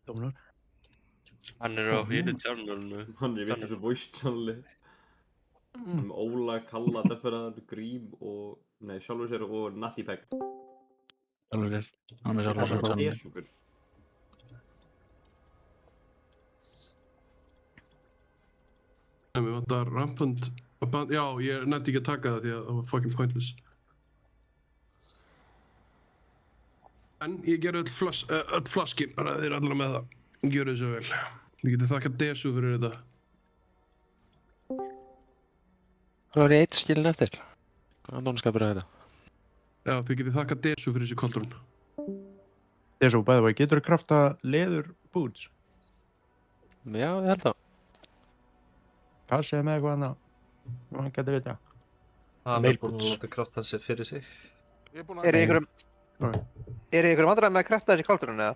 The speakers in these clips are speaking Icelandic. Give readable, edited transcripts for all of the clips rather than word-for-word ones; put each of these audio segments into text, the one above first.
Dómur. Hann á hinu channelinu. Hann í vitlaus voice channeli. Með Óla, Kalla, Defferðan, Grím og... Nei, sjálfur sér og Natty Peg. Sjálfur sér. Hann er sjálfur sér á channelinu. Esúkur. Mér vantar rampant... Já, ég nefndi ekki að taka það því að það var fucking pointless. En ég ger öll flaskin, þannig að þið er allar með það. Gjörðu þessu vel. Þið getið þakkað Desu fyrir þetta. Það var eitt skilin eftir. Andónskapur að þetta. Já, þið getið þakkað Desu fyrir þessi koldrún. Desu, by the way, getur þú krafta leður boots? Já, ég held það. Passið með eitthvað annað. Man getur vita. Hann er búinn að láta krafta sig fyrir sig. Er í einhverjum vandræðum með að krafta þessi kaldurinn eða?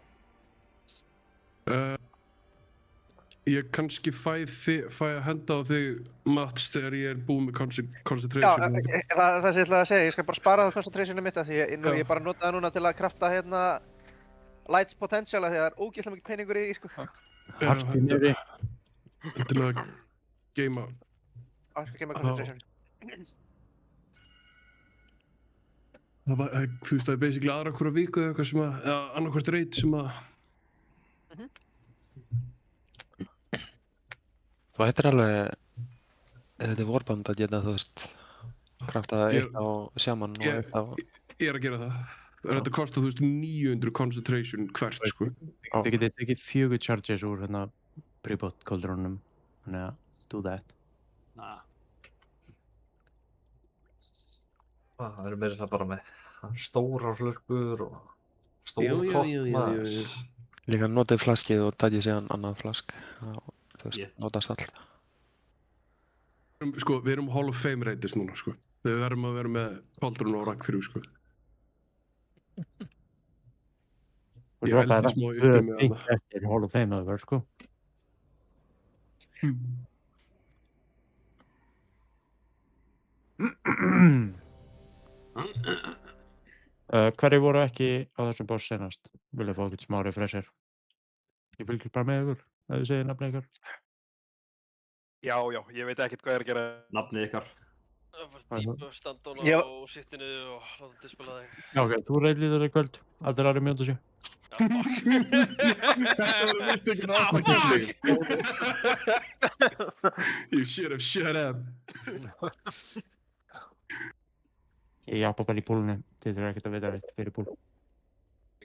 Ég kannski fæ að henda á þig, Mats, þegar ég er búinn með Já, concentration. það sem ég ætlaði að segja, ég skal bara spara það concentrationu mitt af því ég bara nota það núna til að krafta hérna Lights Potential af því það er ógeðslega mikið peningur í því, sko. Harpi niðri. Til að geima. Ég skal geima concentration. Það var, þú veist, það er basically aðra hverja viku eða eitthvað sem að, eða annarkvært reit sem að... Þú hættir alveg, ef þetta er Warband að geta, þú veist, kraftaða eitt á Shaman og eitt á... Ég er að gera það. Þetta kostar, þú veist, 900 concentration hvert, sko. Þið getið tekið 4 charges úr hérna pre-bot koldrónum. Þannig að, do that. Það eru meira bara með stórar flöskur og stór kopp maður. Líka notið flaskið og takið síðan annað flask. Þú veist, notast allt. Sko, við erum Hall of Fame reytis núna, sko. Við verðum að vera með koldrún og rank 3, sko. Ég veldi smá uppi með það. Þetta er Hall of Fame að vera, sko. Hverju voru ekki á þessum boss senast? Vil ég fá eitthvað smá refresher? Ég fylgir bara með ykkur, ef þið segir nafnið ykkar. Já, ég veit ekkert hvað ég er að gera. Nafnið ykkar. Það var dýpa standána á sittinu og láta hann dispela þig. Já, ok, þú reyðlir þetta í kvöld. Allir aðri mjóta sér. Já, Þú veist ekki náttúrulega. You should have shut up. Ég jappa bara í púlunni. Þið þurfa ekkert að vita reitt fyrir púl.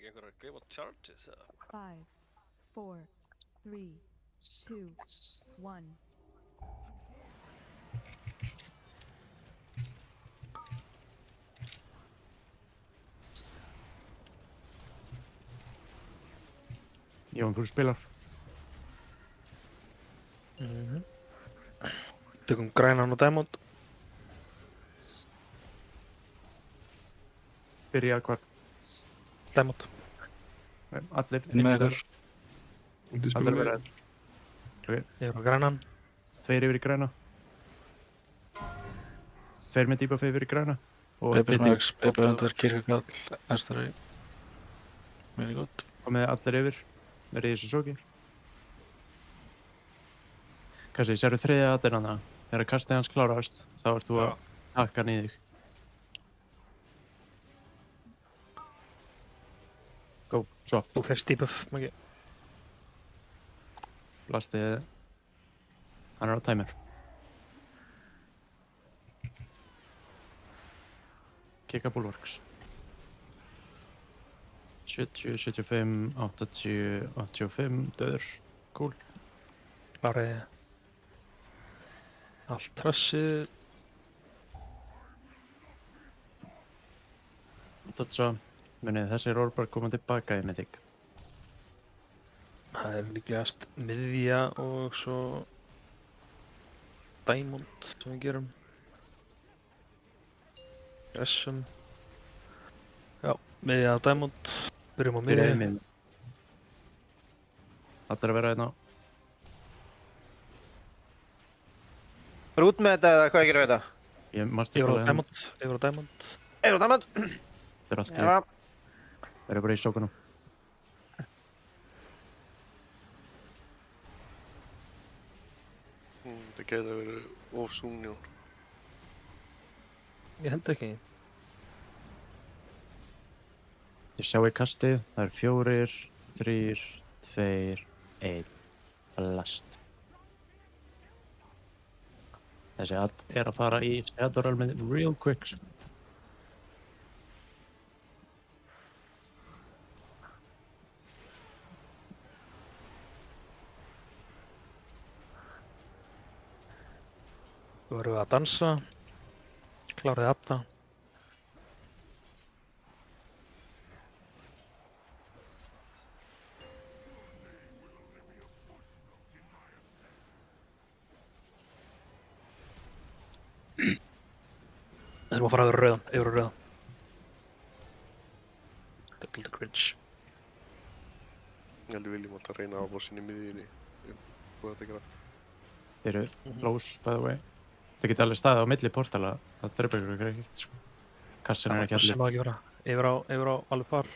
ekki einhverjar gleyma charges eða? 5, 4, 3, 2, 1. Jón, þú spilar. Tökum grænan og Diamond. Byrjað hvar? Diamond. Allir Inn með ykkur. Allir verið. Ég er á grænan. 2 yfir í græna. 2 með debuff yfir í græna. Pepe Snags, Pepe Under, Kirkjagall, Estari. Very good. Komið allir yfir. Verið í þessu sóki. Kassi, sérðu þriðja aðeirana. Þegar kastið hans klárast, þá ert þú að hakka hann í þig. Go, swap. Þú fegst debuff, Maggi. Blastið, hann er á timer. Kicka bulwarks. 70, 75, 80, 85, döður. Cool. Klárið. Allt trassið. Dodja. Munið, þessi Rórbær koma tilbaka í Mythic. Það er líklegast miðja og svo Diamond sem við gerum. Gressum. Já, miðja og Diamond. Byrjum á miðja. Það er að vera hérna. Bara út með þetta eða hvað gerum við þetta? Ég Yfir á Diamond. Yfir á Diamond. Yfir á Diamond. Það er allt í. Það er bara í sókunum. Það gæti að vera of súnjón. Ég held ekki. Þið sjáu kastið, það er 4, 3, 2, 1. Blast. Þessi hatt er að fara í Shadow Realm real quick. Þú verður að dansa. Klárið atta. Það erum að fara yfir rauðan. Þetta er lítið cringe. Ég held við viljum alltaf reyna á bossinni í miðjunni. Hvað þetta gera? Þeir eru close, by the way. Það geti alveg staðið á milli portala. Það drepa ykkur ekkert, sko. Kassin er ekki allir. Það má ekki vera. Yfir á alveg par.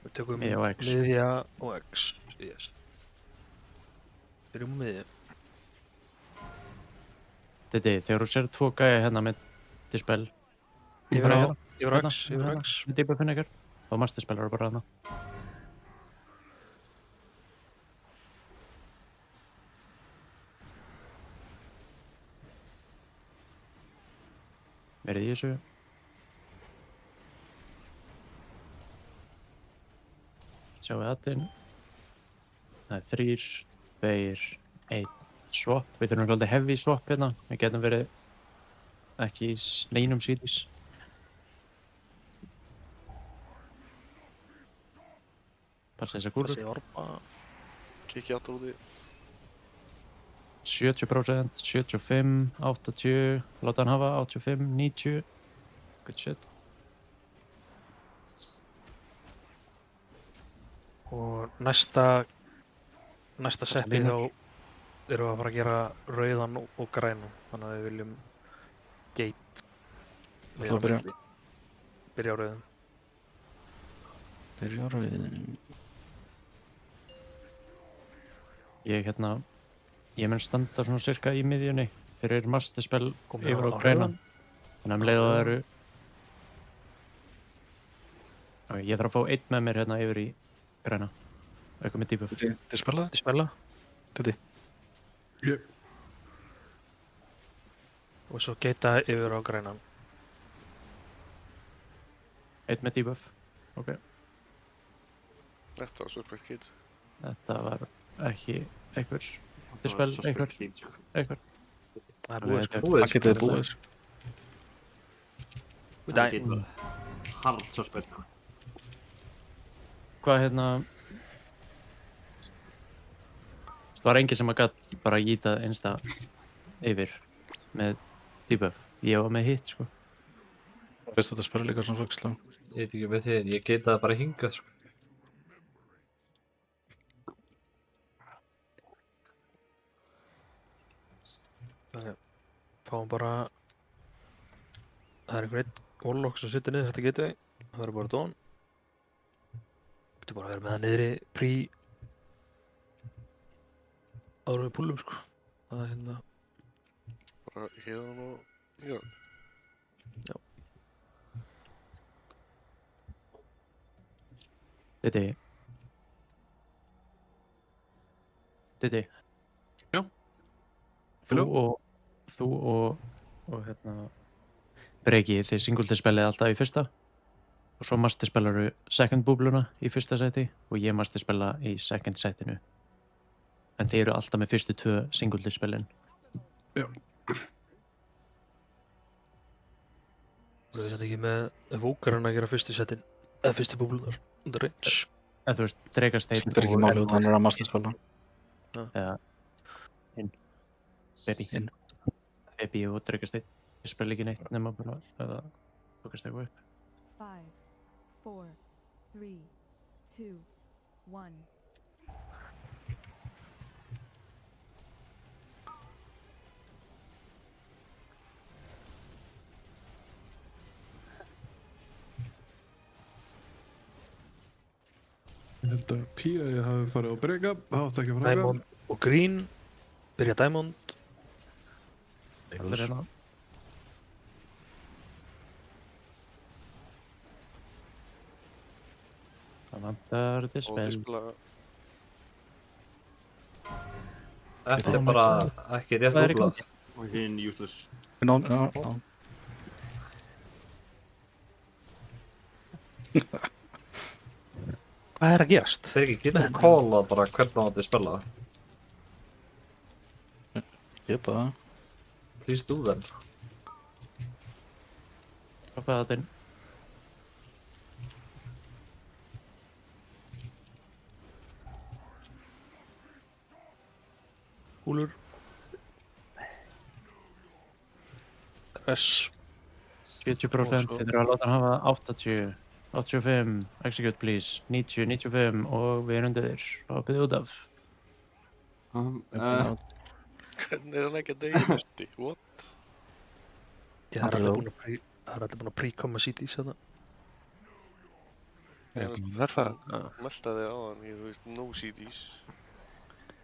Við tökum Miðja og X. miðja og X. Yes. Byrjum á miðju. Þetta er þegar þú sér 2 gæja hérna með dispel. Yfir á Hérna, X. með debuffin ykkar. Þá master spellar bara hérna. Verið í þessu. Sjáum við aðeins. Það er 3, 2, 1. Swap. Við þurfum svolítið heavy swap hérna. Við getum verið ekki í neinum series. Passa þessa gúrur. Þessi orba. Kikki alltaf út í. 70%, 75, 80, láta hann hafa 85, 90. Good shit. Og næsta setti þá erum við að fara að gera rauðan og grænan. Þannig að við viljum gate. Það að byrja. Byrja á rauðan. Byrja á rauðan. Ég mun standa svona cirka í miðjunni fyrir master spell yfir á grænan. Þannig að leiða það eru. Ok, ég þarf að fá 1 með mér hérna yfir í græna. Eitthvað með debuff. Dispella. Tutti. Yep. Og svo geita yfir á grænan. 1 með debuff. Ok. Þetta var suspect kid. Þetta var ekki einhver dispel, einhver. Það er búið sko. Það getið búið. Það getur hard suspect. Hvað hérna? Það var enginn sem að gatt bara gíta einsta yfir með debuff. Ég var með hit sko. Veist þetta spara líka svona flökslega? Ég veit ekki með þér, ég geta það bara hingað sko. Þannig að fáum bara. Það er einhver einn warlock sem situr niður þetta gateway. Það verður bara Dawn. Getur bara að vera með það niðri áður við púlum sko. Það er hérna. Bara hérna og já. Já. Diddi. Já. Þú og hérna Breki, þið single-spellið alltaf í fyrsta og svo master-spellaru second búbluna í fyrsta seti og ég master-spella í second setinu. En þið eru alltaf með fyrstu 2 single-spellin. Já. Við erum ekki með Evokerinn að gera fyrstu setin eða fyrstu búblunar undir range. Eða þú veist, Dregasteinn Þetta er ekki máli út, hann er að masterspella. Eða Baby og Dregasteinn. Ég spil ekki neitt nema bara eða tókast eitthvað upp. 5, 4, 3, 2, 1. Ég held að P.I. hafi farið á breyka, það átti ekki að fara Diamond og Green. Byrja Diamond. Allir hérna. Það vantar dispel. displa. Þetta er bara ekki rétt Hvað er í búbla. gangi? Og hinn useless. Hvað er að gerast? Þeir ekki getur kólað bara hvernig það átti spila. Geta það. Please do them. Hoppaði þetta inn. Kúlur. Res. 70%, þið þurfa að láta hann hafa 80, 85, execute please, 90, 95 og við erum undir hoppið út af. Hvernig er hann ekki að deyja næstu? What? Það er allir búin að pre-koma CDs þarna. Meltaði á hann, þú veist, no CDs.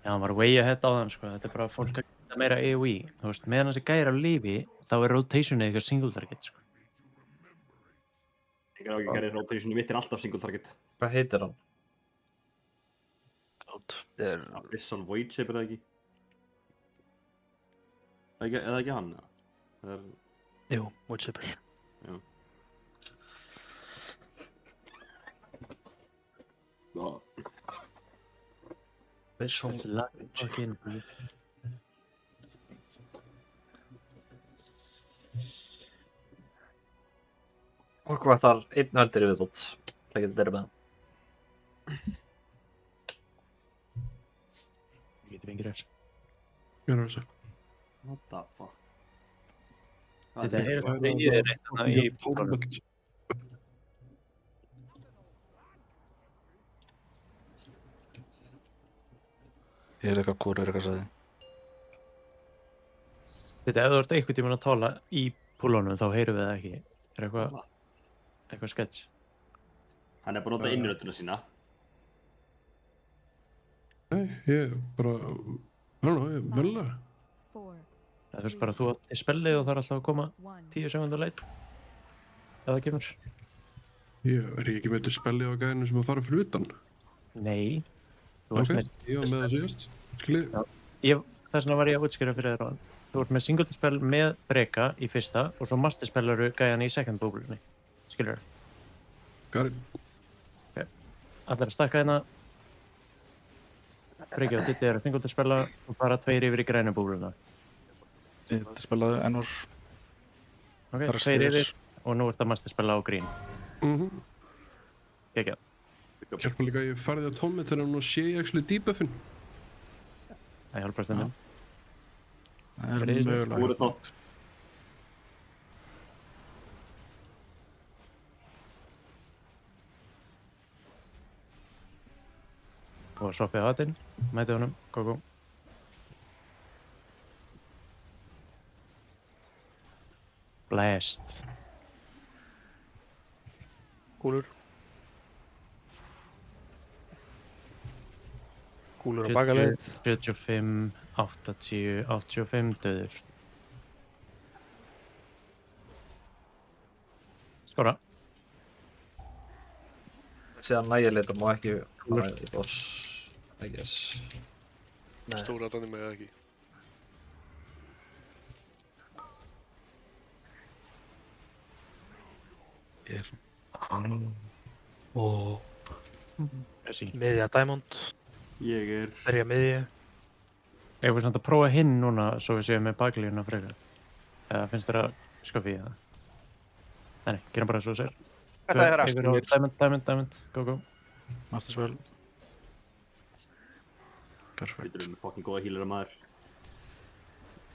Já, hann var way ahead á þann, sko. Þetta er bara fólk að geta meira AoE. Þú veist, meðan þessi gæri á lífi, þá er rotationið eitthvað single target, sko. Ég er ekki gerðið rotationið mitt er alltaf single target. Hvað heitir hann? Abyssal Void Shape er það ekki? Eða ekki hann? Jú, Void Shape. Já. Okkur vantar einn heldur í viðbót. Það getur verið með hann. Ég geti fengið þess. Mér er þessu. What the fuck? Þetta er eitthvað í búlanum. Ég er eitthvað hvort er eitthvað sagði. Þetta, ef þú ert einhvern tímann að tala í púlunum, þá heyrum við það ekki. Er eitthvað sketch? Hann er bara að nota innrödduna sína. Nei, ég bara, I don't know, ég velja. Það er fyrst bara að þú átt í spellið og það er alltaf að koma 10 sekundar leit. Ef það kemur. Er ég ekki með þetta spellið á gæðinu sem að fara fyrir utan? Nei. Ok, ég var með það síðast. Skiljið? Þess vegna var ég að útskýra fyrir þér á hann. Þú ert með single spell með breka í fyrsta og svo master spellaru gæjan í second búblunni. Skilur þér? Got it. Okay. Allir að stakka hérna. Breki og Diddi eru að single spella og bara 2 yfir í grænu búbluna. Þetta spilaði ennur. Ok, 2 yfir og nú ert að master spella á grín. Gekja. Hjálpa líka að ég farði á tómið þegar hann sé ég actually debuffin. Það hjálpar stundum. Það er mögulega. Úr þátt. Og soppið á hatinn, mætið honum, go. Blast. Kúlur. Kúlur á bakaleið. 75, 80, 85 döður. Skora. Síðan nægileitum og ekki fara í boss, I guess. Stóra þannig með ekki. Og Þessi. miðja Diamond. Ég Berja miðju. Ég var samt að prófa hinn núna svo við séum með baklíðuna frekar. Eða finnst þér að skofi í það? Nei, gerum bara svo sér. Þetta er rast. Diamond, go. Master spell. Perfect. Við erum með fucking góða healer maður.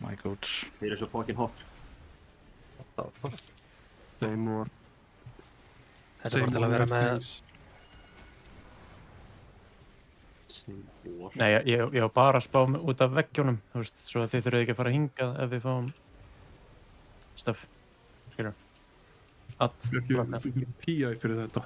My god. Þeir eru svo fucking hot. What the fuck? Same more. Þetta er bara til að vera með... Nei, ég var bara að spá út af veggjónum, þú veist, svo að þið þurfið ekki að fara hingað ef við fáum stöf, skilur. Þú fyrir P.I. fyrir þetta.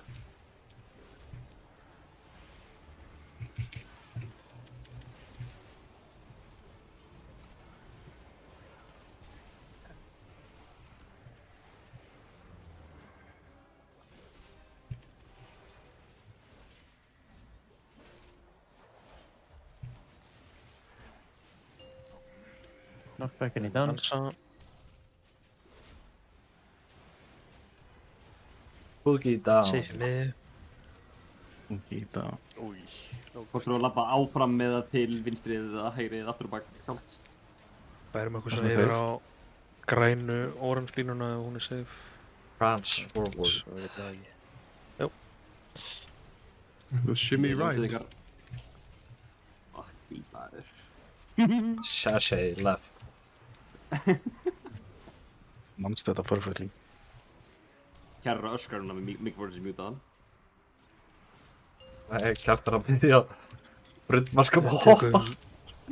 Knockbackin í dans. Dansa. Boogie down. Safe með. Boogie down. Új, Hvort þú að labba áfram með það til vinstri eða hægri eða aftur og bak samt. Bærum eitthvað svona yfir á grænu orange línuna ef hún er safe. Prance forward. Svo veit ég það ekki. Jú. The shimmy right. Akk í maður. Sashay left. Manstu þetta perfectly. Kærra öskaruna með Mick Versus mjútaðan. Nei, kjartar að miðja. Brundmann skal bara hoppa. Tökum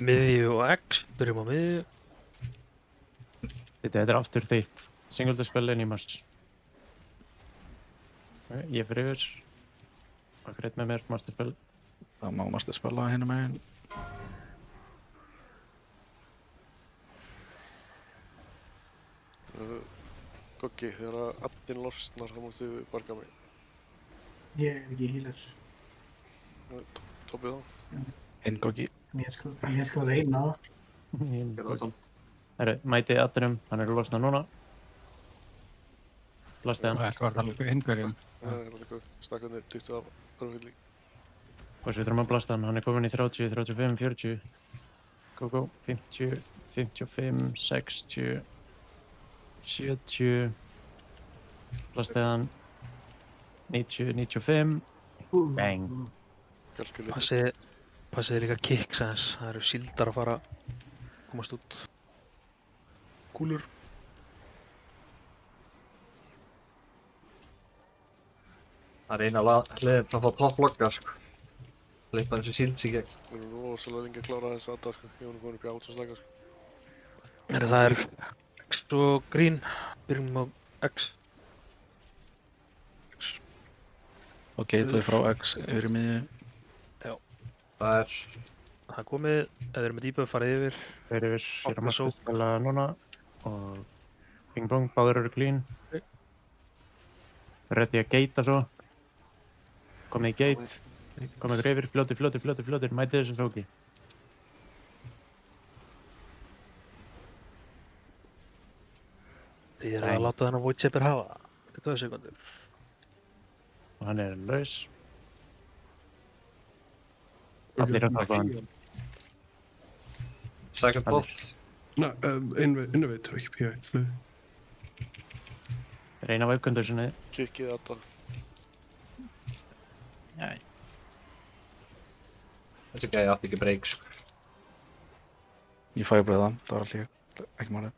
miðju og X. Byrjum á miðju. Þetta er aftur þitt singuldarspil en ég mast. Ég fyrir yfir. Akkur eitt með mér, masterspil. Það má masterspila hinum megin. Goggi, þegar addinn losnar þá múttu barga mig. Ég er ekki healer. Toppið þá. Ingoggi. Ég skal reyna það. Gerðu það samt. Herru, mætið addinum, hann er að losna núna. Blastið hann. Þetta var það líka hingverjum. Það er alltaf góð. Stakkaði 20 af örfylli. Og við þurfum að blasta hann er komin í 30, 35, 40. Go, 50, 55, 60, 70. Blastið hann. 90, 95. Bang. Passið líka kicks aðeins. Það eru síldar að fara komast út. Kúlur. Það er eina hliðin að fá topplogga, sko. Leipa þessu sílds í gegn. Við erum rosalega lengi að klára þess aðdar, sko. Ég var nú komin upp í 8 slaka, sko. Það er X og green. Byrjum á X. Og gateway frá X yfir í miðju. Já. Það er komið. Ef þið eru með debuff, farið yfir. Þeir yfir. Ég er að masterspila núna. Og ping pong, báður eru clean. Ready að gata svo. Komið í gate. Komið ykkur yfir. Fljótir. Mætið þessu sóki. Þið eru að láta þennan void shaper hafa. 20 sekundur. Og hann er laus. Allir að taka hann. Second bot. Innovate, ekki PI. Reyna wave conditionið. Kikkið adda. Jæ. Þessi gæði átti ekki break, sko. Ég fæ bara það, það var alltaf ekki málið.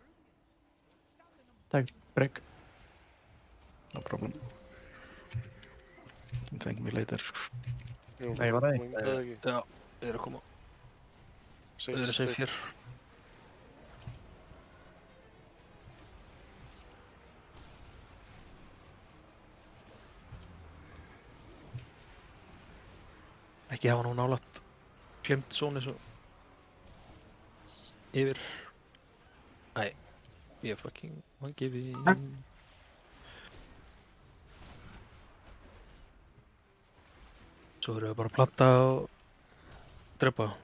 Takk, break. No problem. Thank me later. Nei, var það ekki? Já, þið eru að koma. Þið eru safe hér. Ekki hafa nú nálægt glimt svona eins og yfir. Æ, ég er fucking vangifin. Svo erum við bara að platta og drepa.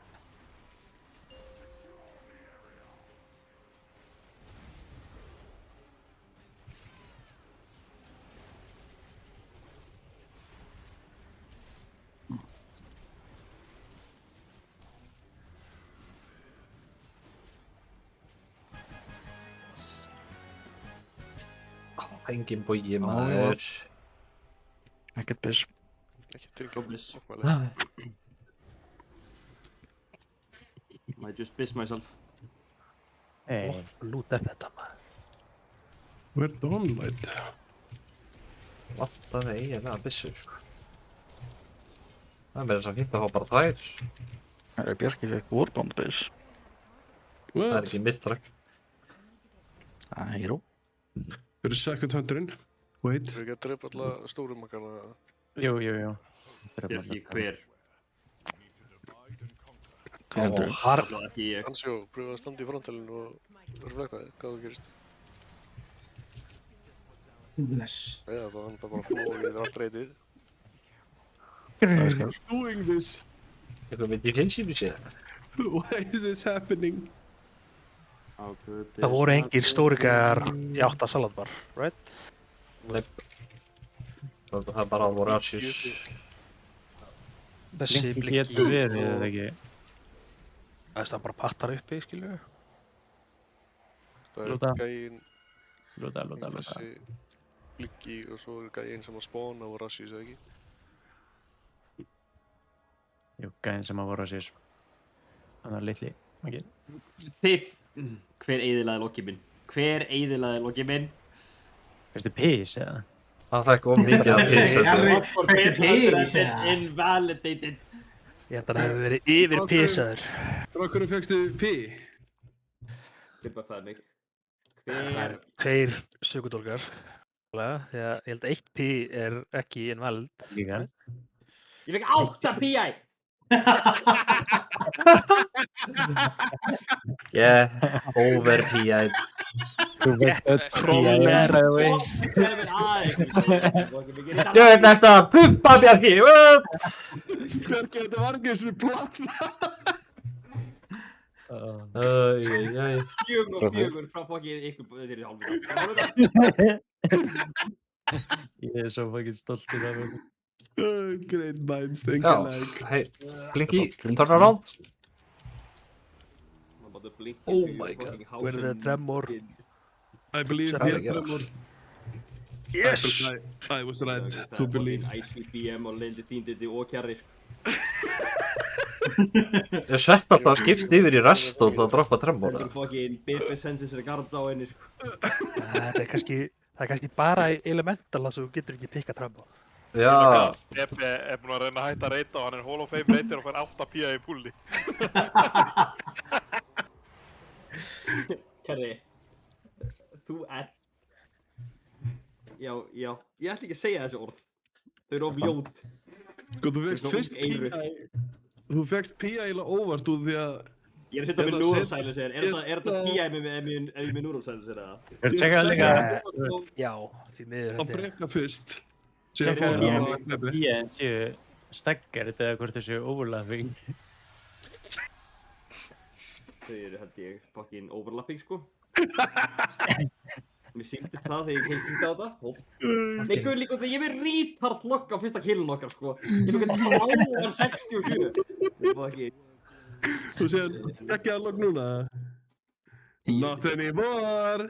Engin bogi, maður. Ekkert biss. Ekki tryggjóflis. I just piss myself. Hey. Lút er þetta, maður. Where the online? Vantaði eiginlega byssu, sko. Það er meira þess að fínt að fá bara tvær. Það er Bjarki fekk Warbound biss. Það er ekki mistrak. Það er hero. Fyrir second hunterinn. Wait. Þú ekki að drepa alla stórum makkana? Jú. Bjarki, hver? Hver heldur? Harla ekki ég. Hansjó, pröfa að standa í frontalinu og reflektaði hvað það gerist. Bless. Já, það var bara flóið þér allt reytið. Who's doing this? Eitthvað myndi í hlinsínu sér. Why is this happening? Það voru engir stórikar í 8 salatbar, right? Nei. Það bara voru Arceus. Þessi Blinky blikki getur verið, eða ekki? Það bara pattar uppi, skilju. Það Lúta. gæinn, Lúta. þessi blikki og svo gæinn sem að spawna og Arceus, eða ekki? Jú, gæðin sem að voru að sér þannig að litli, ekki? Þið, hver eyðilaði lokkið minn? Hver eyðilaði lokkið minn? Veistu pís, eða? Það fekk of mikið af pís, Harry, þetta. veistu pís, eða? Invalidated. Ég held að það hefði verið yfir pisaður. Frá hverju fékkstu P? Klippa það mig. Það Hver... er 2 sökudólgar. Því að ég held að 1 P er ekki invalid. Líka. Ég fekk 8 PI! Over PI. Þú veit öll Krónlegar. Ég veit næst að pumpa Bjarki. Bjarki, þetta var ekki eins og plana. 4 frá fokkið ykkur þeir í hálfum. Ég er svo fucking stoltur af þetta. Great minds, think Já, alike. hey, Blinky, turn around. Oh my god. Where the tremor? I believe Sem he er has tremor. Yes! I was right to believe. ICBM og Lindy Týndindi og Kjarri. Ég svepp alltaf að skipta yfir í rest og það droppa tremor. Þetta er fucking Bibi sensis er gards á henni. Það er kannski bara í Elemental að þú getur ekki pikka tremor. Já. Ebbi er búinn að reyna að hætta að reyta og hann er Hall of Fame reytir og fær 8 PI í púlli. Kjarri, þú ert... Já, ég ætla ekki að segja þessi orð. Þau eru of ljót. Sko, þú fékkst fyrst PI. Þú fékkst PI eiginlega óvart út því að... Ég er að setja með neural silencer. Er þetta PI ef ég með neural silencer eða? Þú tjekkaði líka... Já, því miður Að breyka fyrst. Tjekkaði líka PI en séu steggar eða hvort þessu overlapping. Þau eru held ég fucking overlapping sko. Mér sýndist það þegar ég hengið á þetta. Það er líka þegar ég er með retard logg á fyrsta killun okkar sko. Ég er með lágar 67. Þú séð ekki að logg núna? Not anymore!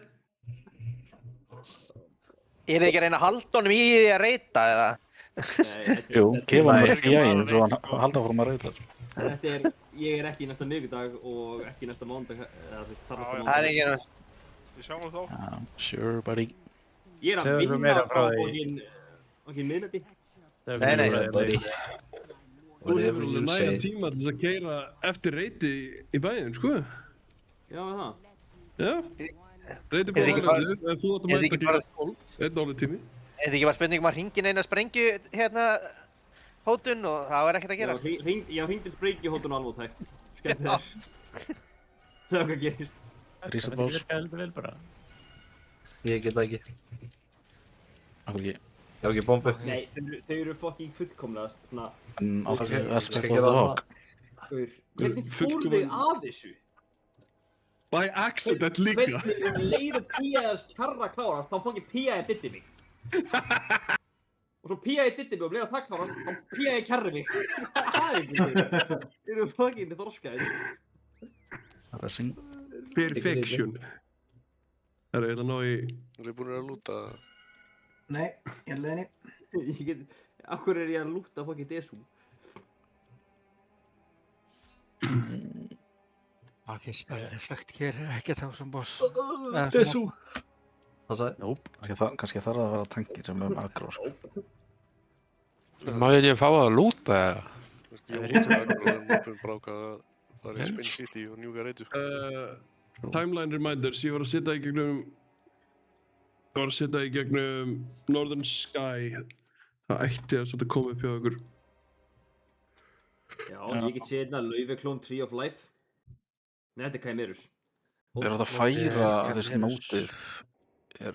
Er þið ekki að reyna að halda honum í því að reyta eða? Jú, gefa hann þess PI eins og hann halda fórum að reyta. Ég er ekki næsta miðvikudag og ekki næsta mánudag. Það er ekki náttúrulega. Við sjáum þá. Sure, buddy. Ég er að vinna frá okkur miðnætti. Nei. Þú hefur alveg næga tíma til að keyra eftir reyti í bæinn, sko? Já, það. Já. Reyti bara álið, ef þú átt að mæta ekki 1 álið tími. Er þetta ekki bara spurning að hringin eina sprengju hérna hótun og það er ekkert að gerast? Já, hringin sprengjuhótun alveg tækt. Skemmt þér. Það er hvað gerist. Reset balls. Það virkaði vel bara. Ég get það ekki. Akkur ekki. Ég hef ekki bombu. Nei, þau eru fucking fullkomlega svona... En átt að Skal gera það. Hvernig fór þau að þessu? By accident líka. Hvernig leiður P.I.'s kjarra klárast, þá fangir P.I. ditti mig. Og svo P.I. ditti mig og leiða það klárast, þá P.I. kjarri mig. Það er ekki þau. Þau eru fucking þorskaðir. Racing. Perfection. Það er ná í... Þú er búin að lúta? Nei, ég er leiðinni. Akkur er ég að lúta fucking Desu? Ok, reflekt hér, ekki þá sem boss. Desu. Það sagði? Nope. Kannski þarf það að vera tankir sem aggro, sko. Má ég fá að lúta eða? Jón sem aggro þegar mobbin bráka að það er í Spin City og njúka reytu, sko. Timeline reminders, ég var að setja í gegnum Northern Sky. Það ætti að þetta koma upp hjá okkur. Já, ég get séð hérna Laufaklón Tree of Life. Nei, þetta er Chimerus. Er þetta að færa þessi nótið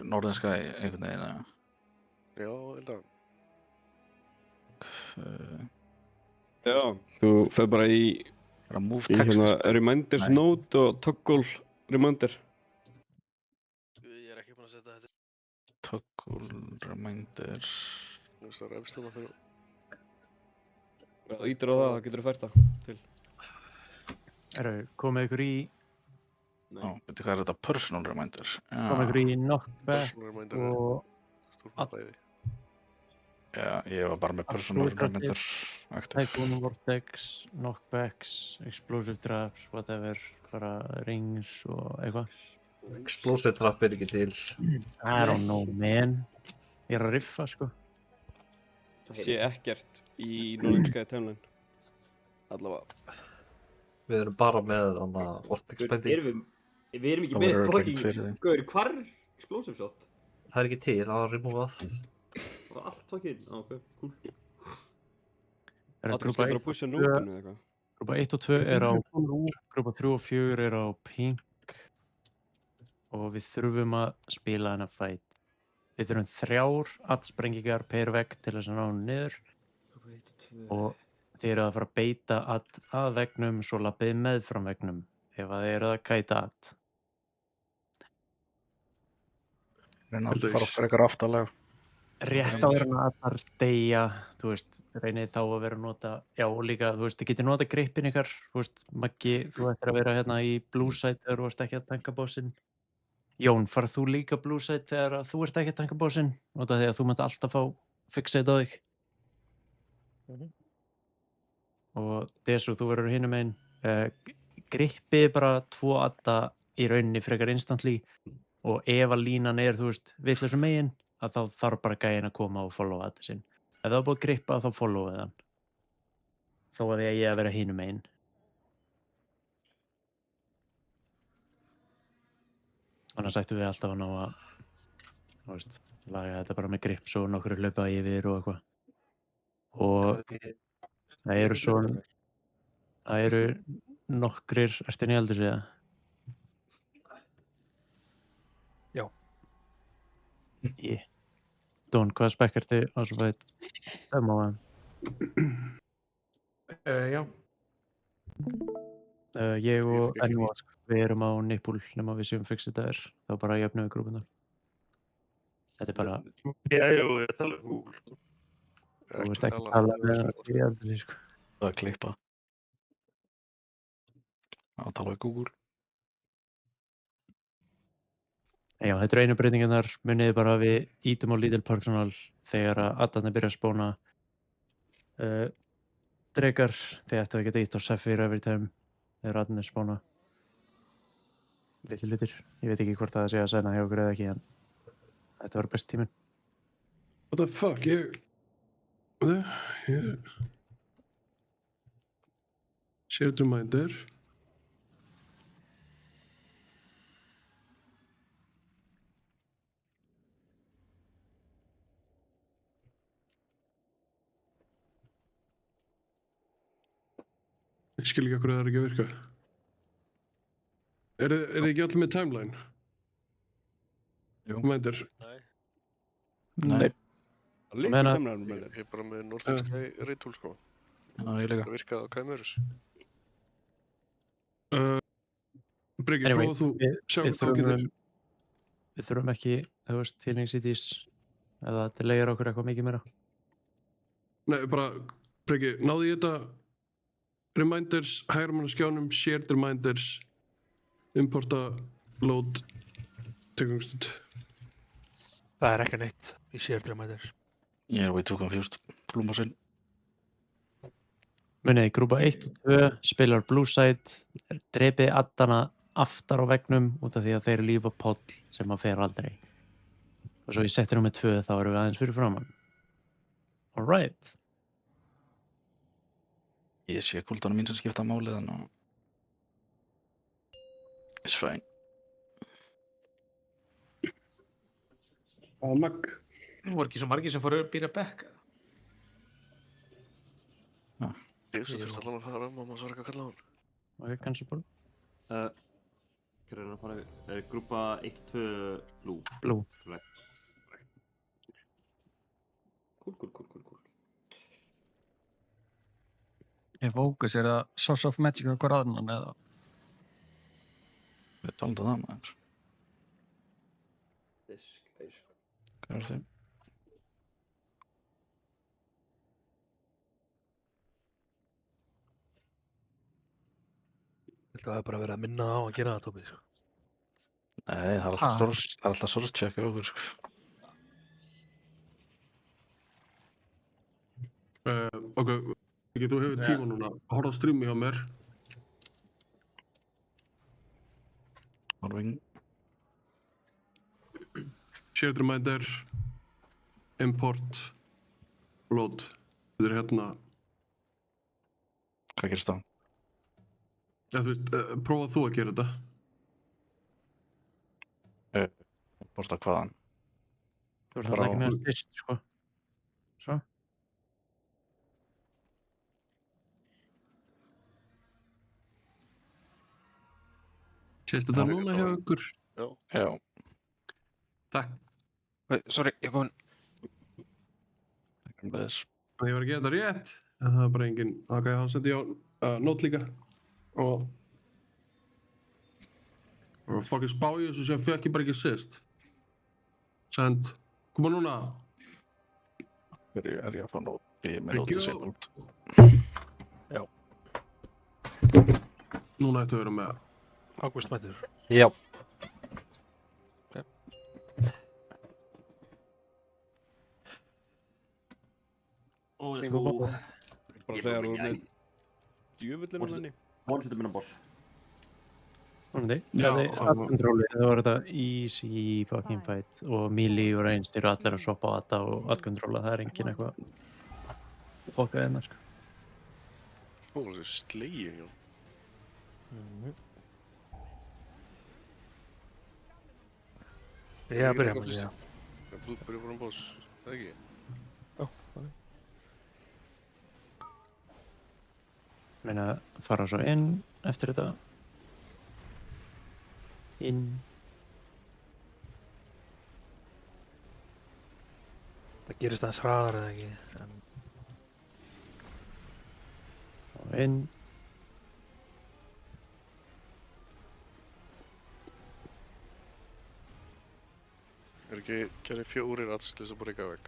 Northern Sky einhvern veginn, eða? Já, held að. Já, þú fer bara í hérna reminders note og toggle Reminder. Ég er ekki búinn að setja þetta. Toggle reminder. Það er efst þarna fyrir. Það ítir á það, þá getur þú fært það til. Komið ykkur í... Veitu hvað er þetta? Personal reminder. Komið ykkur í knockback og... Stórfæði. Já, ég var bara með personal reminder aktiv. Typhoon Vortex, knockbacks, explosive traps, whatever, bara rings og eitthvað. Explosive trap er ekki til. I don't know, man. Ég er að riffa, sko. Það sé ekkert í norðinska timeline. Allavega. Við erum bara með Vortex bending. Við erum ekki með fucking... Gauður, hvar er explosive shot? Það er ekki til, það var removað. Það var allt fucking... ok, cool. Grúpa 1 og 2 er á grúpa 3 og 4 er á pink og við þurfum að spila hennar fight. Við þurfum 3 addsprengingar per vegg til þess að ná henni niður og þið eru að fara að beita að veggnum svo lappið meðfram veggnum ef að þið eru að kæta að. Reyna að fara frekar aftarlega. Rétt á að þar deyja, þú veist, reynið þá að vera að nota, já og líka, þú veist, þið getið nota gripin ykkar, þú veist, Maggi, þú ættir að vera hérna í blue side þegar þú ert ekki að tanka bossinn. Jón, farð þú líka blue side þegar þú ert ekki að tanka bossinn, nota því að þú mátt alltaf fá fixate á þig. Og Desu, þú verður hinum einn, grippið bara 2 adda í rauninni frekar instantly og ef að línan er, þú veist, vitlausum megin, að þá þarf bara gæinn að koma og followa þetta sinn. Ef það er búið að grippa þá followið hann. Þó að því að ég að vera hinum einn. Annars ættum við alltaf að ná að, þú veist, laga þetta bara með grips og nokkru hlaupa yfir og eitthvað. Og það eru nokkrir, ertu nýjaldur séða? Já. Don, hvaða spekk ertu á svo fætt? Það má það. Já. Ég og Enva, við erum á Nipul nema við séum fixið það þá bara jöfnum við grúpunar. Þetta er bara... Já, ég er að tala um Google. Þú veist ekki tala með það, sko. Það að klippa. Að tala við Google. Já, þetta einu breytingarnar, muniði bara að við ítum á lítil personal þegar að addarnir byrja að spóna drekar, þegar ættu að geta ítt á Sapphire every time þegar addarnir spóna litlir hlutir. Ég veit ekki hvort það sé að sæna hjá okkur eða ekki, en þetta var best tíminn. What the fuck, Shared reminder. Ég skil ekki okkur að það er ekki að virka. Er þið ekki allir með timeline? Jú. Reminder. Nei. Ég er bara með norðinska reytúl, sko. Já, ég líka. Það virkaði á Kæmurus. Breki, prófað þú sjá hvað þú getur. Við þurfum ekki, þú veist, healing cities eða þetta legir okkur eitthvað mikið meira. Nei, bara, Breki, náðu ég þetta reminders, hægra mann á skjánum, shared reminders, importa, load, tökumstund. Það er ekki neitt í shared reminders. Ég er way too confused. Plúma sinn. Muniði, grúpa 1 og 2 spilar blue side, drepið addana aftar á veggnum út af því að þeir lífa poll sem að fer aldrei. Og svo í setti númer 2 þá erum við aðeins fyrir framann. Alright. Ég sé kúldunum mín sem skipta máli þannig að... It's fine. Mag. Nú var ekki svo margir sem fóru að byrja að bekka. Ég þurfti allan að fara, mamma svarði ekki að kalla á hann. Ok, kannski bara. Hver er að fara, grúpa 1-2 blue. Blue. Cool. Focus, er það Source of Magic okkur aðnan eða? Við talum það maður. Disk. Hvað er þið? Þetta hefur bara verið að minna á að gera það, Tóbi, sko. Nei, það er alltaf source-check hjá okkur, sko. Ok, ekki þú hefur tíma núna. Horfa á streami hjá mér. Horfing. Shared reminder. Import. Load. Þetta er hérna. Hvað gerist þá? Þú veist, prófa þú að gera þetta. Importa hvaðan? Þú ert alltaf ekki með að fyrst, sko. Svo. Sést þetta núna hjá ykkur? Já. Takk. Sorry, ég kom. Takk fyrir þess. Ég var að gera þetta rétt, en það er bara engin. Ok, þá sendi ég á nót líka. Og fucking spá í þessu sem fekk ég bara ekki sýst. Send. Koma núna. Er ég að fá nót í með nót disabled? Já. Núna ættu að vera með. Ágúst mættur. Já. Og let's go. Bara segja þú með djöfullinu henni. One-shooter minna boss. Vonandi. Adcontrolli, það var þetta easy fucking fight og melee og range, þeir eru allir að swappa á þetta og adcontrolla, það er engin eitthvað fokkað hérna, sko. Það er slegið, já. Ég að byrja með því, já. Byrja frá boss, það ekki? Já, það er. Meina fara svo inn eftir þetta. Inn. Það gerist aðeins hraðar eða ekki, Og inn. Er ekki gerði 4 alls til þess að breyka vekk?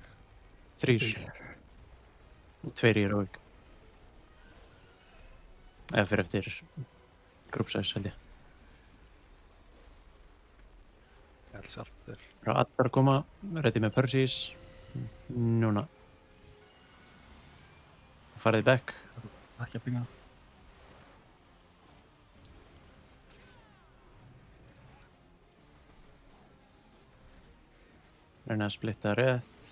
3. Og 2 í vegg. Eða fyrir eftir group size, held ég. Alls allt er. Það er allar að koma, ready með purchase. Núna. Farið back. Ekki að bringa. Reyna að splitta rétt.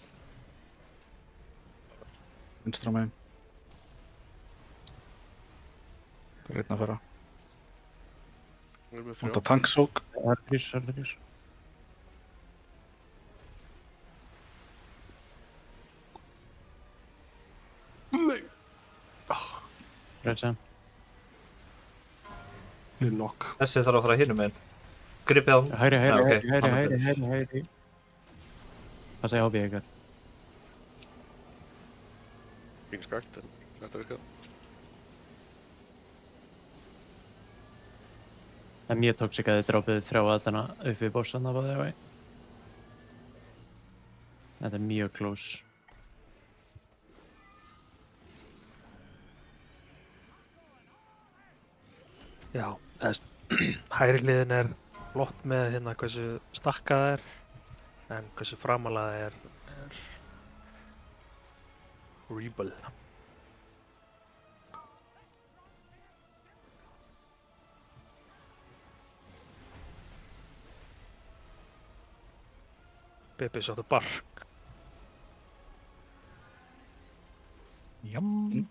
Vinstra megin. Hvað er einn að fara? Við erum með 3. Þetta tanksók. Harður. Nei. Red Sam. Lil knock. Þessi þarf að fara hinum megin. Gripið á hann. Hæri. Það segja ábygg eitthvað. Fín skakt, en þetta virkað. Það er mjög toxic að þið drópið 3 aðdana upp við bossan af það, Þetta er mjög close. Já, hægri hliðin er flott með hérna hversu stakkað það er, en hversu framalega er Rebel. Pepe sáttu bark. Jam.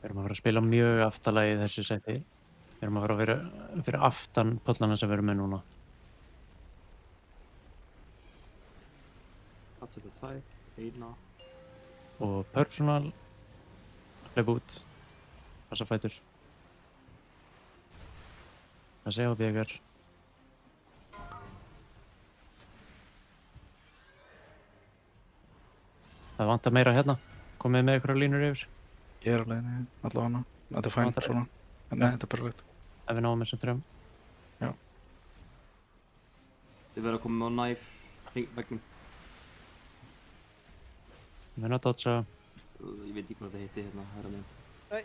Við erum að fara að spila mjög aftalega í þessu seti. Við erum að fara að vera fyrir aftan pollana sem við erum með núna. 82, 1. Og personal, hleyp út, passa fætur. Það sé á bjögar. Það vantar meira hérna. Komið með ykkur línur yfir. Ég er á leiðinni, allavega. Þetta er fæn, svona. Nei, þetta er perfekt. Ef við náum þessum 3. Já. Þið verða að koma með á knife veginn. Við erum að dodga. Ég veit ekki hvað það heiti hérna, herra minn. Nei.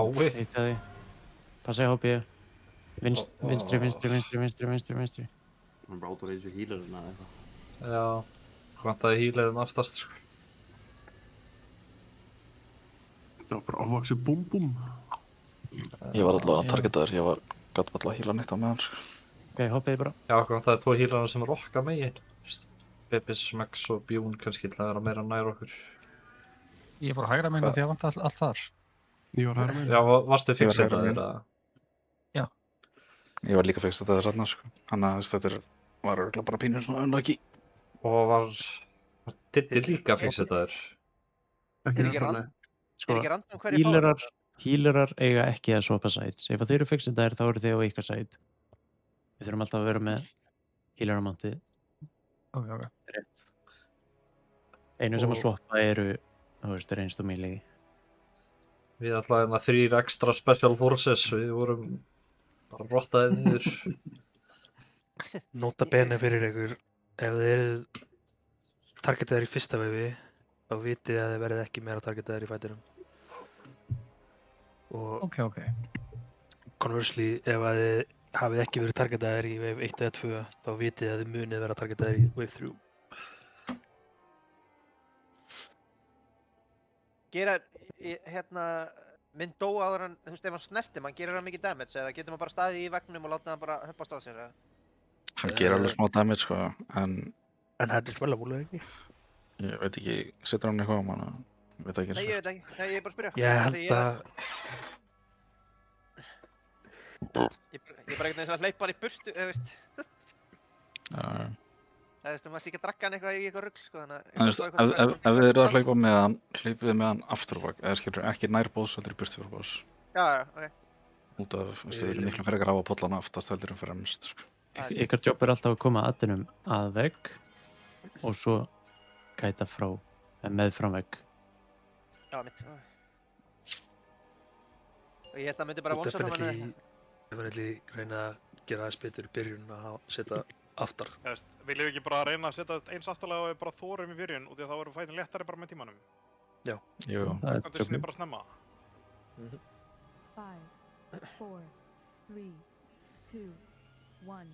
Ái. Heita því. Passa í HB. Vinstri. Hann bara átt að reysa healerinn eða eitthvað. Já, vantaði healerinn aftast, sko. Það var bara ofvaxið búm. Ég var allavega targetaður, ég gat alltaf að heala neitt á meðan, sko. Ok, hoppið bara. Já, vantaði 2 healerinn sem rokka megin. Bebis, Max og Bjún kannski til að vera meira nær okkur. Ég fór hægra megin því að vantaði allt þar. Ég var hægra megin. Já, varstu fixitaður eða? Já. Ég var líka fixitaður þarna, sko. Þannig að þetta var örugglega bara pínur svona unlucky. Og var Diddi líka fixitaður? Er ekki random hverju fáið? Healerar eiga ekki að swappa sides. Ef þeir eru fixitaðir þá eru þið á ykkar side. Við þurfum alltaf að vera með healer amountið. Ok. Rétt. Einu sem að swappa eru, þú veist, reynst og melee. Við alltaf hérna 3 extra special forces, við vorum bara rottaðir niður. Nota bene fyrir ykkur, ef þið eruð targetaðir í fyrsta veifi, þá vitið þið að þið verðið ekki meira targetaðir í fætinum. Og Ok. conversely, ef að þið hafið ekki verið targetaðir í veif 1 eða 2, þá vitið þið að þið munið vera targetaðir í veif 3. Gera, hérna, minn dó áður en, þú veist, ef hann snertir mann, gerir hann mikið damage, eða getur maður bara staðið í veggnum og látið hann bara hömpast á sér, eða? Hann gerir alveg smá damage, sko, en þetta er spellabúlega ekki? Ég veit ekki, setur hann eitthvað á mann, ég veit ekki. Nei, ég veit ekki, nei, ég er bara að spyrja. Ég held að... Ég er bara ekkert eins og að hleypa hann í burtu, eða veist. Já. Það veist, maður sé ekki að drakka hann eitthvað í eitthvað rugl, sko, þannig En þú veist, ef þið eru að hlaupa með hann, hlaupið þið með hann aftur á bak, eða skilur ekki nær boss, heldur í burtu fyrir boss. Já, ok. Út af, þú veist, þið eru miklu frekar á að polla hann aftast heldur en fremst, sko. Ykkar jobb er alltaf að koma aðinum að vegg og svo gæta frá, með fram vegg. Já, mitt. Og ég held að myndi bara vonsa það manni. Definitely reyna að gera aðeins betur í byrjun að setja aftar. Viljum við ekki bara reyna að setja eins aftarlega og við bara þórum í byrjun út í að þá verður fætin léttari bara með tímanum? Já. Jú. Kannski sinni bara snemma? 5, 4, 3, 2, 1.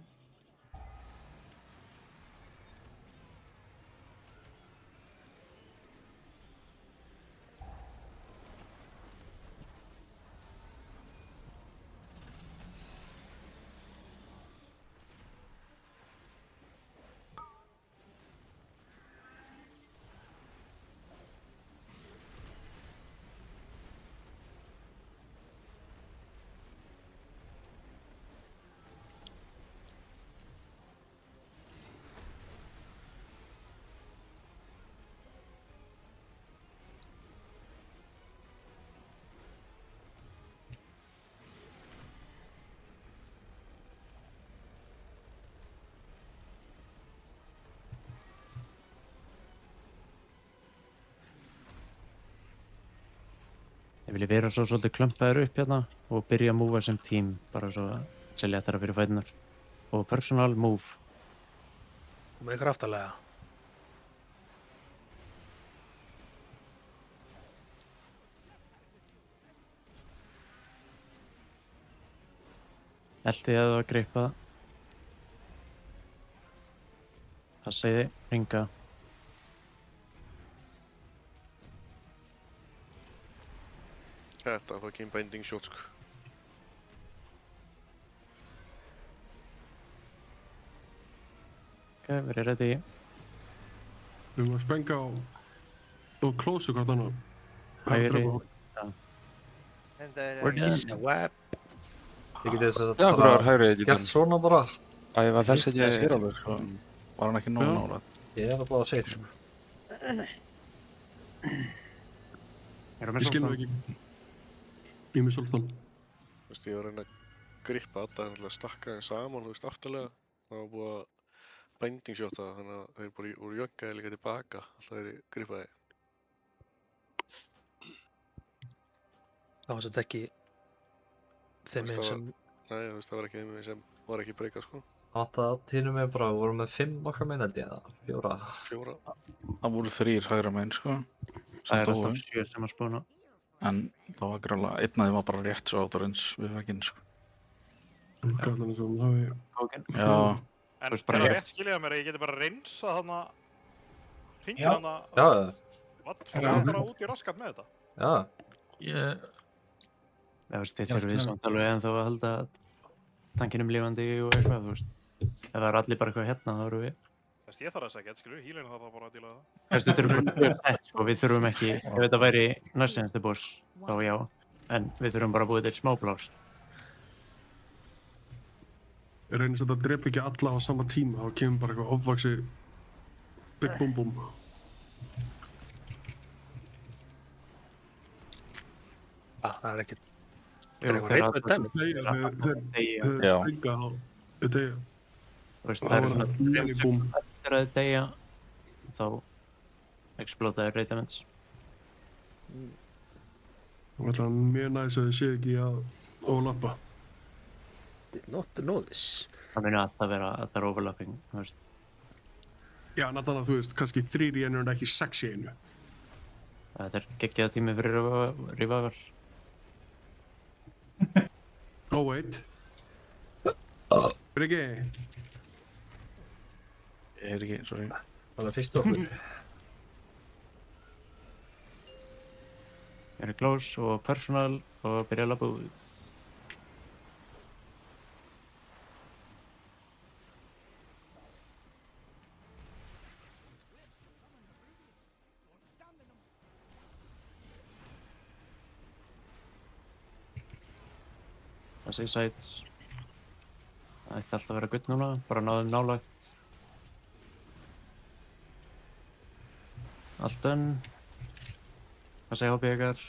Ég vilja vera svo svolítið klumpaður upp hérna og byrja að múfa sem tím, bara svo að selja þetta fyrir fætunar. Og personal move. Komið ykkur aftarlega. Eltið að það að greipa. Passiði, ringa. Þetta var fucking binding shot, sko. Ok, við erum ready. Við erum að spenga og close hvort annað. Hægri. We're done. Ég geti þess að Já, bara hægri ekki gert svona bara. Æ, var þess ekki sér alveg, sko. Var hann ekki nóg nála? Ég er bara að segja, sko. Ég skil nú ekki. Ég er með svolítið. Þú veist, ég var að reyna að grippa alla en alltaf stakka þeim saman, þú veist, aftarlega. Það var búið að binding shota það, þannig að þeir bara voru jöggaði líka tilbaka, alltaf þeir grippaði. Það var svolítið ekki þeim einn sem... Nei, þú veist, það var ekki þeim einn sem var ekki breykað, sko. Það týnum við bara, við vorum með 5 okkar megin held ég, eða 4. Það voru 3 hægra megin, sko. Það er alltaf 7 sem að spóna. En það var gráðlega, einn af þeim var bara rétt svo átur eins við vegginn, sko. Kallan eins og hún hafi... Já. En er það rétt skiljaði mér að ég geti bara reynsað þarna, hringið þarna... Já. What? Það er bara út í raskat með þetta? Já. Það veist, þið þurfum við samt alveg ennþá að halda tankinum lifandi og eitthvað, þú veist. Ef það er allir bara eitthvað hérna, þá eru við. Þess ég þarf þess ekki, skilur, healinu þarf það bara að díla það. Þess, þetta eru bara sett, sko, við þurfum ekki, ef þetta væri næstsenstu boss, þá já, en við þurfum bara að búið til smá pláss. Ég reynist að þetta drepa ekki alla á sama tíma, þá kemur bara eitthvað ofvaxi big boom boom. Það er ekkert... Það er eitthvað reynd með dæmi. Þeir springa á deyja. Þú veist, það eru svona 3 sekúndur eftir að deyja, þá explótaði reytaments. Það er mjög næs að þið séu ekki að overlappa. Did not know this. Það muni alltaf vera að það er overlapping, þú veist. Já, náttúrulega, þú veist, kannski 3 í einu en ekki 6 í einu. Þetta er geggjaða tími fyrir revival. Oh, wait. Bryggi. Ég er ekki, sorry. Það er fyrst okkur. Ég er close og personal og byrja að labba út. Það sé sites. Það ætti alltaf að vera gutt núna, bara náðum nálægt. Allt done. Hvað segja hobby ykkar?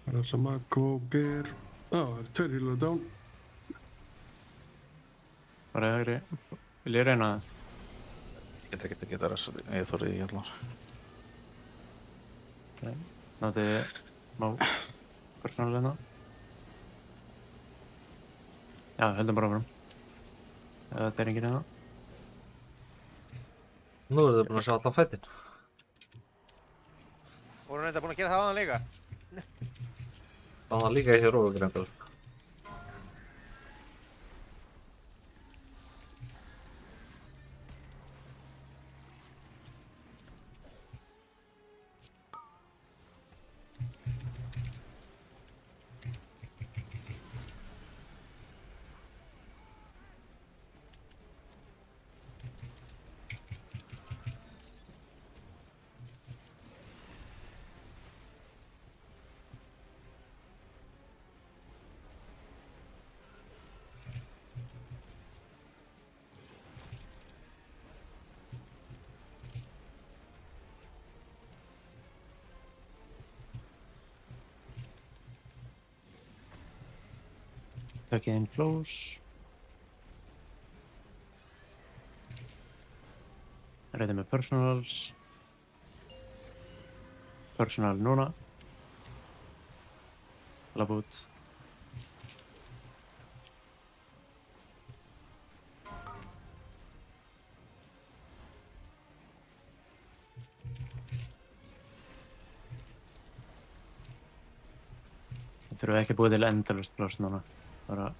Það er sama kókir. Það er 2 healer down. Bara í hægri. Vil ég reyna það? Ég get ekki að geta þess að ég þorði í allar. Notið má persónulegna. Já, höldum bara áfram. Þetta er enginn hérna. Nú eru þið búin að sjá allan fætinn. Voru reynda búin að gera það áðan líka? Áðan líka í hér og greindur. Tökið inn flows. Reyðið með personals. Personal núna. Labba út. Það þurfum ekki að búið til endalaust pláss núna. Bara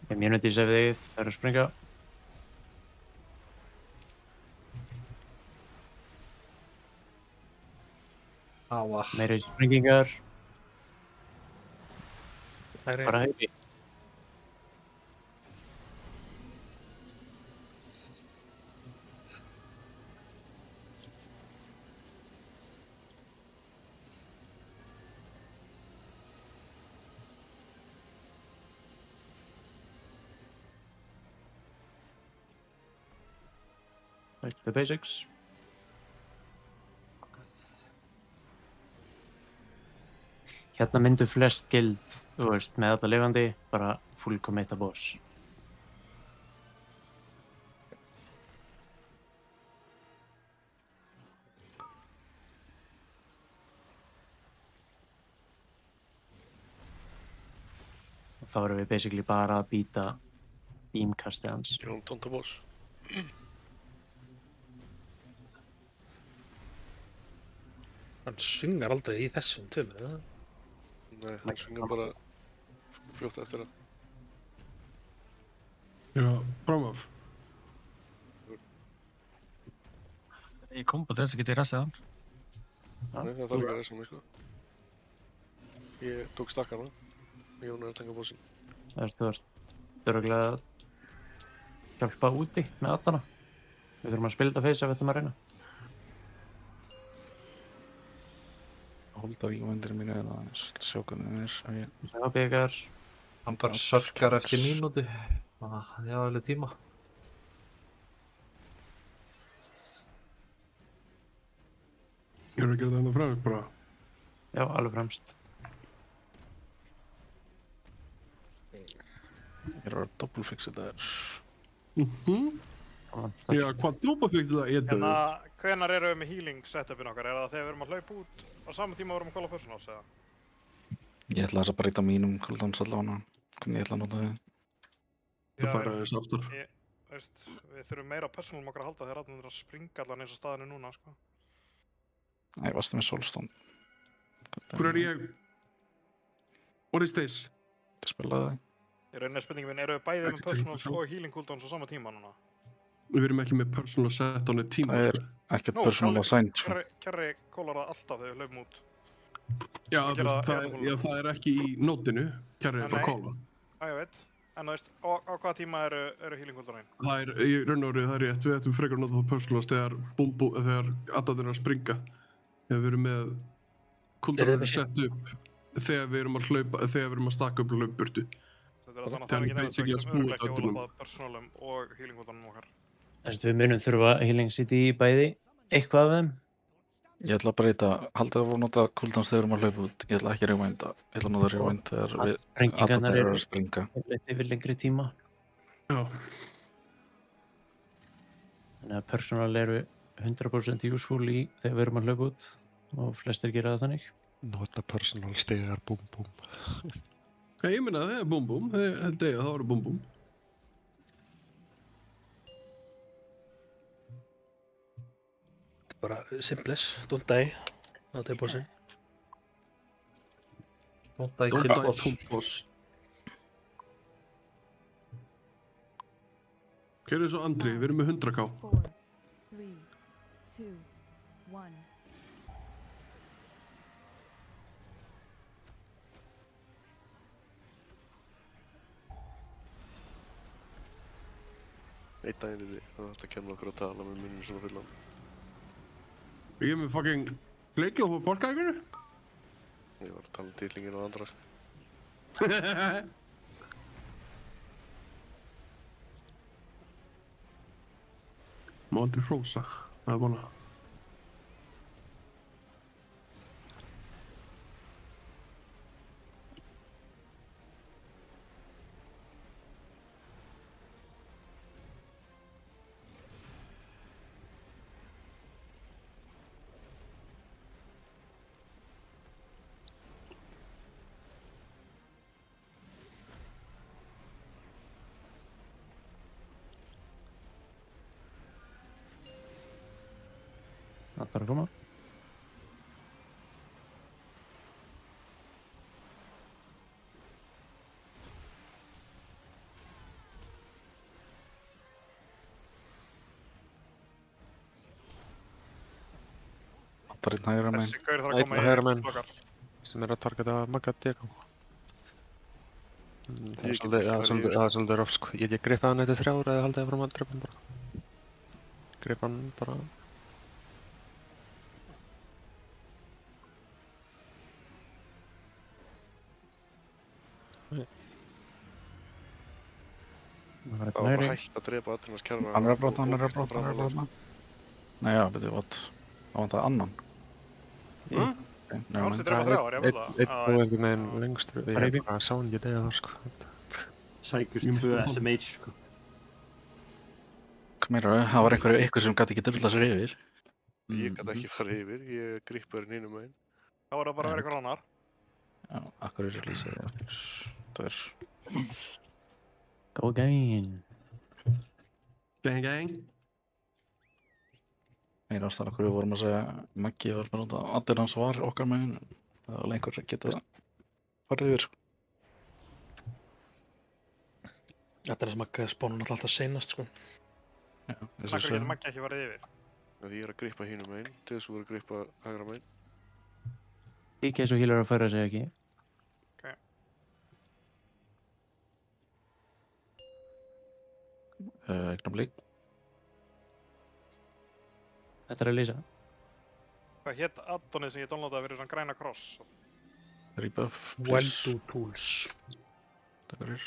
immunity save þig, það er að springa. Áa. Meiri springingar. Bara hægri. Back to the basics. Hérna myndu flest gild, þú veist, með alla lifandi, bara full commit a boss. Og þá erum við basically bara að býta beamkastið hans. Jón tónta boss. Hann syngar aldrei í þessum tömur, eða? Nei, hann syngar bara fljótt eftir það. Já, framaf. Í kombo til þess að geta ég restið hann. Nei, það þarf ekki að resa mig, sko. Ég tók stakkana. Jón er að tanga bossinn. Þú ert örugglega að hjálpa úti með addana. Við þurfum að spila þetta face ef við ætlum að reyna. Hold á ívendir mínu eða sjá hvernig það er. Já, byggar. Hann bara sörkar eftir mínútu. Það er alveg tíma. Ég er að gera þetta fremst bara. Já, alveg fremst. Ég er að vera doppelfix þetta er. Já, hvað doppelfix þetta er Hérna, hvenær eru við með healing setupin okkar? Er það þegar við erum að hlaupa út á sama tíma við erum að kóla personals, eða? Ég ætla þess að breyta mínum cooldowns allavega. Hvernig ég ætla að nota þau. Það færa þess aftur. Við þurfum meira personalum okkar að halda þegar allir að springa allan eins og staðinu núna, sko. Nei, varstu með Soulstone. Hvor er ég? What is this? Það spilaði þau. Í rauninni spurningin minn, eru við bæðið með personals og healing cooldowns á sama tíma núna? Við erum ekki með personal set on a team. Það er ekkert personal assigned, sko. Kerri kólar það alltaf þegar við hlaupum út. Já, það er ekki í nótinu. Kerri er bara að kóla. Já, ég veit. En þú veist, á hvaða tíma eru healing cooldownin? Það er, í raun og orðið, það er rétt. Við ættum frekar að nota það personals þegar addaðir er að springa. Þegar við erum með cooldown sett upp. Þegar við erum að hlaupa, þegar við erum að stakka upp og hlaupa burtu. Þannig að það er ekki nefnt að við getum öruglega ekki ólapað personalum og healing cooldowninum okkar. Við munum þurfa healing city í bæði eitthvað af þeim. Ég ætla að breyta, haldið að nota cooldowns þegar við erum að hlaupa út. Ég ætla ekki að rewinda. Ég ætla að nota rewind þegar við addaðir eru að springa. Yfir lengri tíma. Já. Þannig að personal eru 100% useful í þegar við erum að hlaupa út og flestir gera það þannig. Nota personal stegar búm búm. Ég meina það er búm búm, það eru búm búm. Bara simples, don't die. Það er bossinn. Don't die, kill boss. Hvað er svo Andri? Við erum með 100k. 4, 3, 2, 1. Eitt daginn í því, það ætti að kenna okkur að tala með munum svona fullan. Ég er með fucking leiki á podcastinu. Ég var að tala um titlingin og andra. Má aldrei hrósa, það er bara. Það er að koma. Það er einn hægra meginn. Þessi gaur þarf að koma hægra í meginn okkar. sem er að targeta Magga DK. Það er svolítið rough, sko. Ég ekki gripa hann eftir 3 ára eða haldið fram að drepa hann bara. Gripa hann bara. Það var bara hægt að drepa Adrinas kærra. Hann er að bróta. Nei, já, betur, what? Það vantaði annan. Ársteinn er með 3, er ég að Einn og einhvern veginn lengstur, ég bara sá hann ekki degja það, sko. Sækust 2 SMH, sko. Hvað meira, það var eitthvað sem gæti ekki döfla sér yfir. Ég gæti ekki farið yfir, ég grippaði hinum meginn. Þá var það bara að vera eitthvað annar. Já, akkur er lýsaði eftir. Það er... Go gang. Gang gang. Meira ástæðan okkur við vorum að segja Maggi var bara út að allir hans var okkar meginn. Það var lengur að geta farið yfir, sko. Þetta er þess að Maggi spánu alltaf seinast, sko. Já, Akkur getur Maggi ekki farið yfir. Því ég er að grippa hinum meginn, til þess að vera að grippa hægra meginn. Ekki eins og healer að færa sig ekki. Eignablik. Þetta er að lýsa. Hvað hétt addonið sem ég downloadaði fyrir svona græna kross? Rebuff. Well-do tools. Takk fyrir.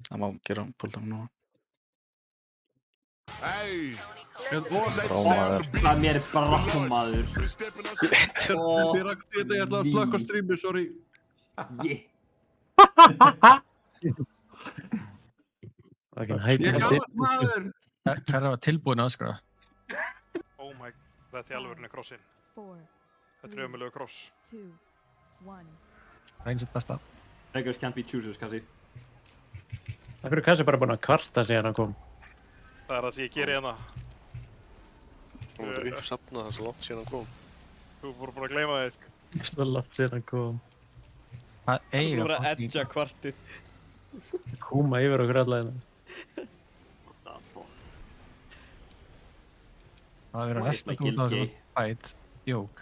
Það má gera púltafn núna. Það mér er bara maður. Ég rakti þetta, ég ætla að slökka streami, sorry. Ég gafast maður! Hver var tilbúin að öskra? Oh my, þetta er alvörinu krossinn. Þetta er ömulegu kross. Reynsett besta. Beggars can't be choosers, Kassi. Akkur er Kassi bara búinn að kvarta síðan hann kom. Það er það sem ég geri hérna. Þú mútti uppsafna það svo langt síðan hann kom. Þú voru bara að gleyma þig. Svo langt síðan hann kom. Það eiga Þú voru að edja kvartið. Kúma yfir okkur alla hérna. Það hefur verið að resta út á þessu fight. Jók.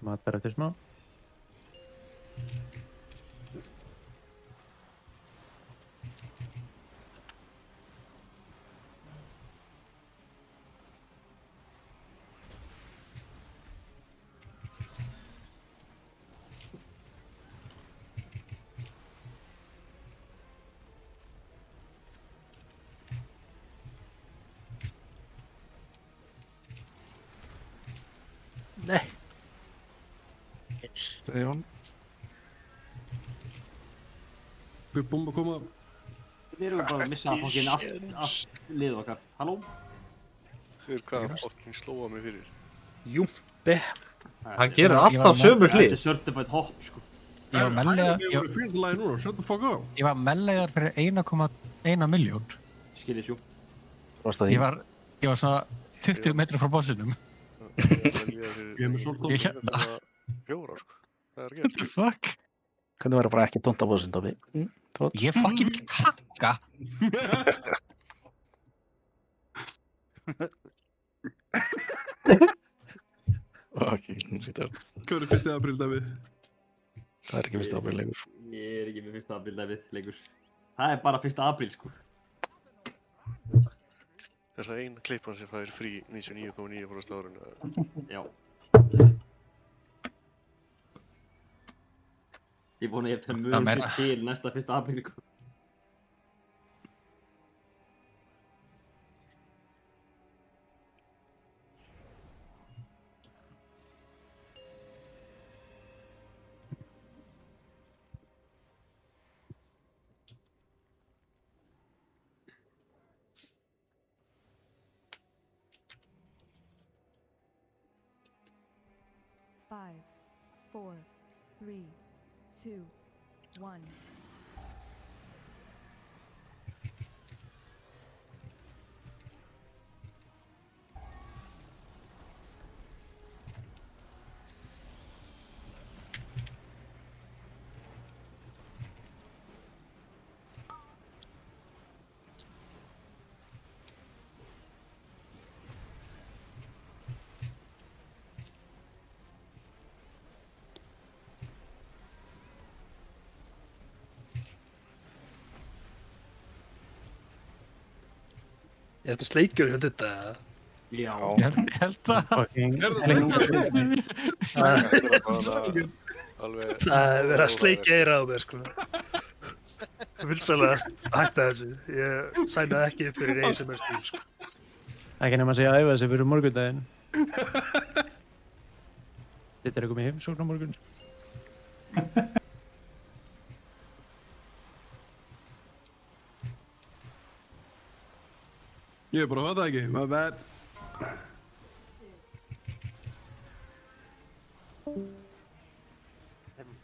Matar eftir smá. Nei. Stefán. Við búum að koma. Við erum bara að missa fokkin allt liðið okkar. Halló? Hver hvað fokkin slóa mig fyrir? Júmpi. Hann gerir alltaf sömu hlið. Þetta er certified hopp, sko. Ég var mellega... Ég var fyrir lagi núna, shut the fuck up. Ég var mellegar fyrir 1,1 miljón. Skiljið sjú. Ég var svona 20 metrar frá bossinum. Ég er með svolítið. Ég hérna. 4, sko. Það er What the fuck? Hvernig verður bara ekki tónt á bóðsinn, Dobby? Ég fucking vil kakka. Ok, sýttur. Hvað er 1. apríl, Davíð? Það er ekki 1. apríl leikur. Ég er ekki með 1. apríl leikur. Það er bara 1. apríl, sko. Er það ein klippan sem fær frí 99,9% árinu? Já. Ég vona ég hef mjög sér til næsta 1. apríl. Five, 4, 3, 2, 1. Er þetta sleikjur hjá þetta? Já. Ég held það. Það er verið að sleikja eira á mér, sko. Ég vil svolítið hætta þessu. Ég sænaði ekki upp fyrir ASMR stream, sko. Ekki nema að segja að æfa sig fyrir morgundaginn. Þetta er eitthvað með heimsókn á morgun. Ég bara fatta ekki, my bad.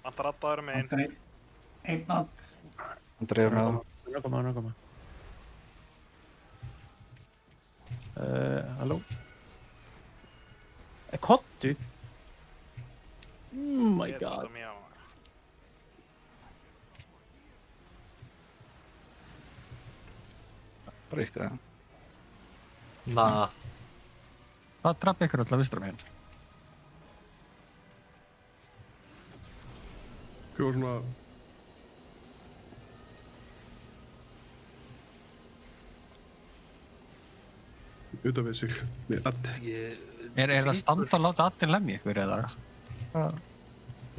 Vantar Adda að vera með einn. Einn natt. Andri er með það. Hann koma. Halló? Kottu? Oh my god. Bara ykkur það. Hvað draf ykkur alltaf vistra meginn? Hvað var svona... utan við sig, með Addi. Er það standa að láta Addi lemja ykkur eða?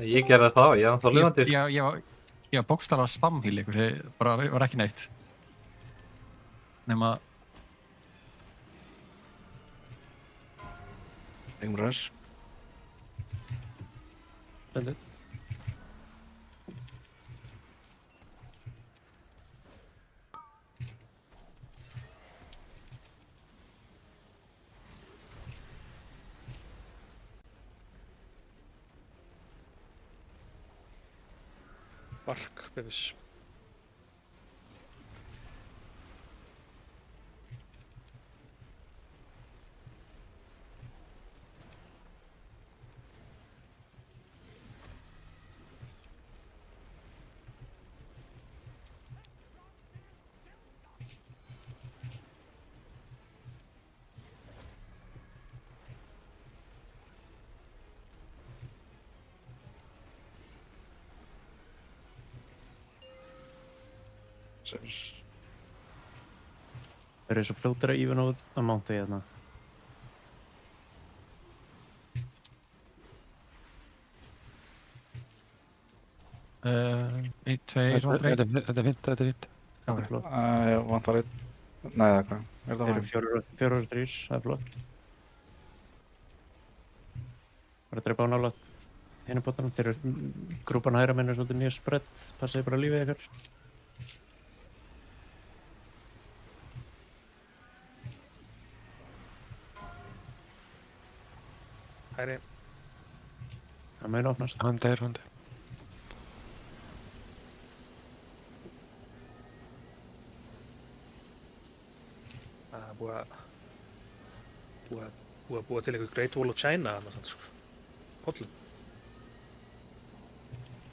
Ég gerði það, ég er ennþá lifandi. Ég var bókstaflega að spamhýla ykkur, bara var ekki neitt. Nema... Engum ræs. Splendid. Bark, bebis. Það eru svo fljótir að even út að mánta hérna. Einn, tveir, Þetta er fínt. Það er flott. Ég vantar einn. Nei, það er hvað? Það eru 4 og 3, það er flott. Bara að drepa á nálægt hinu bóttanum. Þeir eru grúpan hægra minn er svolítið mjög spredd. Passaði bara lífið ykkar. Hæri. Það mun opnast. Handi. Það er búið til einhver Great Wall of China þarna samt, sko. Pollum.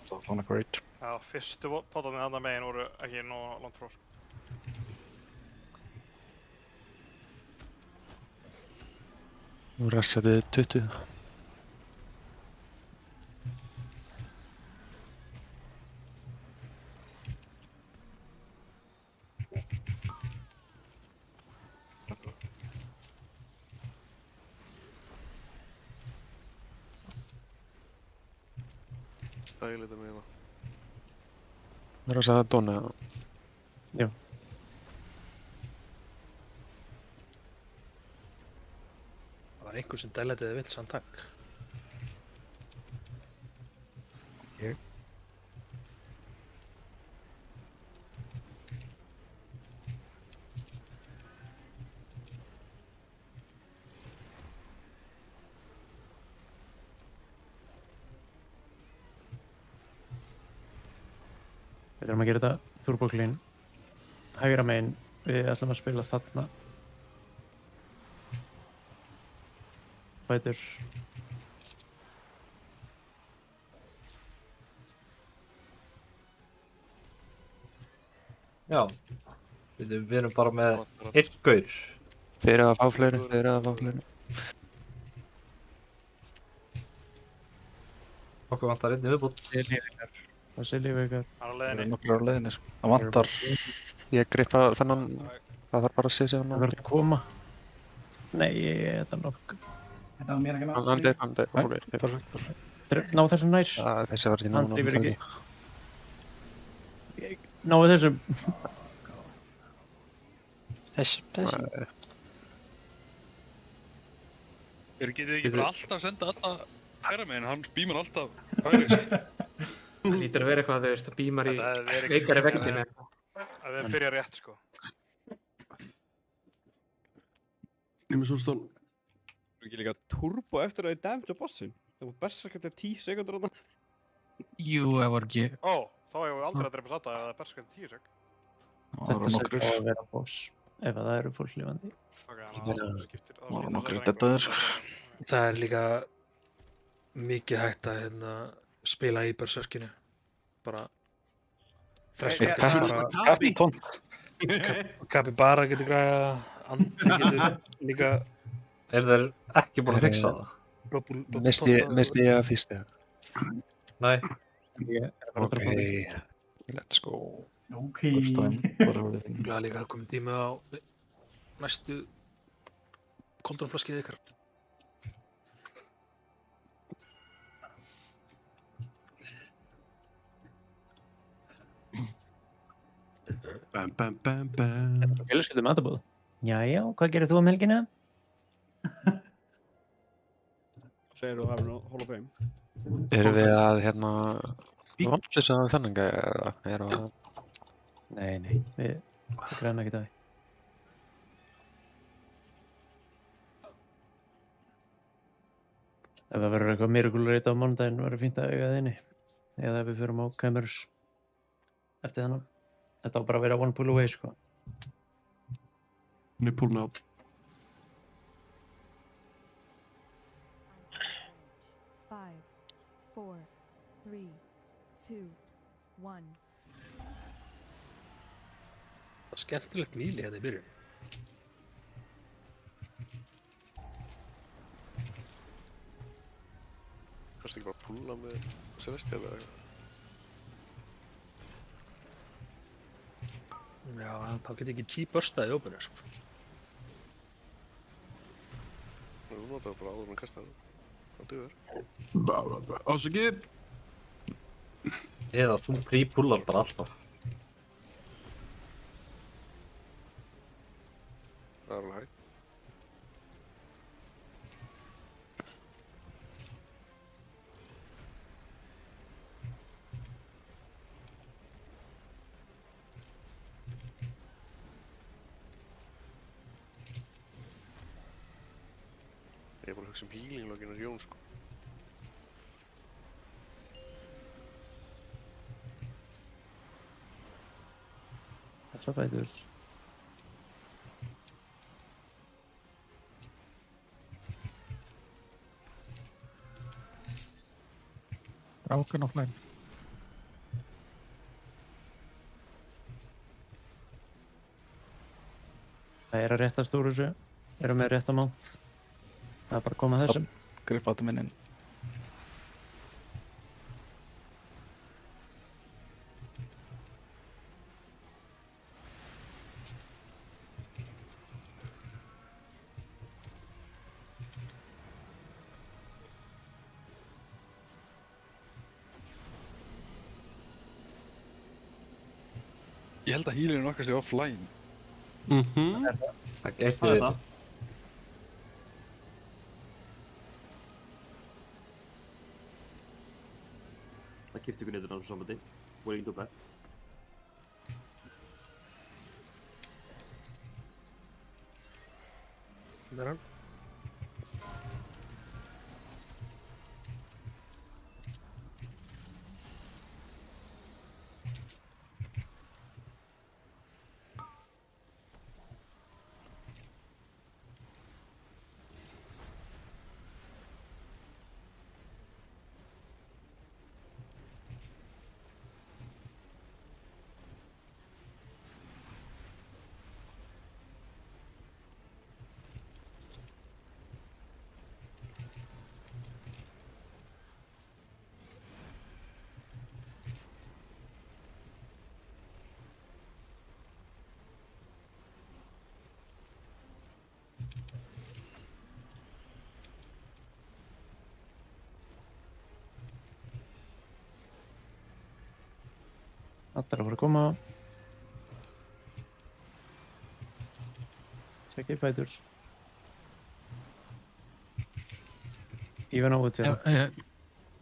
Það er svona great. Já, fyrstu pottarnir þarna megin voru ekki nóg langt frá, sko. Nú rassaði 20. Dægilegt að meina. Rassaði Donna. Já. Það var einhver sem dæletiði vill samt takk. Ég. Við þurfum að gera þetta Turbo Clean. Hægra megin, við ætlum að spila þarna. Fighter. Já, við erum bara með einn gaur. Þeir eru að fá fleiri. Okkur vantar einni viðbútt. Það sé lífið ykkar. Hann er á leiðinni. Það er nokkur á leiðinni, sko. Það vantar. Ég gripa þennan Það þarf bara að segja sig á Það verður að koma. Nei, þetta er nokk. Þetta var mér ekki ná. Hann deyr, ok. Ná þessum nær. Þessi var ekki ná. Hann drífur ekki. Náðu þessum. Þessum. Getið ekki bara alltaf senda alla hægra meginn, hann bímar alltaf hægri sig. Það lítur að vera eitthvað, þú veist, það bímar í veikari vegginu. Það er byrja rétt, sko. Nýmur Solstón. Það er ekki líka turbo eftir að það er damage á bossin. Það var berserk eftir 10 sekundur á það. Jú, það var ekki... Ó, þá hefur við aldrei að drepa Sata ef það er berserk eftir 10 sek. Þetta segir á að vera boss. Ef það eru fólk lifandi. Það var nokkrir deadaðir, sko. Það er líka mikið hægt að spila í berserkinu. Bara... Kappi bara getur græða, Andi getur líka... Þeir ekki búin að fixa það? Misti ég að fyrst eða? Nei. Ok, let's go. Ok. Glæða líka að komið tími á næstu koldrunflaskið ykkar. Bam, bam, bam, bam. Þetta er fjölskyldu matabóð. Jæja, hvað gerir þú um helgina? Segir þú að það er Hall of Fame? Erum við að vant þess að þennan gæja eða? Nei, við græðum ekki það. Ef það verður eitthvað miracle rate á mánudaginn verður fínt að auga það inni. Eða ef við förum á Cameras eftir þannig. Þetta á bara að vera one pull away, sko. Hún er púlna átt. Five, 4, 3, 2, 1. Það er skemmtilegt mýli hérna í byrjun. Kannski ekki bara púla með Celestial eða eitthvað? Já, þá getur ekki G-burstað í óbyrju, sko. Þú notar bara áður en kasta það. Það duður. Ásakið! Eða þú pre-pullar bara alltaf. Það er alveg hægt. Ég er bara að hugsa healing-login Jón, sko. That's what I do. Broken offline. Það er að réttast úr þessu. Erum með rétt amount. Það er bara að koma að þessum. Gripa þetta minn inn. Ég held að healinu okkar sé offline. Það gæti verið. Það kipti ykkur niður á þessu sambandi. Waiting to back. Það er hann. Allar að fara að koma. Tjekkið fætur. Even á út við það.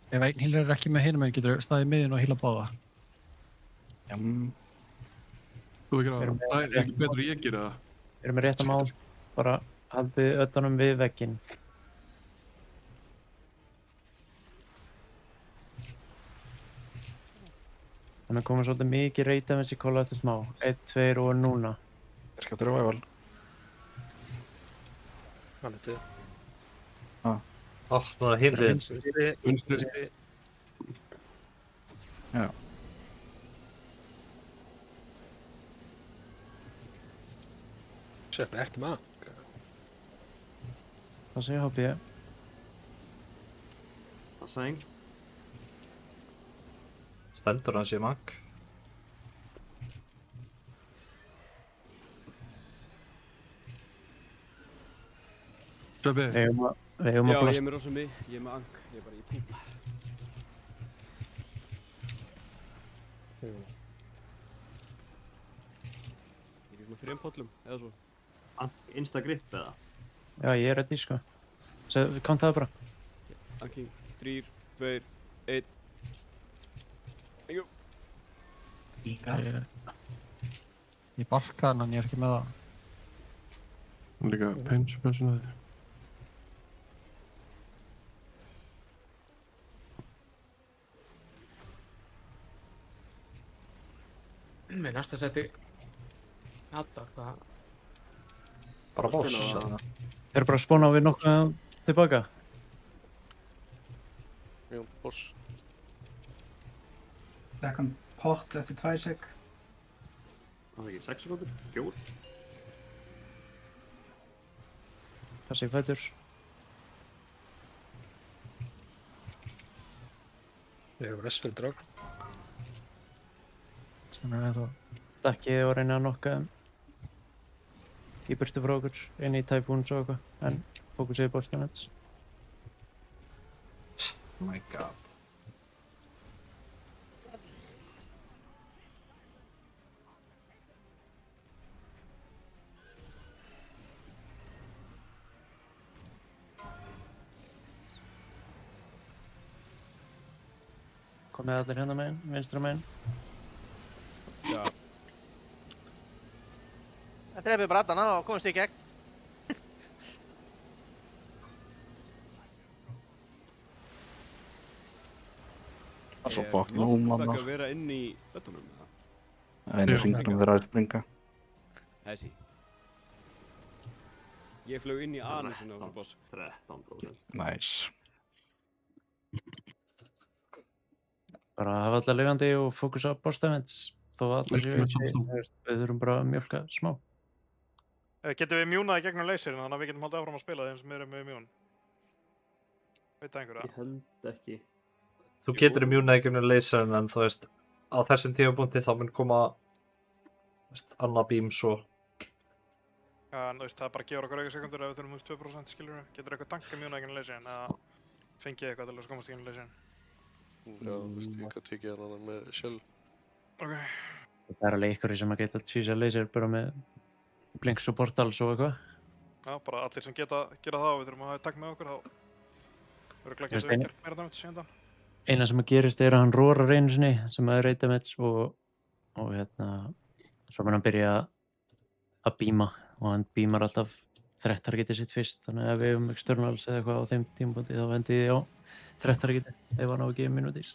Ef einn hýlar er ekki með hinum en getur staðið miðin og hýla báða. Þú ekki að það er ekki betur ég gera það. Við erum með rétt að mál. Bara haldið öllunum við vegginn. Þannig að koma svolítið mikið reyta með þessi kolla eftir smá. 1, 2 og núna. Ég skal til revival. Hann er döð. Núna hinn hliðin. Vinstri. Já. Sveppi, ertu með hann? Það segja HP. Það sæng. Stendur hans í mag. Sveppi. Við eigum að Já, ég blasta. er með rosa mig, ég er með ang, ég er bara í púpa. Ég er í svona 3 pollum, eða svo. Insta grip eða? Já, ég er ready sko. Kontaðu bara. Anking, 3, 2, 1. Thank you. Ég barka hann en ég er ekki með það. Hann líka pinch personaði. Með næsta seti Adda, hvað? Bara boss. Þeir eru bara að spóna á við nokkuð tilbaka. Já, boss. Second pot eftir 2 sek. Það er ekki 6 sekundur? 4? Passið fætur. Ég hef restfjöld drag. Stemmer það þá. Dakkið og reyna að nokka þeim. Í burtu frá okkur, inn í Typhoons og eitthvað, en fókusið boss damage. Oh my god. Komið allir hérna meginn, vinstra meginn. Já. Það drefið bara Addana og komast í gegn. Það er svo fucking ómann. Það er að vera inn í öllunum með það. Það er hringnum þeirra að springa. Þessi. Ég flög inn í anusinu á þessu boss. 13%. Nice. Bara hafa allar lifandi og fókusa á boss damage. Þó að allir séu við þurfum bara að mjölka smá. Getum við mjúnað í gegnum laserinn þannig að við getum haldið áfram að spila þeim sem eru með mjún? Veit það einhverja? Ég held ekki. Þú getur mjúnað í gegnum laserinn en þú veist, á þessum tímapunkti þá mun koma annað beam svo. Já, en þú veist, það bara gefur okkur auka sekundur ef við þurfum 2% skilur við. Getur eitthvað tanka mjúnað í gegnum laserinn eða fengið eitthvað til að komast í gegnum laserinn? Já, þú veist, ég kann tekið hann með shell. Ok. Það er alveg ykkur sem að geta að tísa laser bara með blinks og portals og eitthvað. Já, bara allir sem geta gera það og við þurfum að hafa takk með okkur þá örugglega getum við gert meira damage síðan. Eina sem að gerist er að hann rorar einu sinni sem að reyta með og hérna svo mun hann byrja að beama og hann beamar alltaf threat-targetið sitt fyrst, þannig að ef við höfum externals eða eitthvað á þeim tímapunkti þá vendi ég á threat-targetið ef hann á að gefa minútis.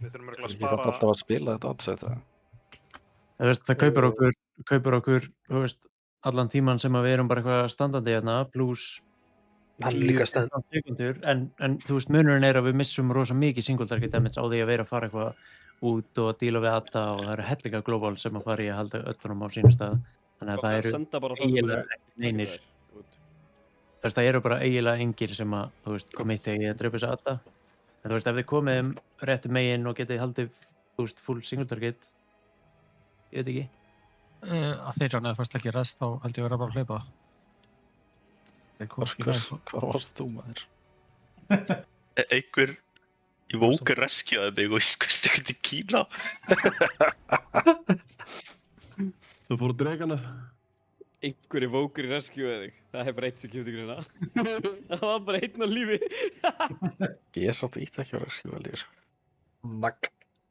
Við þurfum örugglega að Ég þarf alltaf að spila þetta aðsett það. Það kaupir okkur, þú veist, allan tíman sem að við erum bara eitthvað standandi hérna, pluss 10-15 sekundur, en þú veist, munurinn er að við missum rosa mikið single target damage á því að vera að fara eitthvað út og díla við Adda og það eru hellinga global sem að fara í að halda öllunum á sínum stað. Þannig að það eru eiginlega einir. Þú veist, það eru bara eiginlega engir sem að, þú veist, komitti í að drepa þessu Adda. En þú veist, ef þið komið réttu megin og getið haldið, þú veist, full single target, ég veit ekki. Að þeirra neða fyrst ekki rest, þá held ég að vera bara að hlaupa. Hvar varst þú maður? Einhver Ég Vóker reskjaði mig og ég skusti ekki til Kína. Það fór að dregana. Einhverju Vóker reskjuði þig. Það bara eitt sem kemur til greina. Það var bara einn á lífi. Ég satt ítt ekki að reskju held ég. Magg.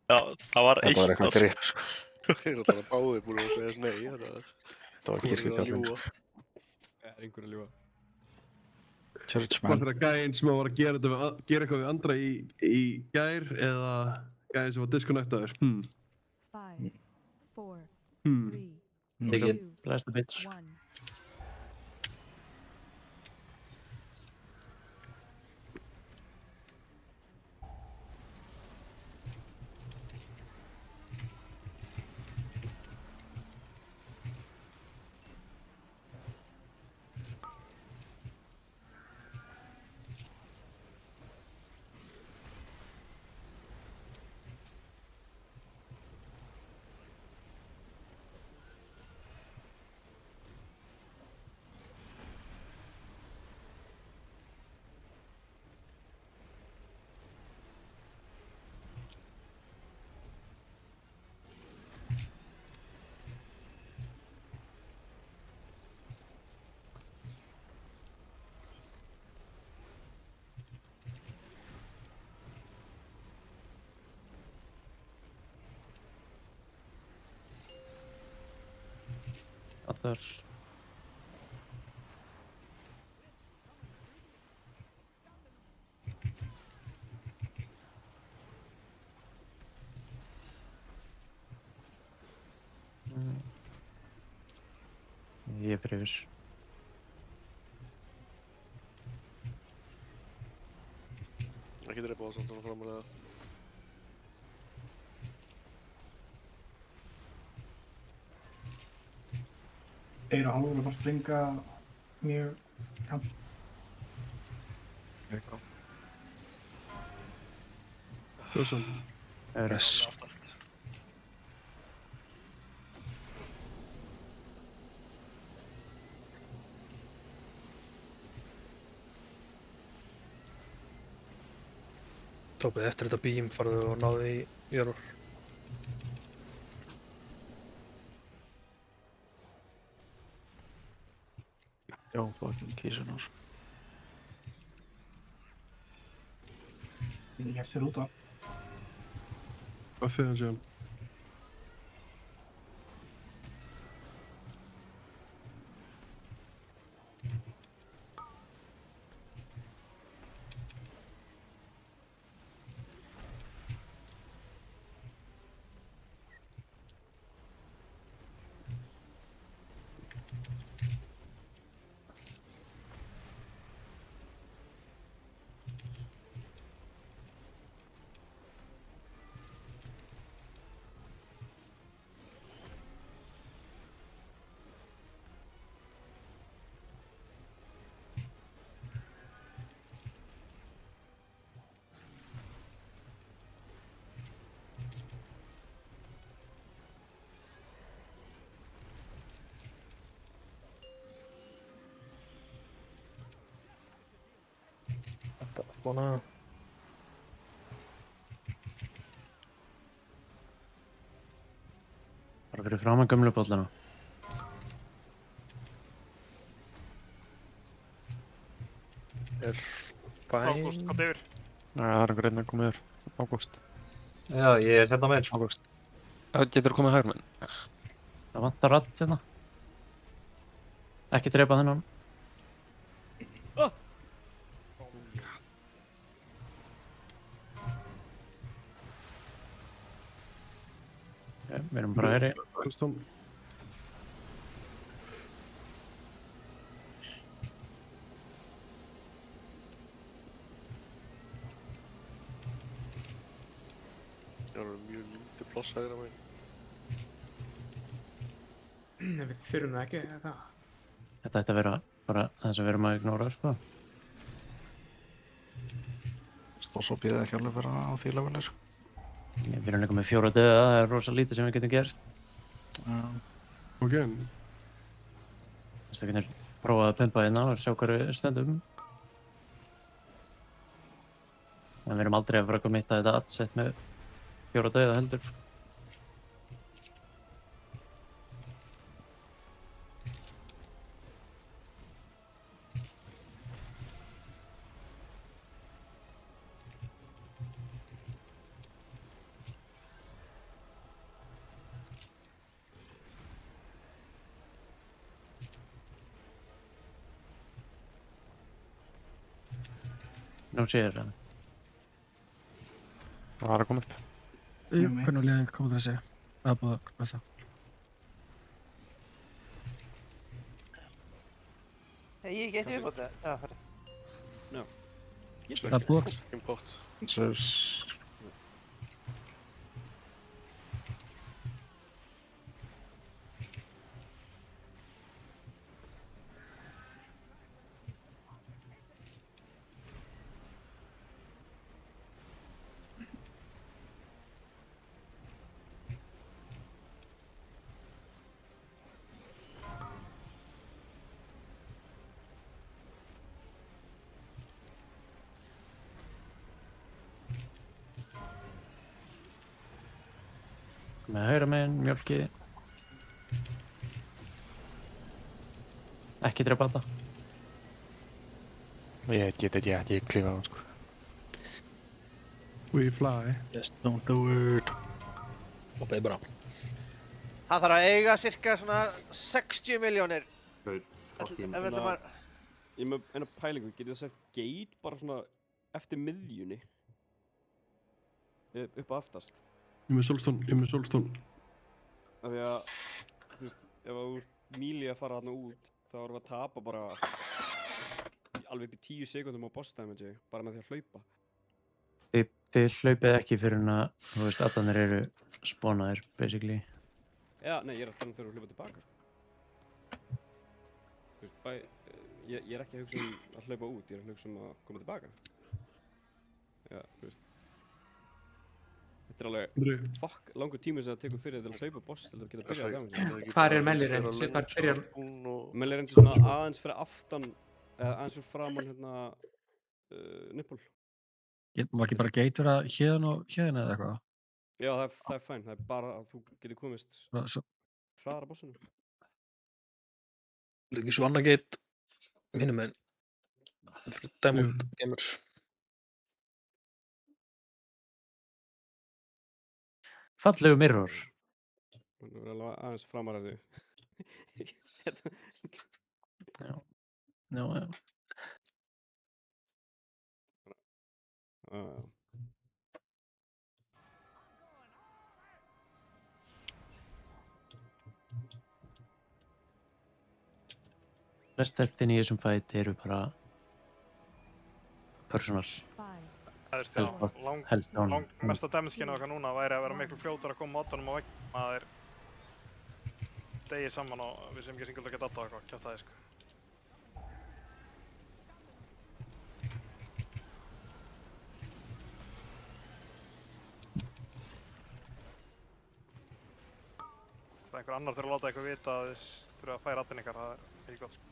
Já, það var eitt. Þetta var eitthvað grip sko. Þeir eru alltaf báðir búin að segja nei, Þetta var kirkjukallinn sko. Það einhver að ljúga. Churchman. Var þetta gæinn sem var að gera eitthvað við andra í gær eða gæinn sem var disconnectaður? 5, 4, 3, 2, Blast the bitch. 1. Allar. Ég er fyrir. Ekki drepa það samt framalega. Þeir og hálfur að fara að springa mjög jafnt. Þjóðsson. Tópið eftir þetta bím farðu og náðu í Jörgur. Já, fucking kísunar. Ég hef sér út á. Hvað fyrir hann sér? Svona. Bara fyrir framan gömlu bollana. Ágúst, hvað yfir? Nei, það er einhver einn að koma yfir. Ágúst. Já, ég er hérna með. Ágúst. Getur þú komið hægur með? Það vantar ratt hérna. Ekki drepa þennan. Við erum bara hægri. Það er mjög lítið pláss hægra megin. Við þurfum það ekki, eða hvað? Þetta ætti að vera bara það sem við erum að ignora, sko. Og svo býða ekki alveg vera á því leveli, sko. Við erum líka með 4 döða, það er rosa lítið sem við getum gert. Ok. Þú getur prófað að pumpa hérna og sjá hvað við stöndum. En við erum aldrei að fara að kommitta þetta adsett með 4 dauða heldur. Nú sér það. Það var að koma upp. Hvernig liðið kom þessi? Það er búið að passa. Ég geti upp á þetta. Já, ferð. Já. Það er búið. Import. Með hægra meginn, mjölkið. Ekki drepa þetta. Ég get ekki klífa á hann sko. We fly. Just don't do it. Hoppið bara. Það þarf að eiga cirka svona 60 milljónir. Ég með eina pælingu, getur það sett gate bara svona eftir miðjunni? Upp á aftast? Ég með Soulstone. Af því að, þú veist, ef þú ert míli að fara þarna út, þá erum við að tapa bara alveg upp í 10 sekundum á boss damage, bara með því að hlaupa. Þið hlaupið ekki fyrir hún að, þú veist, allanir eru spawnaðir, basically. Já, nei, ég er að tala þegar þú hlaupa tilbaka, sko. Þú veist, ég er ekki að hugsa að hlaupa út, ég er að hugsa að koma tilbaka. Já, þú veist. Þetta er alveg fuck langur tími sem það tekur fyrir til að hlaupa boss til að geta byrjað að damage. Hvar er Mellirend? Hvar byrjar? Mellirend er svona aðeins fyrir aftan, eða aðeins fyrir framan hérna nippul. Má ekki bara gate vera héðan og héðan eða eitthvað? Já, það er fæn. Það er bara að þú getur komist hraðar að bossinu. Það er ekki svo annað gate mínum en fyrir Diamond Gamers. Fallegu mirror. Það er alveg aðeins framar að sig. Já. Resteltin í þessum fight eru bara personal. Mesta damage-skinu okkar núna væri að vera miklu fljótar að koma mótunum á veginn að þeir degið saman og við sem ekki single að geta aðtáða eitthvað, kjátt aðeins sko. Það einhver annar þurfa að láta eitthvað vita að þið þurfa að færa aðinn ykkar, það er ekki gott sko.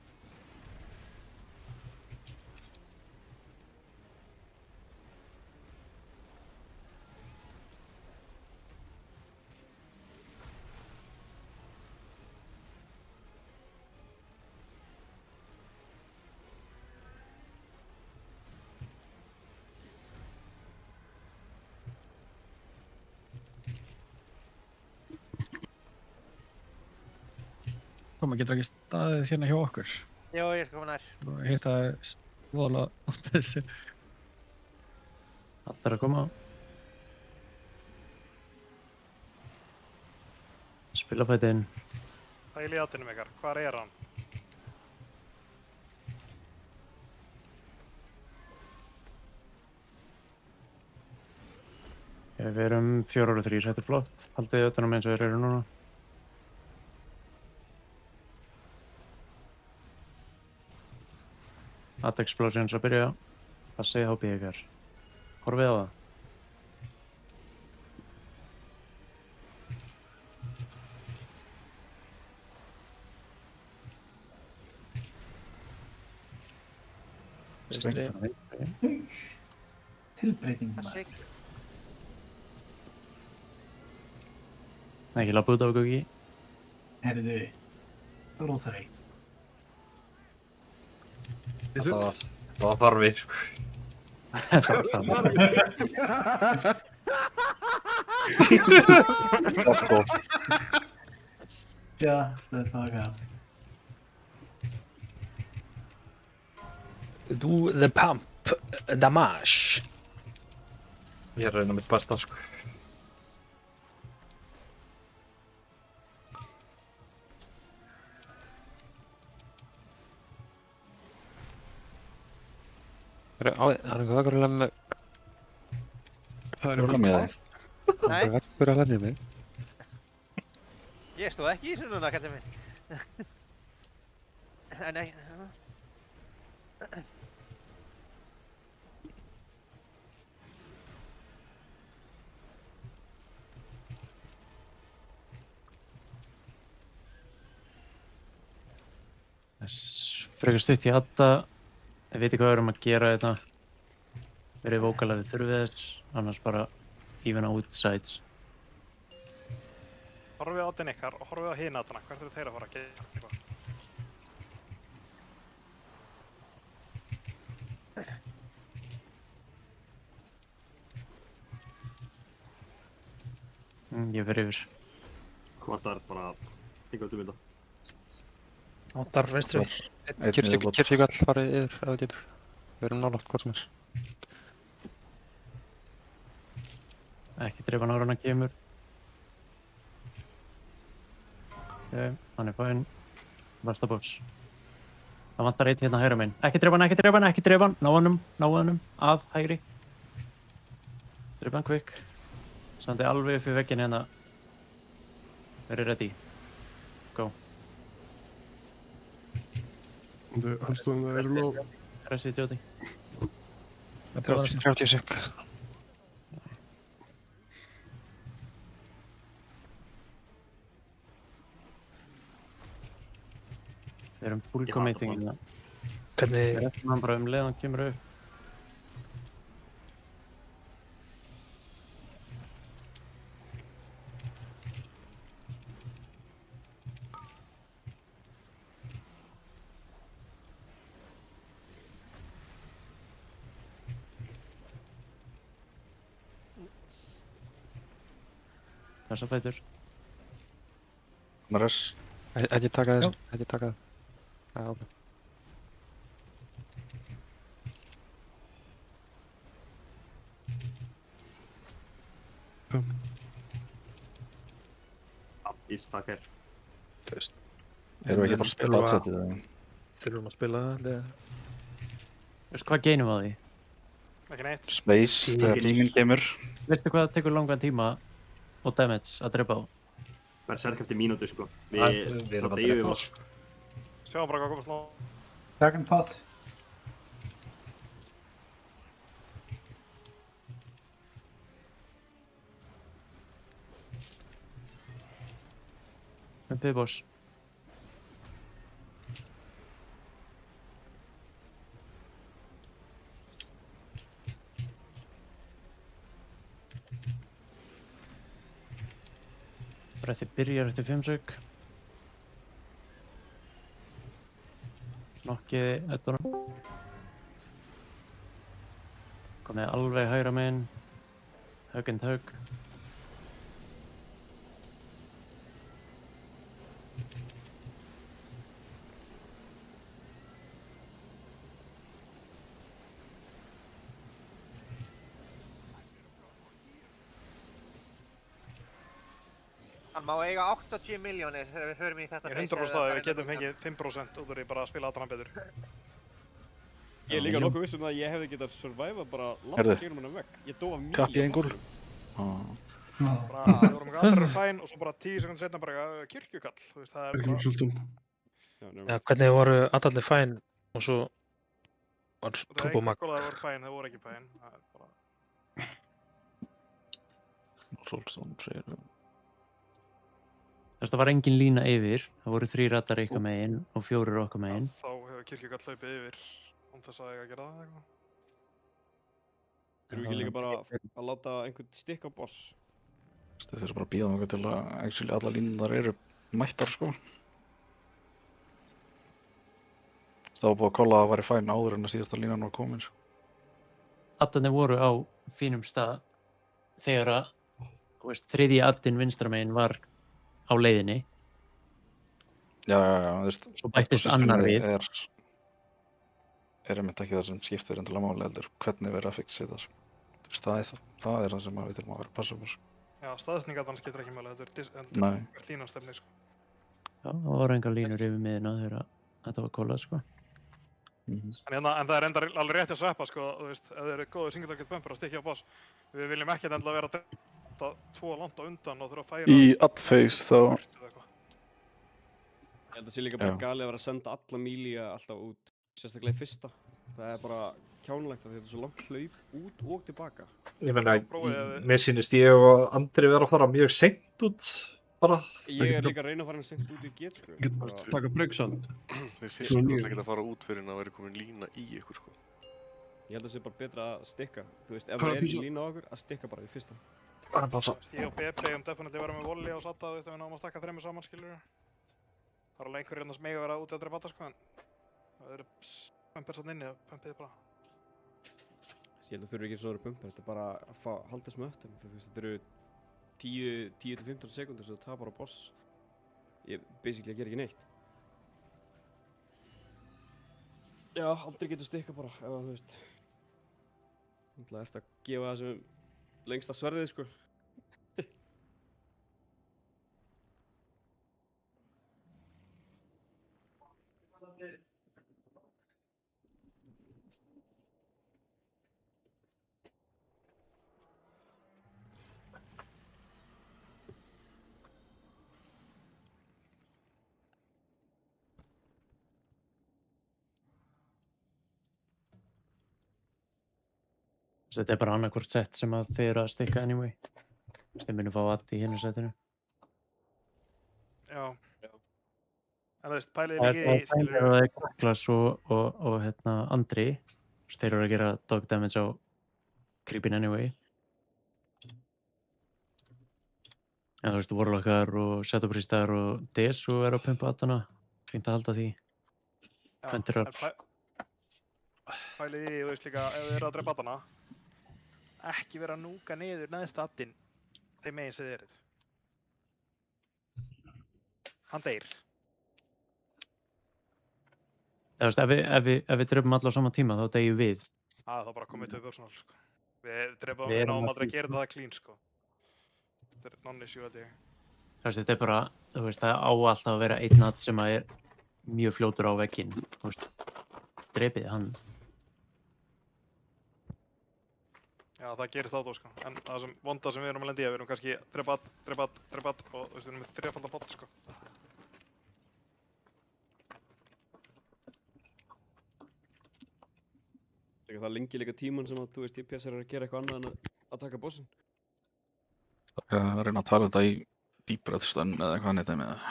Koma, getur ekki staðið hérna hjá okkur? Jó, ég er komin nær. Og hitta voðalega oft þessu. Allir að koma. Spilafætinn. Það er í aðtinnum ykkar, hvar er hann? Við erum 4 og 3, þetta er flott. Haldið utanum eins og þeir eru núna. Add explosions að byrja. Passið HP ykkar. Horfið á það. tilbreyting Það maður. sveik. Ekki labba út á okkur ekki. Herðu, það er óþarfi. Það var þarfi, sko. Það var þarfi. Já, það er það gaf. Do the pump damage. Ég er að reyna mitt besta, sko. Það er eitthvað vekkur að lemja mig. Það er eitthvað með þig. Það er vekkur að lemja mig. Ég stóð ekki í þessu núna, kallið minn. Nei. Frekar stutt í Adda. Ég veit ekki hvað við erum að gera þetta. Verið vókala við þurfið þess, annars bara even out sides. Horfið á oddin ykkar og horfið á hina oddina. Hvert eru þeir að fara að gera eitthvað? Ég fer yfir. Kvartar bara eitthvað þetta. Vantar vinstri. Kirkjugall farið yfir, ef það getur. Við erum nálægt hvort sem er. Ekki dreifa náður hann að kemur. Ok, hann er fæn. Vasta boss. Það vantar eitt hérna hægra megin. Ekki dreifa hann, ekki dreifa hann, ekki dreifa hann. Ná honum, að hægri. Dreifa hann quick. Standi alveg upp í vegginn hérna. Verið ready. Go. Halstóðan, það eru lóð. Resti djóti. 30 sek. Við erum full committing hérna. Hvernig... Við erum hann bara leið hann kemur upp. Þessa fætur. Maras. Ætti taka þessu, ætti taka það. Já, ok. Ísbakkar. Þú veist. Erum við ekki bara að spila outsetið eða? Þurfum að spila það, eða? Veistu hvað geinum á því? Ekki neitt. Space, þegar tíminn kemur. Veistu hvað það tekur langan tíma og damage að drepa á? Berserk eftir mínútu, sko. Við erum að drepa á, sko. Sjáum bara hvað komast á. Second pot. Með boss. Brettið byrjar eftir 5 sek. Nokkiði eddunum. Komið alveg hægra megin. Hug and hug. Hann má eiga 80 milljónir þegar við förum í þetta Ég er 100% að við getum fengið 5% út úr því bara að spila Adana betur. Ég er líka nokkuð viss um það að ég hefði getað surviva bara lappa gegnum hennar vegg. Ég dó af mjög. Kappi einhver. Bara, við vorum ekki allir fæn og svo bara 10 sekúndur setna bara kirkjukall, þú veist, það er Ekki með sultum. Já, hvernig voru allir fæn og svo var Það er turbomag. ekki góð að það voru fæn, það voru ekki fæn. Það er bara... Solstone segir við. Þess að það var engin lína yfir. Það voru 3 rattar ykkar megin og 4 okkar megin. Þá hefur kirkjukall hlaupið yfir án þess að eiga að gera það eitthvað. Þurfum við ekki líka bara að láta einhvern stikka á boss? Þeir þurfa bara að bíða þangað til að actually alla línurnar eru mættar, sko. Það var búið að kolla að það væri fæn áður en að síðasta línan var komin, sko. Addarnir voru á fínum stað þegar að, þú veist, þriðji addinn vinstramegin var á leiðinni. Já, þú veist. Svo bættist annar við. Er einmitt ekki það sem skiptir endilega máli heldur, hvernig verið að fixa þetta, sko. Þú veist, það er það sem við þurfum að vera að passa upp á, sko. Já, staðsetningarnar skiptir ekki máli, þetta er hvert línastefni, sko. Já, það voru engar línur yfir miðina þegar þetta var kollað, sko. En það er enda alveg rétt að sveppa, sko, þú veist, ef þið eru góðir single target bumper að stikja á boss, við viljum ekki endilega vera að drepa 2 langt á undan og þurfa að færa... Í adphase þá... Ég held að sé líka bara galið að vera að senda alla Mílía alltaf út, sérstaklega í fyrsta. Það er bara kjánulegt að þetta er svo langt hlaup út og tilbaka. Ég meina, mér sýnist ég og Andri vera að fara mjög seint út, bara. Ég er líka að reyna að fara seint út í get, sko. Ég get bara taka breaksound. Við þyrftum alltaf ekki að fara út fyrir en að vera komin lína í ykkur, sko. Ég held að það sé bara betra að stikka. Þú veist, ef það er ekki lína á okkur, að stikka bara í fyrsta. Ég og Bebe definitely vera með volley og Sata, þú veist, ef við náum að stakka 3 saman, skilur við. Það er alveg einhverjir hérna sem eiga að vera úti að drepa þetta, sko, en það eru pumpir satt inni og pumpið bara. Ég held að þurfi ekki svona pumpir, þetta er bara að halda smöttum. Þú veist, þetta eru 10-15 sekundur sem þú tapar á boss. Ég basically ger ekki neitt. Já, aldrei getur stikka bara, ef þú veist. Það ert að gefa þessum lengsta sverðið, sko. Þetta er bara annarkvort sett sem að þið eru að stikka anyway. Þið munum fá add í hinu settinu. Já. En þú veist, pælið er ekki í, skilur við. Það er Kaklas og Andri. Þeir eru að gera dog damage á creepin anyway. En þú veist, Warlockar og Shadowpriestar og Desu eru að pumpa addana. Fínt að halda því. Já, pælið í, þú veist líka, ef þið eru að drepa addana, ekki vera að núka niður neðsta addinn þeim megin sem þið eruð. Hann deyr. Þú veist, ef við drefum alla á sama tíma, þá deyjum við. Það bara komið 2 personal, sko. Við náum aldrei að gera það clean, sko. Þetta er non-issue, held ég. Þú veist, þetta er bara, þú veist, það á alltaf að vera einn add sem að er mjög fljótur á vegginn. Þú veist, drepið hann. Já, það gerist þá, sko. En það sem vonda sem við erum að lenda í, við erum kannski drepa og þú veist, við erum með 3-faldan bot, sko. Það lengi líka tíman sem að, þú veist, DPS er að gera eitthvað annað en að taka bossinn. Það er að reyna að tala þetta í dýbræðstönn eða hvað hann heita með það.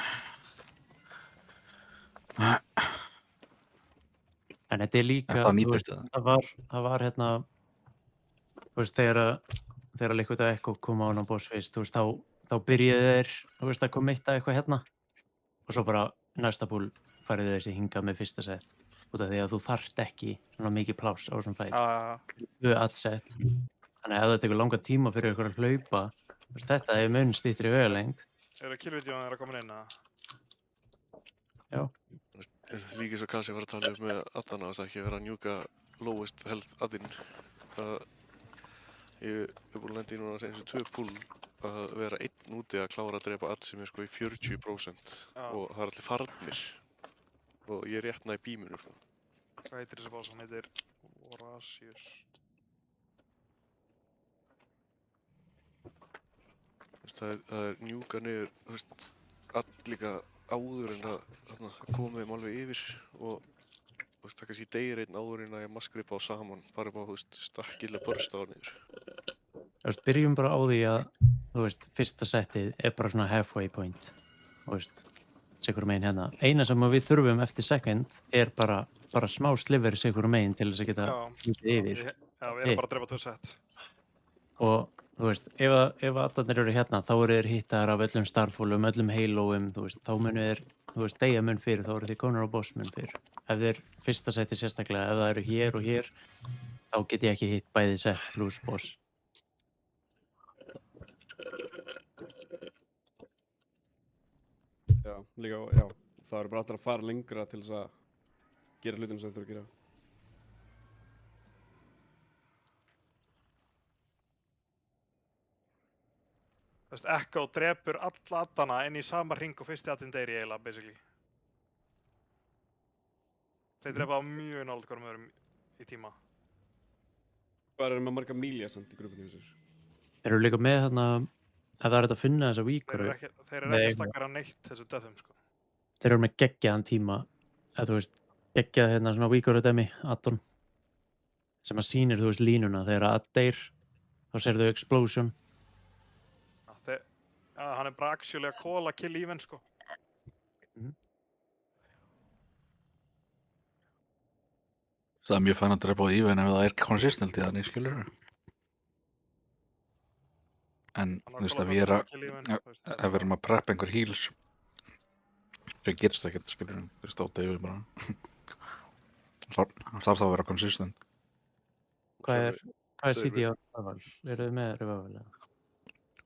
En þetta er líka, þú veist, það var hérna, þú veist, þegar Liquid og Echo koma á hann á boss fyrst, þú veist, þá byrjuðu þeir, þú veist, að committa eitthvað hérna og svo bara næsta púl færðu þessi hingað með fyrsta set út af því að þú þarft ekki svona mikið pláss á þessum fæt. Tvö add-set. Þannig að ef það tekur langa tíma fyrir ykkur að hlaupa, þú veist, þetta er mun styttri vegalengd. Eru killvídeóin þeirra komin inn, eða? Já. Líka svo kannski að fara að tala upp með addana, þess að ekki vera að njúka lowest health addinn. Ég er búin að lenda í núna eins og 2 púl að vera einn úti að klára að drepa add sem er sko í 40% og það er allir farnir. Og ég er rétt næ bíminu, sko. Hvað heitir þessi boss? Hann heitir Horasius. Það er njúka niður, þú veist, líka áður en að koma þeim alveg yfir og þú veist, það kannski deyr einn áður en að ég maskripa á saman, bara bara, þú veist, stakkilega börsta á niður. Þú veist, byrjum bara á því að, þú veist, fyrsta settið er bara svona halfway point, þú veist. sigur megin hérna. Eina sem við þurfum eftir second bara smá sliver sigur megin til þess að geta hítið yfir. Já, við erum bara að drepa 2 set. Og þú veist, ef allarnir eru hérna, þá eru þeir hittaðar af öllum starfólum, öllum heilóum, þú veist, þá munu þeir, þú veist, deyja mun fyrir, þá eru þeir konar á boss mun fyrir. Ef þeir fyrsta seti sérstaklega, ef það eru hér og hér, þá get ég ekki hitt bæði set plus boss. Já, líka, já, það eru bara alltaf að fara lengra til þess að gera hlutinu sem þú þurfum að gera. Þú veist, Echo drepur alla addana inn í sama hring og fyrsti addinn deyr í eiginlega, basically. Þeir drepa á mjög nálægt hverjum öðrum í tíma. Hvað er með marga Milja samt í grúpunni þessir? Þeir eru líka með þarna, ef það er þetta að finna þessa víkuru. Þeir eru ekki að stakkara neitt þessu deathum, sko. Þeir eru með geggjaðan tíma, eða þú veist, geggjað hérna svona víkuru dæmi, addon, sem að sýnir, þú veist, línuna. Þegar að deyr, þá serðu explosion. Hann er bara actually að calla kill even, sko. Það er mjög fæn að drepa á even ef það er consistent í þannig, skilur þú? En þú veist, ef við erum að preppa einhver heals, það gerist ekkert, skilur þú? Þú veist, átta yfir bara. Það þarf þá að vera consistent. Hvað er CD á revival? Eru þið með revival eða?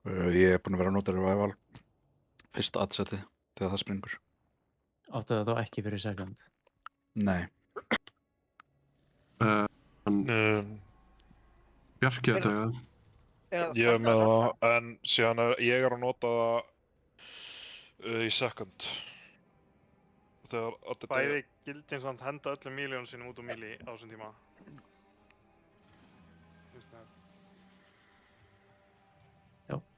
Ég er búinn að vera að nota revival fyrsta adseti þegar það springur. Áttu það þá ekki fyrir second? Nei. Bjarki að tegja það. Ég er með það, en síðan ég er að nota það í second. Bæði gildin samt henda öllum miljónum sínum út úr mili á þessum tíma.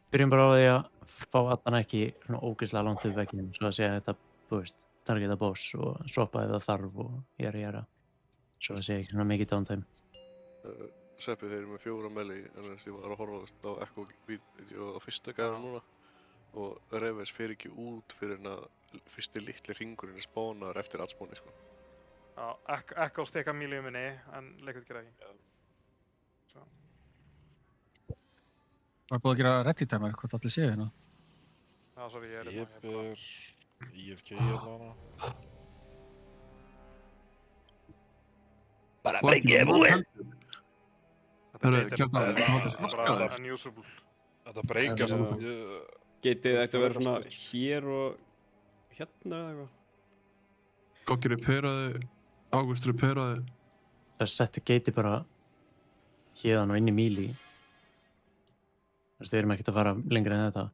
Byrjum bara á því að fá allan ekki svona ógeðslega langt upp veginn, svo að segja þetta, þú veist, targeta boss og swappa ef það þarf og jæra, svo að segja ekki svona mikið downtime. Seppi, þeir eru með 4 meli, en ég var að horfa á Echo vídeó á fyrsta gæðan núna og Reves fer ekki út fyrir en að fyrsti litli hringurinn er spánar eftir addspáni, sko. Já, Echo stekka miljóminni, en leikut gera ekki. Var búið að gera ready timer, hvort allir séu hérna? Já, sorry, ég er Ég er IFK hérna. Bara breykið er búið! Þetta er bara unusable. Þetta breykja samt. Getið ætti að vera svona hér og hérna eða eitthvað? Goggi reperaði, Ágúst reperaði. Það settu geiti bara hérðan og inn í mili. Þú veist, við erum ekkert að fara lengra en þetta.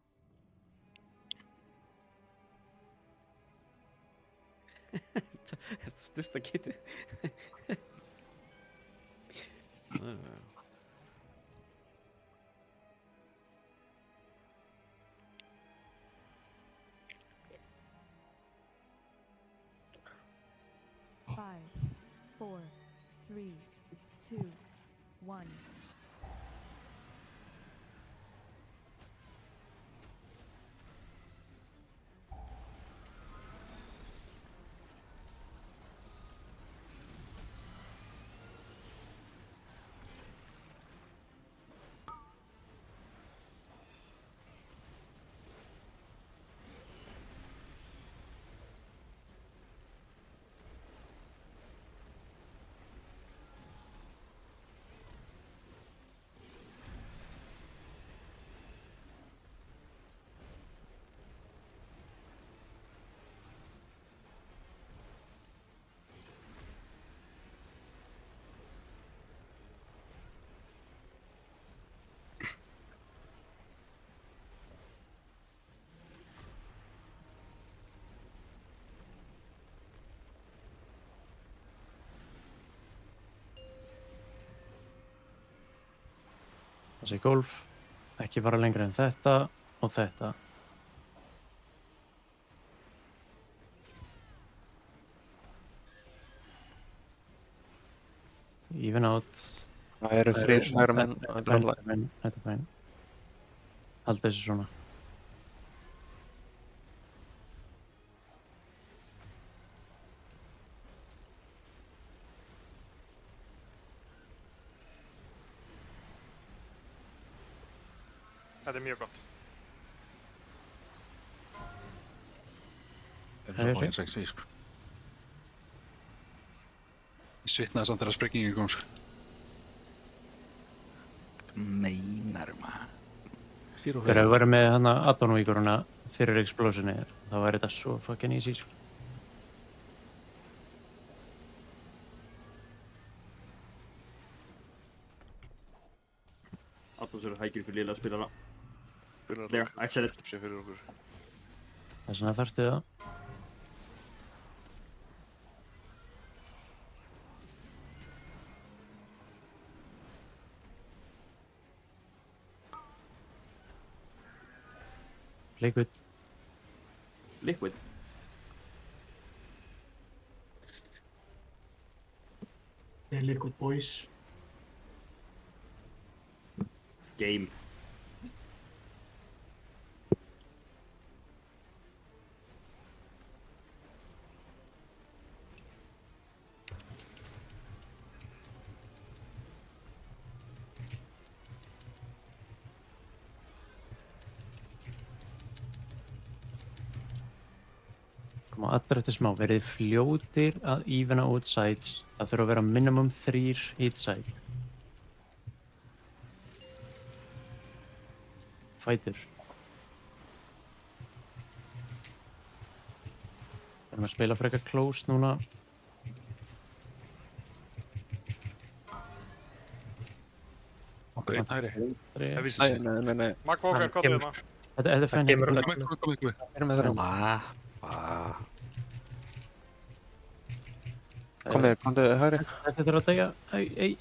Er þetta styrsta getið? Five, 4, 3, 2, 1. Þessi golf, ekki fara lengra en þetta og þetta. Even out. Það eru 3 hægra menn að bralla. Þetta er fæn. Halda þessu svona. Þetta er mjög gott. Það er svo fáinn 6 í, sko. Ég svitnaði samt þegar sprengingin kom, sko. Meinar maður. Þegar við varum með hana Addon-víkuruna fyrir Explosioni, þá var þetta svo fucking easy, sko. Addons eru hægir fyrir liðlega spilana. Fyrir excellent. Sem fyrir okkur. Þess vegna þarftu það. Liquid. Liquid? Liquid boys. Game. Koma allir eftir smá, verið fljótir að ívena út sides. Það þurfa að vera minimum 3 each side. Fighter. Við erum að spila frekar close núna. Ok, hægri. Nei. Mark Walker, hvað er það? Þetta er fenn. Kom. Erum við þeirra. Komdu hægri. Þetta er að degja. Ei.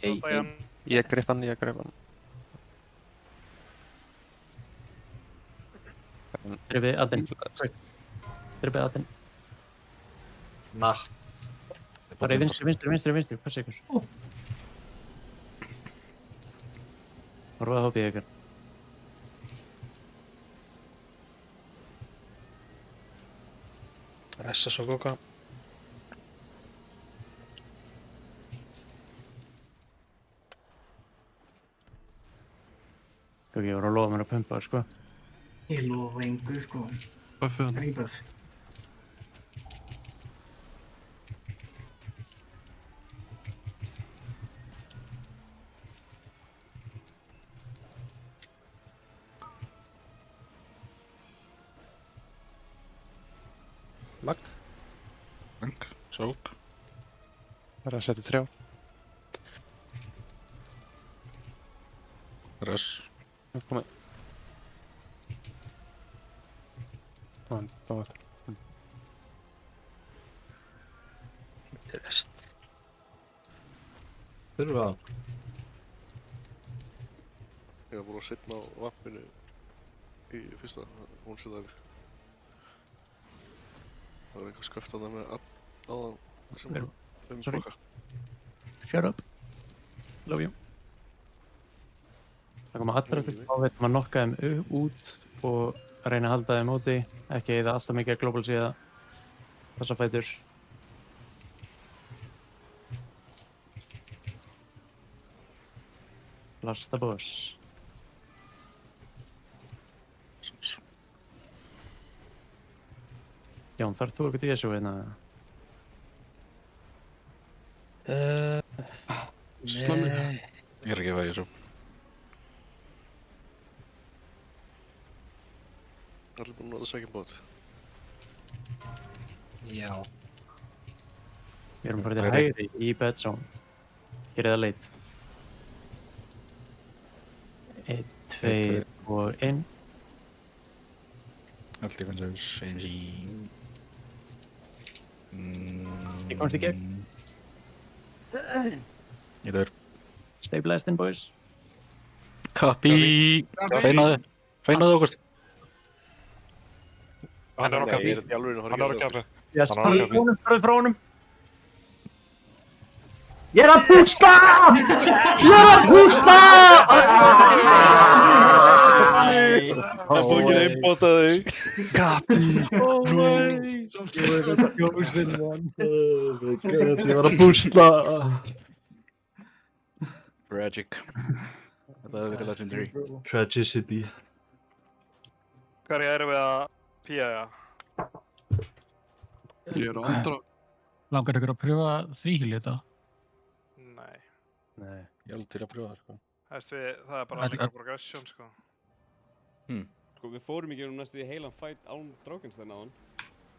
Ég greip hann. Drifið Addin. Drifið Addin. Nah. Bara í vinstri, passi ykkur. Horfað að hópið ykkur. Ressa svo góka. Ég var að lofa mér að pumpa, sko. Ég lofa engu, sko. Buffið hann. Grípað. Magg, sók. Bara að setja 3. Ress. Komið. Það var Þetta er rest. Þurfum við það? Ég var búinn að setna á vampinu í fyrsta, hún sé það virka. Það var einhver sköft að það með áðan sem að Sorry. Shut up. Love you. Það koma allir eftir smá, við ætlum að knocka þeim út og reyna að halda þeim úti. Ekki eða alltaf mikið að global síða þessa fætur. Lasta boss. Jón, þarf þú eitthvað í þessu hérna? Nei. Ég er ekki að vægi svo. Allir búinn að nota second bot. Já. Við erum bara til hægri í bed zone. Gerið það leit. 1, 2 og inn. Allt í fensurs, eins í... Ég komst í gegn. Ég dör. Stay blasting, boys. Copy! Feinaðu okkur. Hann er á kaffi. Hann er á kaffi. Farðu frá honum. Ég er að pústa! Það fór ekki einbóta þig. Copy! Ég var að pústa. Tragic. Þetta hefði verið legendary. Tragicity. Hverja erum við að pía? Ég er á andra. Langar ykkur að pröfa þríhýli þetta? Nei. Nei. Ég er alveg til að pröfa það, sko. Það er bara líka progression, sko. Sko, við fórum í gegnum næstu því heilan fight án Drákenstein áðan.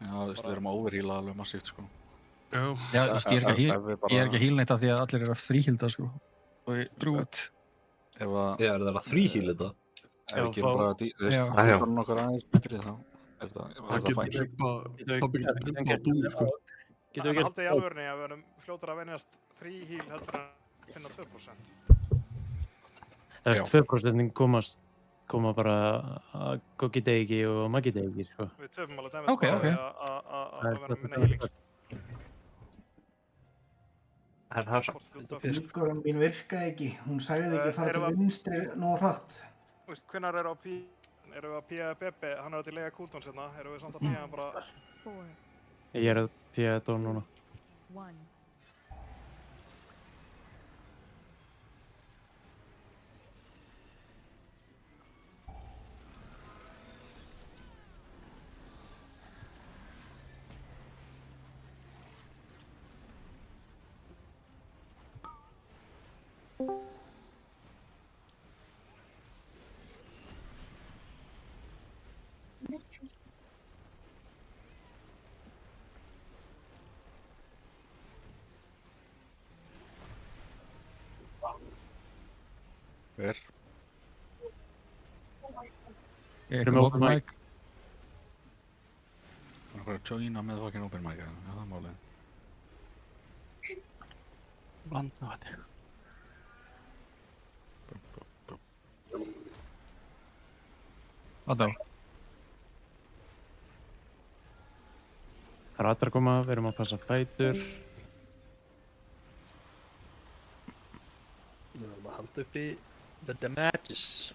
Já, þú veist, við erum að overheala alveg massíft, sko. Já, þú veist, ég er ekki að heala neitt af því að allir eru að þríhýlda, sko. Og ég drú út. Já, er það að þríhýla þetta? Ef við gerum bara, þú veist, það er bara nokkur aðeins betri þá. Það getur rippa á dúi, sko. En haldið í alvörunni að við erum fljótar að venjast þríhýl heldur að finna 2%. Þessi 2% koma bara að Gogi Deigi og Maggi Deigi, sko. Við töfum alveg dæmis að vera minna healings. Er það svo? Líkurinn mín virkaði ekki. Hún sagði ekki að fara til vinstri nóg hratt. Hvenær erum við að pía Bebbi? Hann er að til lega cooldowns hérna. Erum við samt að pía hann bara... Ég er að pía þetta núna. Hver? Ég kom open mic. Það er bara að joina með fucking open mic, já, það er málið. Blanda þetta. Hvað þá? Það er allir að koma, við erum að passa bætur. Við erum að halda upp í the damages.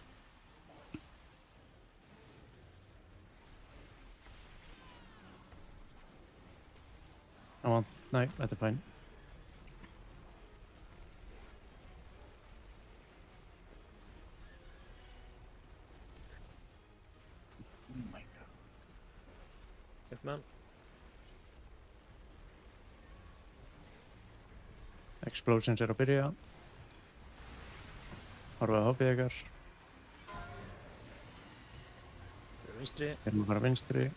Nei, þetta er fæn. Oh my god. Hitman. Explosions er að byrja. Horfið að hoppið ykkar. Vinstri. Erum að fara vinstri.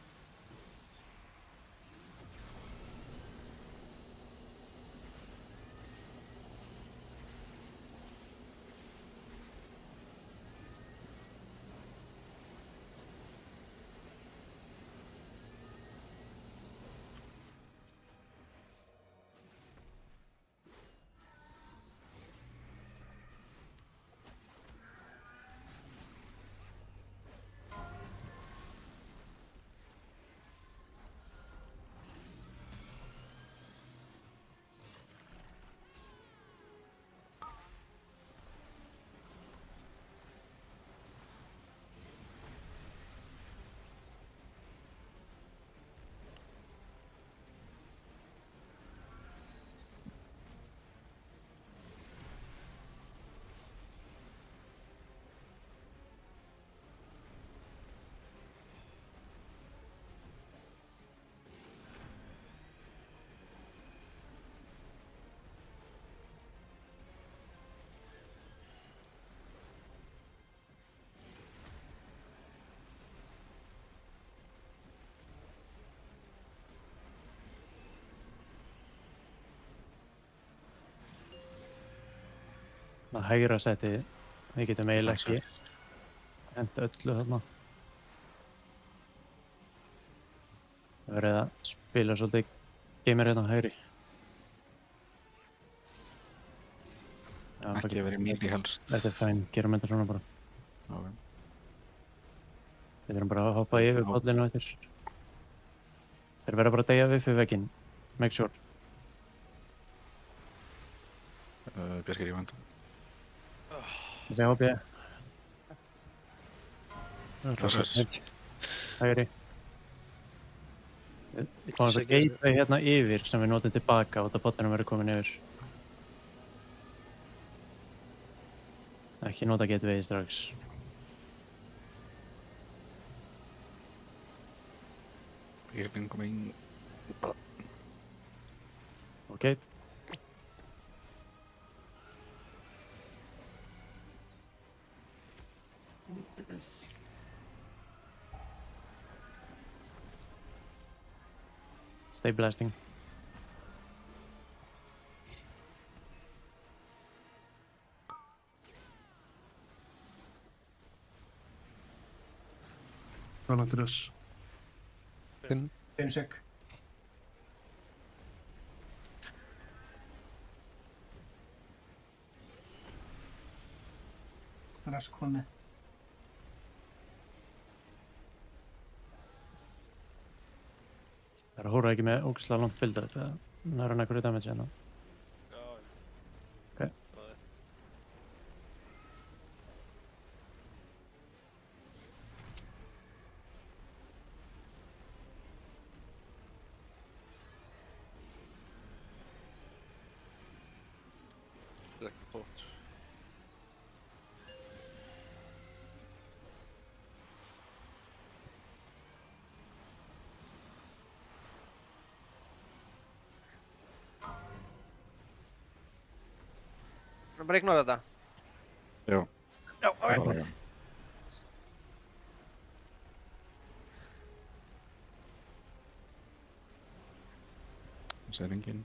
Það hægra seti, við getum eiginlega ekki hent öllu þarna. Það verið að spila svolítið gamer hérna hægri. Ekki verið mýri helst. Þetta er fæn, gerum þetta svona bara. Ok. Við erum bara að hoppa yfir bollinu eftir. Þeir verða bara að deyja við fyrir vegginn. Make sure. Björk er í vöndu. Þetta er hoppið. Hægri. Við fáum þetta gateway hérna yfir sem við notum tilbaka og þetta bollinu verður komin yfir. Ekki nota gateway strax. Healing coming. Okay. Stay blasting. Hvað langt er þess? 5 sek. Rask komið. Það er að hóra ekki með ógeðslega langt build-up eða nær hann einhverju damage hérna. Ok. Það er ekki bótt. Bara ignora þetta. Já. Já, ok. Það sér enginn.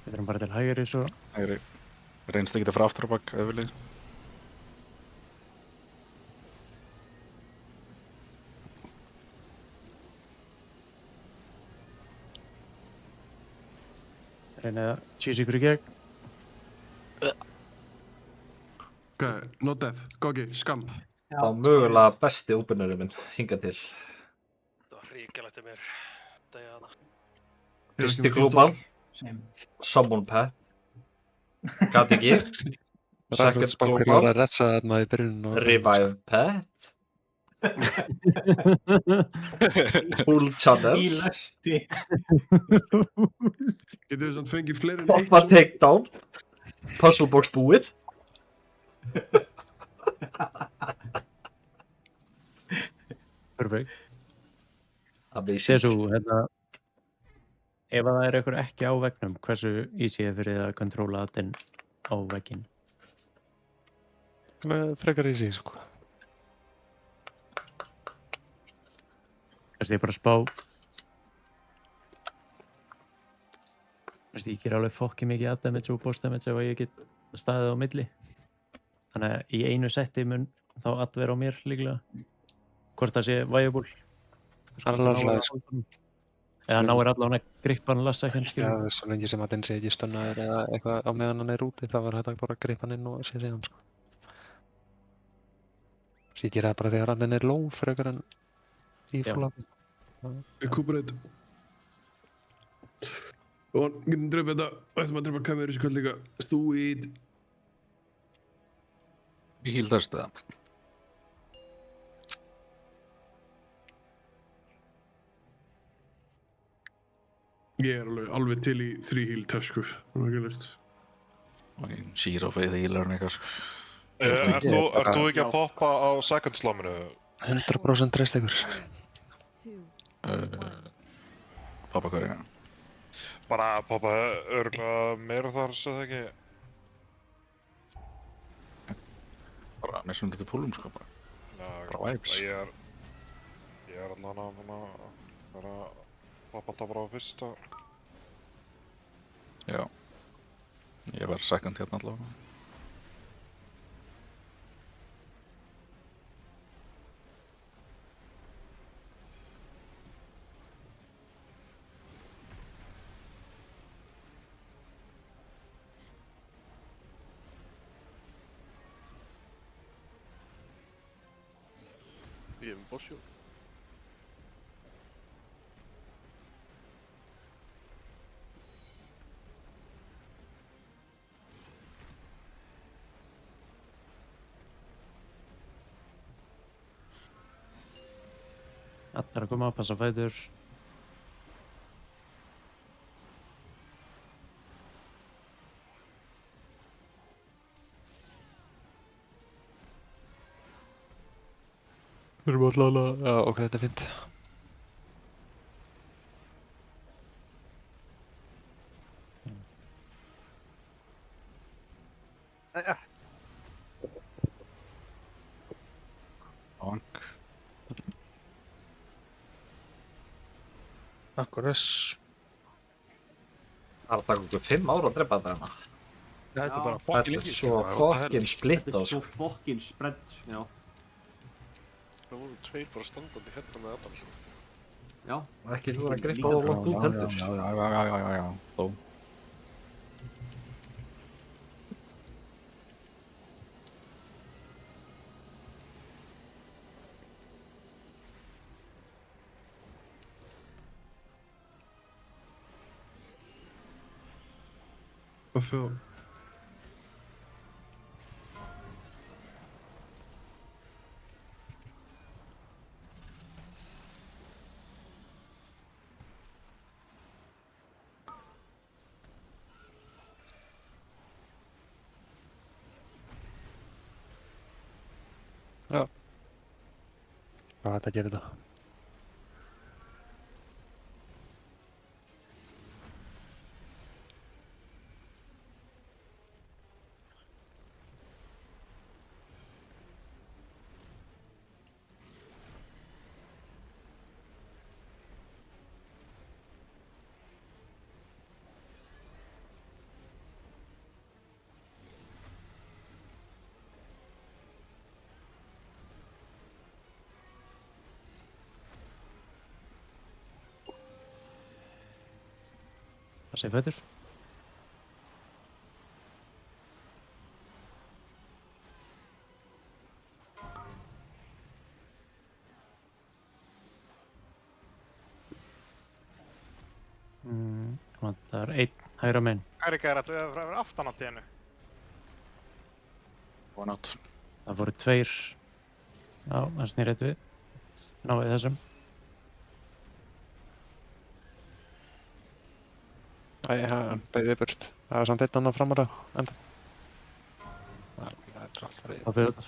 Við erum bara til hægri svo. Hægri. Reynst ekki að fara aftur á bak öfulið. Reynið að cheese ykkur í gegn. Ok, no death. Goggi, skam. Það var mögulega besti openerinn minn hingað til. Það var hríkalegt í mér. Degja hana. Fyrsti global. Summon pet. Gat ekki. Second global. Revive pet. Full channel. Í lesti. Getur við samt fengið fleiri en eitt Poppa takedown. Puzzle box búið. Perfect. Amazing. Sesu, hérna, ef það er einhver ekki á veggnum, hversu easy er fyrir að kontróla þinn á vegginn? Frekar easy, sko. Ég bara spá. Ég ger alveg fokki mikið add damage og boss damage ef ég get staðið á milli. Þannig að í einu setti mun þá add vera á mér líklega. Hvort það sé viable. Eða náir allavega að grippa hann last second, skilur. Já, svo lengi sem að den sé ekki stunnaður eða eitthvað á meðan hann er úti, þá var hægt að bara grippa hann inn og sé síðan, sko. Svo ég gera það bara þegar hann er low frekar en í full-up. Recuperate. Og getum dreipið þetta, og ættum að dreipa kameru þessu kvöld líka. Stúið. Ég hýldast það. Ég er alveg til í 3 heal test, sko. Það er ekki löst. Og Zero Faith healar hann eitthvað, sko. Ert þú ekki að poppa á second slamminu? 100% treyst ykkur. Poppa hverja? Bara poppa örgulega meira þar, svo það ekki. Bara næstum þetta púlum, sko, bara. Bara vibes. Ég er allavega að vera að poppa alltaf bara á fyrsta. Já. Ég var second hérna allavega. Ég er með bossjó. Allir að koma, passa fætur. Við erum alltaf já, ok, þetta er fínt. Bank. Akkurat. Það er að taka okkur 5 ár að drepa þetta hérna. Þetta er bara Þetta fucking er svo fucking splitt Þetta á er svo sko. fucking spread, já. Það voru tveir bara standandi hérna með Adam svo. Já. Og ekki þú að grippa á langt út heldur. Já, þó. Hvað fyrir? Já. Hvað þetta gerir þetta? Það sé fætur. Vantar einn hægra megin. Eiríkar, ættu að vera aftan allt í hennu? One out. Það voru tveir. Já, það snýr eitt við. Náið þessum. Æ, beðið við burt. Það er samt einn annan framar að enda. Það er allt farið. Það byrði.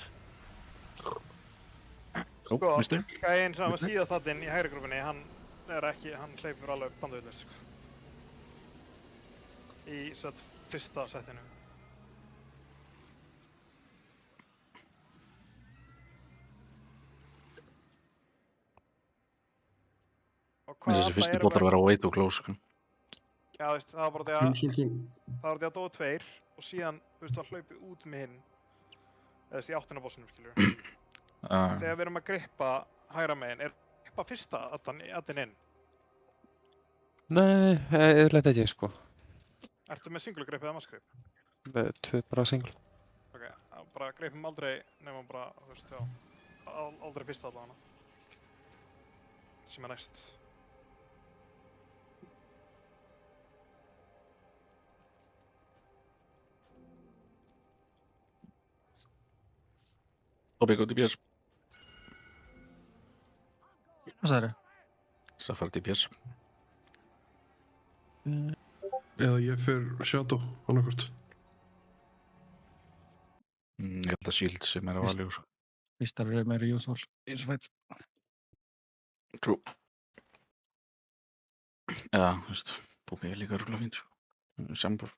Sko, gæinn sem var síðast þarna í hægri grúfinni, hann hleypur alveg bandavillist, sko. Í fyrsta settinu. Þessi fyrsti bóttar að vera way too close, sko. Já, þú veist, það var bara því að það dóu tveir og síðan, þú veist, var hlaupið út með hinn. Eða þess í áttina bossinum, skiljur. Þegar við erum að grippa hægra megin, er grippa fyrsta addinn inn? Nei, yfirleitt ekki, sko. Ertu með single grip eða mass grip? Tvö bara single. Ok, bara gripum aldrei nema bara, þú veist, já, aldrei fyrsta allavega. Sem er næst. Tobi, go DPS. Hvað sagðirðu? Safari DPS. Eða ég fer Shadow, annarkvort. Ég held að Shield sem er að valja úr. Vístar eru meira useful í þessu fætt. True. Já, þú veist, Búmi er líka rúglega fínt, sko. Sambor.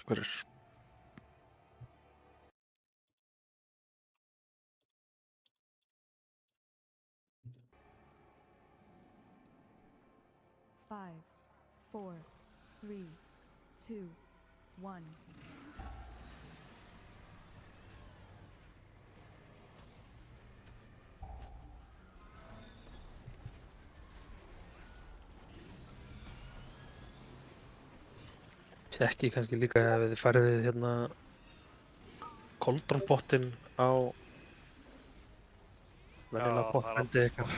Hver er? Five, 4, 3, 2, 1. Tekki kannski líka ef þið færið hérna Koldrón-pottinn á venjulega pottbendi ykkar.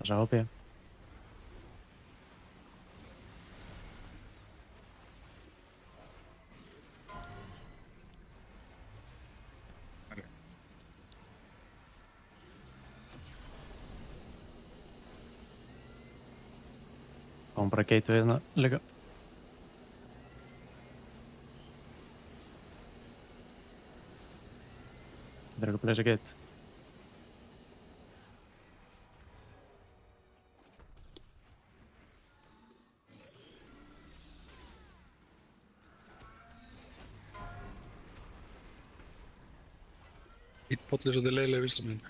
Passa HP. Fáum bara gateway hérna líka. Það er eitthvað að leysa gate. Einn boll er svolítið leiðilega vinstra megin.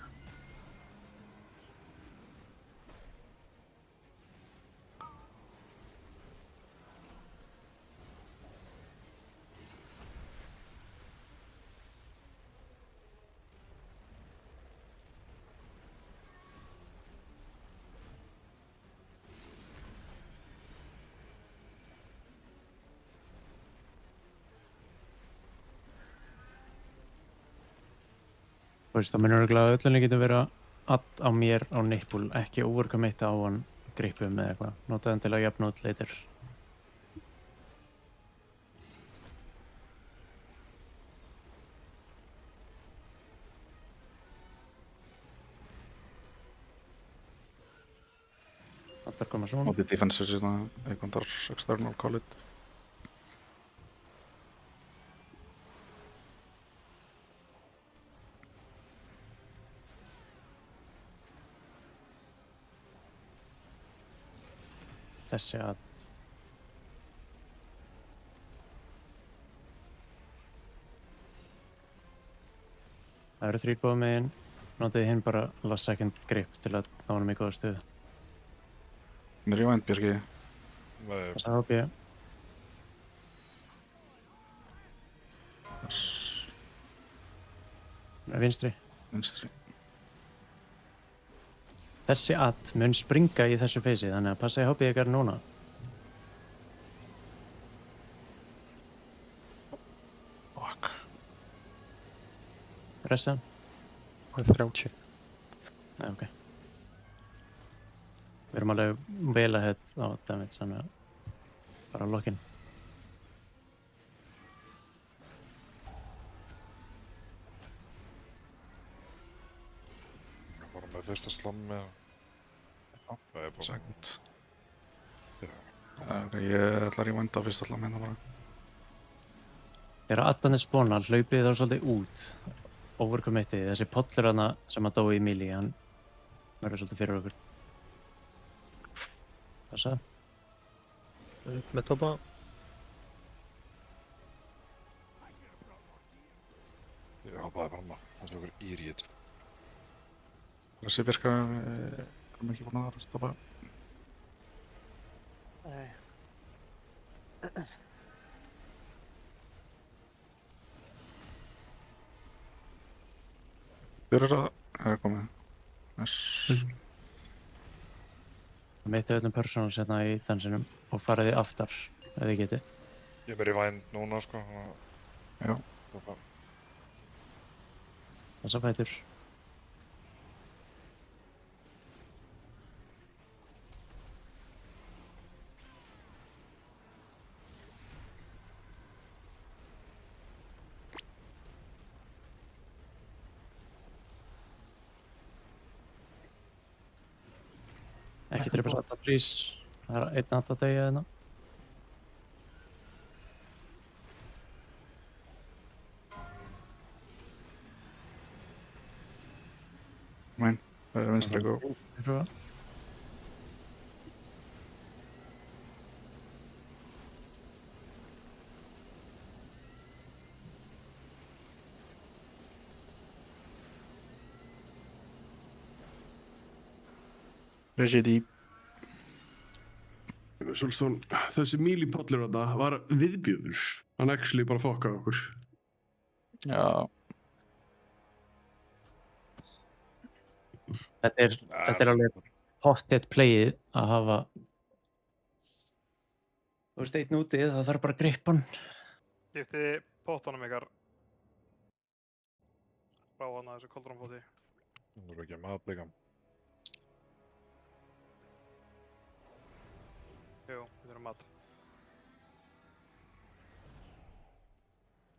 Þú veist, það munur örugglega að öllunni getur verið add á mér á nippul, ekki overcommit á hann gripum eða eitthvað. Nota hann til að jafna út later. Allar koma svona. Og the defense er svona einhvern external call it. Þessi að það eru 3 góða megin, notaði hinn bara last second grip til að ná honum í góða stuð. Hann er í vænt, Björki. Passa HP. Vinstri. Vinstri. Þessi add mun springa í þessu feysi, þannig að passa í HP ykkar núna. Fuck. Ressa? Það er 30. Nei, ok. Við erum alveg vel ahead á damage, þannig að bara lock-in. Bara með fyrsta slammi og... Það er bara... Second. Ég ætlar í vænt á fyrsta slammi hérna bara. Þegar addanir spawna, hlaupið þá svolítið út. Overcommittið, þessi pollur hana sem að dói í melee, hann verður svolítið fyrir okkur. Passa. Upp með topa. Ég hoppaði bara maður, það er okkur íriðt. Þessi Björka erum ekki búin að stoppa. Nei. Björka er komið. Nice. Það meittu öllum personals hérna í dansinum og fariði aftar, ef þið getið. Ég er í vænd núna, sko. Já. Þessa fætur. Ekki trippast atta, please. Það er einn atta degi hérna. Mæn, það er vinstri go. Regidi. Solstón, þessi melee-pollur þarna var viðbjöður. Hann actually bara fokkaði okkur. Já. Þetta er alveg pottet playið að hafa þú veist, einn úti, það þarf bara að grippa hann. Skipti pottunum ykkar frá hana þessu koldrúnfóti. Þú eru ekki að maður blika. Jú, við þurfum mat.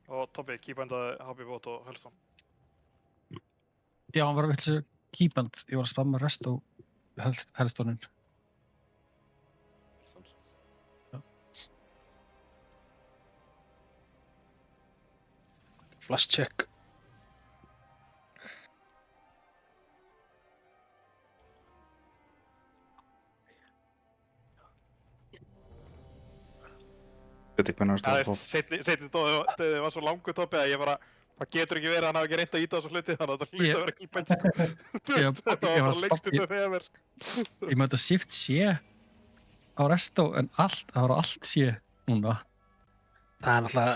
Og Tobbi, kýpendaði HP bot og Hellstone. Já, hann var að vilja kýpend. Ég var að spamma rest á Hellstoneinn. Flash check. Þetta er hvernig það var seinni dóðið var svo langur Tobbi að ég bara, það getur ekki verið að hann hafi ekki reynt að íta á þessu hluti þannig að þetta hlýtt að vera kýpend sko. Þetta var bara leikstundum þegar mér sko. Ég með þetta shift C á resto en það var allt C núna. Það er náttúrulega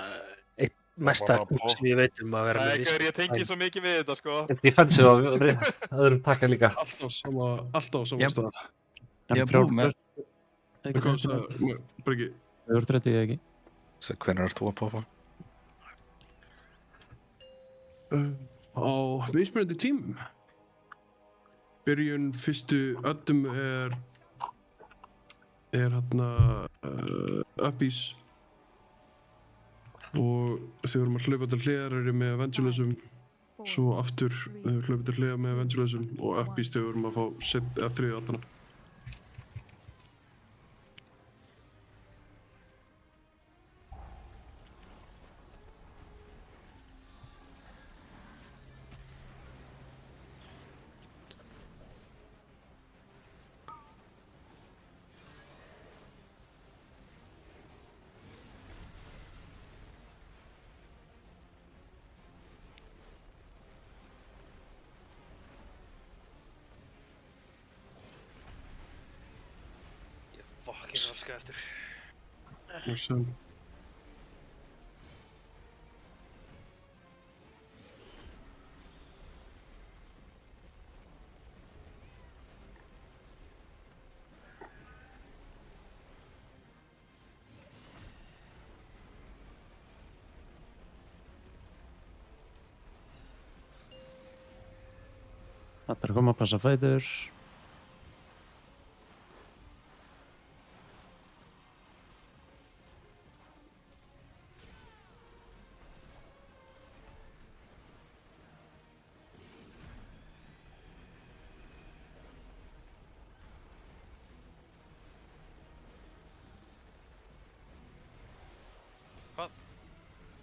eitt mesta sem ég veit að vera með Nei, ég tengi svo mikið við þetta sko. Defensive á öðrum takka líka. Alltaf sama stað. Ég er búið með. Hvað sagði, Breki? Það voru 30 ekki. Hvernig ert þú að poppa? Á mismunandi tímum. Byrjun fyrstu öddum er hérna Uppies og þegar við erum að hlaupa til hliðar er ég með Evangelism, svo aftur hlaupa til hliðar með Evangelism og Uppies þegar við erum að fá þriðju öddana. Fucking raska eftir. Þetta er að koma að passa fætur.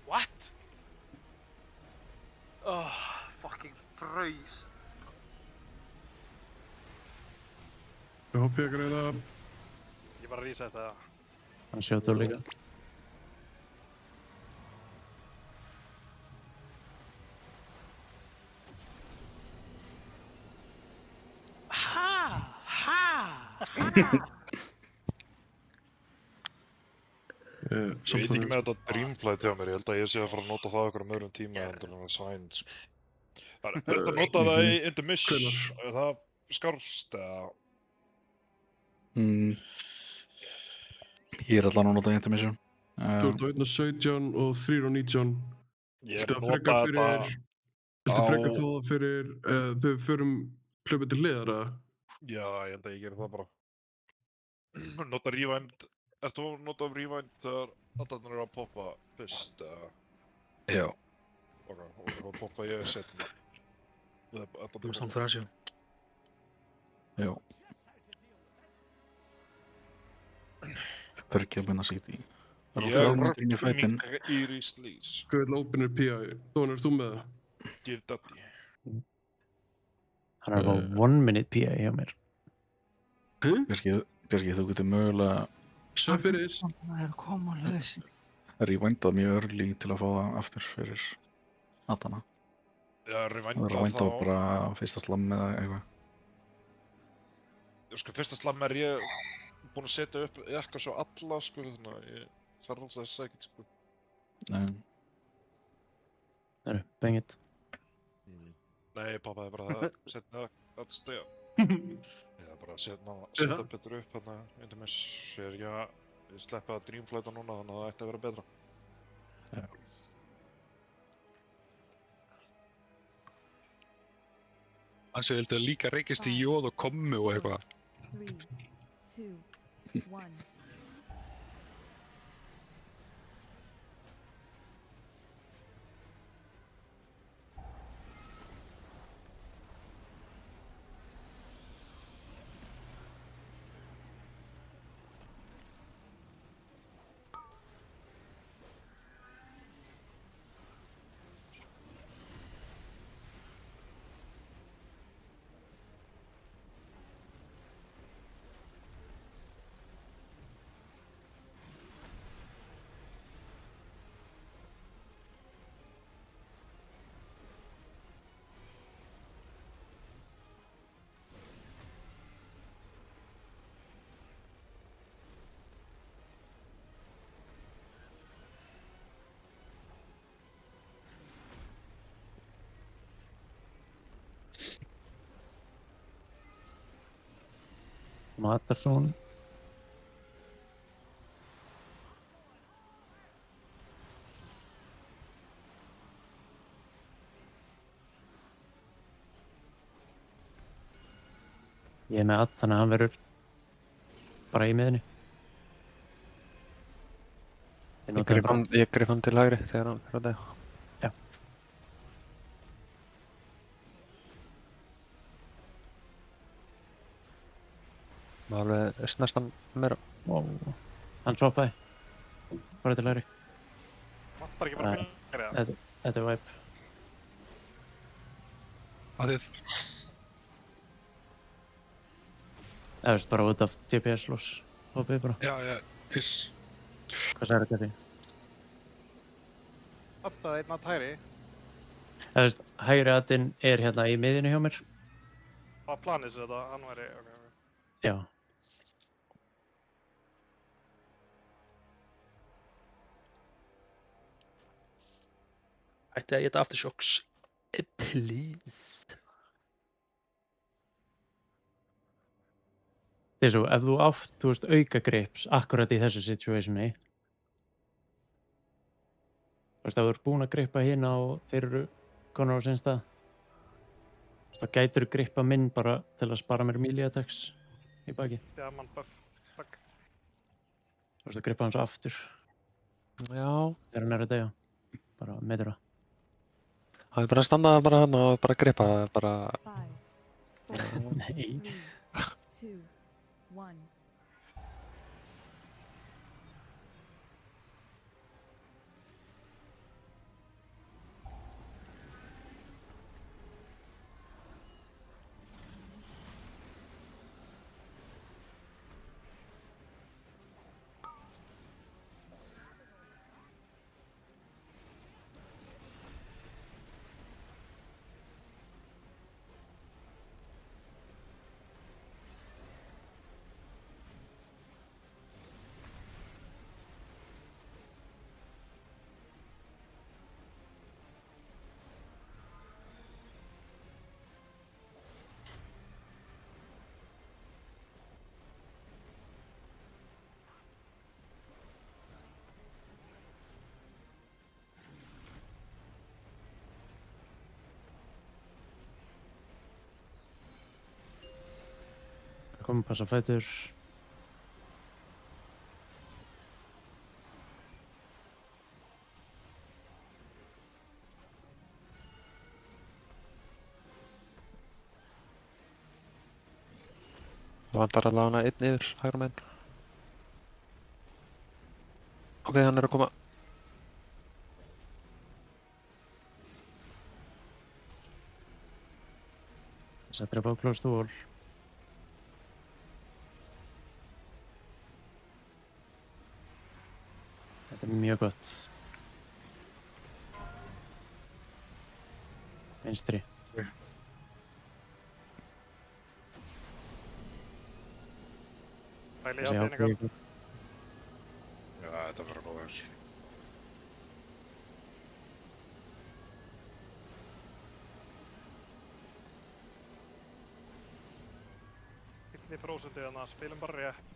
What? Oh, fucking fraus. Ég hoppi að greiða. Ég bara resetta það. Hann sjóttu líka. Ég veit ekki með þetta Dreamflight hjá mér, ég held að ég sé að fara að nota það okkur á öðrum tíma en það Signs. Það er að nota það í Intermission, er það skarfst eða? Ég er allan að nota Intermission. Þú ert á 1.17 og 3.19. Ég er að nota þetta Viltu frekar fá það fyrir þegar við förum hlaupið til hliðar eða? Já, ég held að ég geri það bara. Nota Rewind. Ert þú að nota Rewind þegar aðdarnir eru að poppa fyrst? Já. Ok, og þá poppa ég setna. Þú veist hann fyrir að sjá. Já. Það er ekki að minna sig í. Það eru þrjármyndir í fætinn. Iris Lees. Hvað vil openir PI? Dónar, ert þú með það? Geir Daddy. Hann er að fá 1 minute PI hjá mér. Björki, þú getur mögulega Söfyrir. Rewindað mjög early til að fá það aftur fyrir Natana. Já, rewindað þá bara fyrsta slam eða eitthvað. Sko, fyrsta slam er ég búinn að setja upp eitthvað svo alla, sko, þannig að ég þarf alls þess ekkert, sko. Nei. Það eru, bang it. Nei, ég poppaði bara það, setna það stiga. Ég bara setja betur upp hérna undir mér, ég sleppa að Dreamflighta núna þannig að það ætti að vera betra. Já. Þannig að ég held líka reykist í jóð og kommu og eitthvað. 3, 2, 1. Matarsson. Ég með Add, þannig að hann verður bara í miðunni. Ég grif hann til hægri þegar hann fyrir að dega. Já. Má alveg snert hann meira. Hann swappaði. Bara til hægri. Vantar ekki bara hægri eða? Þetta er wipe. Aðið. Það veist bara út af TPS loss. Hoppið bara. Já, piss. Hvað sagði þetta því? Addaði einn að hægri. Það veist, hægri addinn er hérna í miðjunni hjá mér. Það var planið sér þetta, hann væri, ok. Já. Ætti að geta aftershocks. Please. Það er svo, ef þú átt, þú veist, auka grips akkurat í þessu situationi. Þú veist, ef þú ert búinn að grippa hérna og þeir eru konar á sinn stað. Þá gætur þú grippa minn bara til að spara mér melee attacks í baki. Já, mann buff. Takk. Þú veist, að grippa hann svo aftur. Já. Þegar hann er að deyja. Bara meður það. Það er bara að standa bara hann og bara grippa bara... Nei. 2, 1. Komum, passa fætur. Það vantar allavega einn yfir hægra meginn. Ok, hann er að koma. Settir upp á close to wall. Þetta er mjög gott. Vinstri. Pæli hjá peningar. Já, þetta var að góða. Inni prósenti þannig að spilum bara rétt.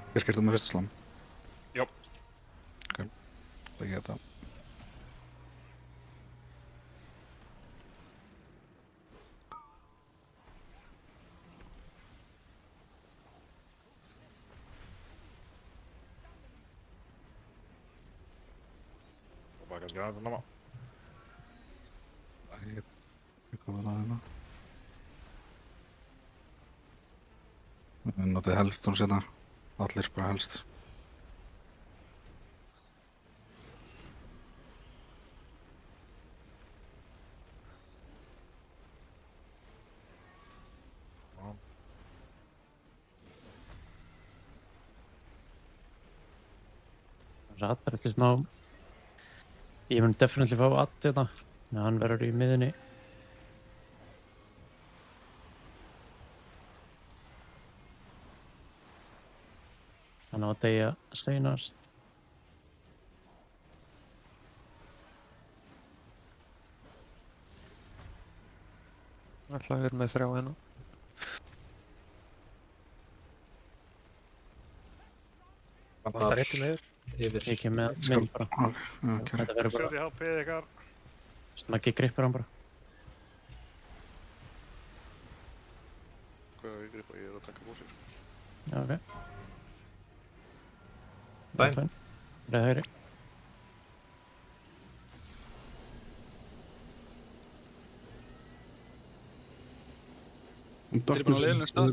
Birkir, þú með fyrsta slam? Já. Ok, það ekki þetta. Og bara kannski aðeins náma. Það er hvað það hérna. Við notaði helft hún sérna. Allir bara helst. Ratar eftir smá. Ég mun definitely fá Add hérna. Þannig að hann verður í miðunni. Hann á að deyja seinast. ætla að vera með 3 hérna. Það vantar rétti með yfir. Ég kem með minn bara. Þetta verður bara... Sjóði HP-ið ykkar. Maggi grippur hann bara. Hvað er ég grippa? Ég er að taka bósið. Já, ok. Fæn. Reið hægri. Tilbúin á leiðinlega stað.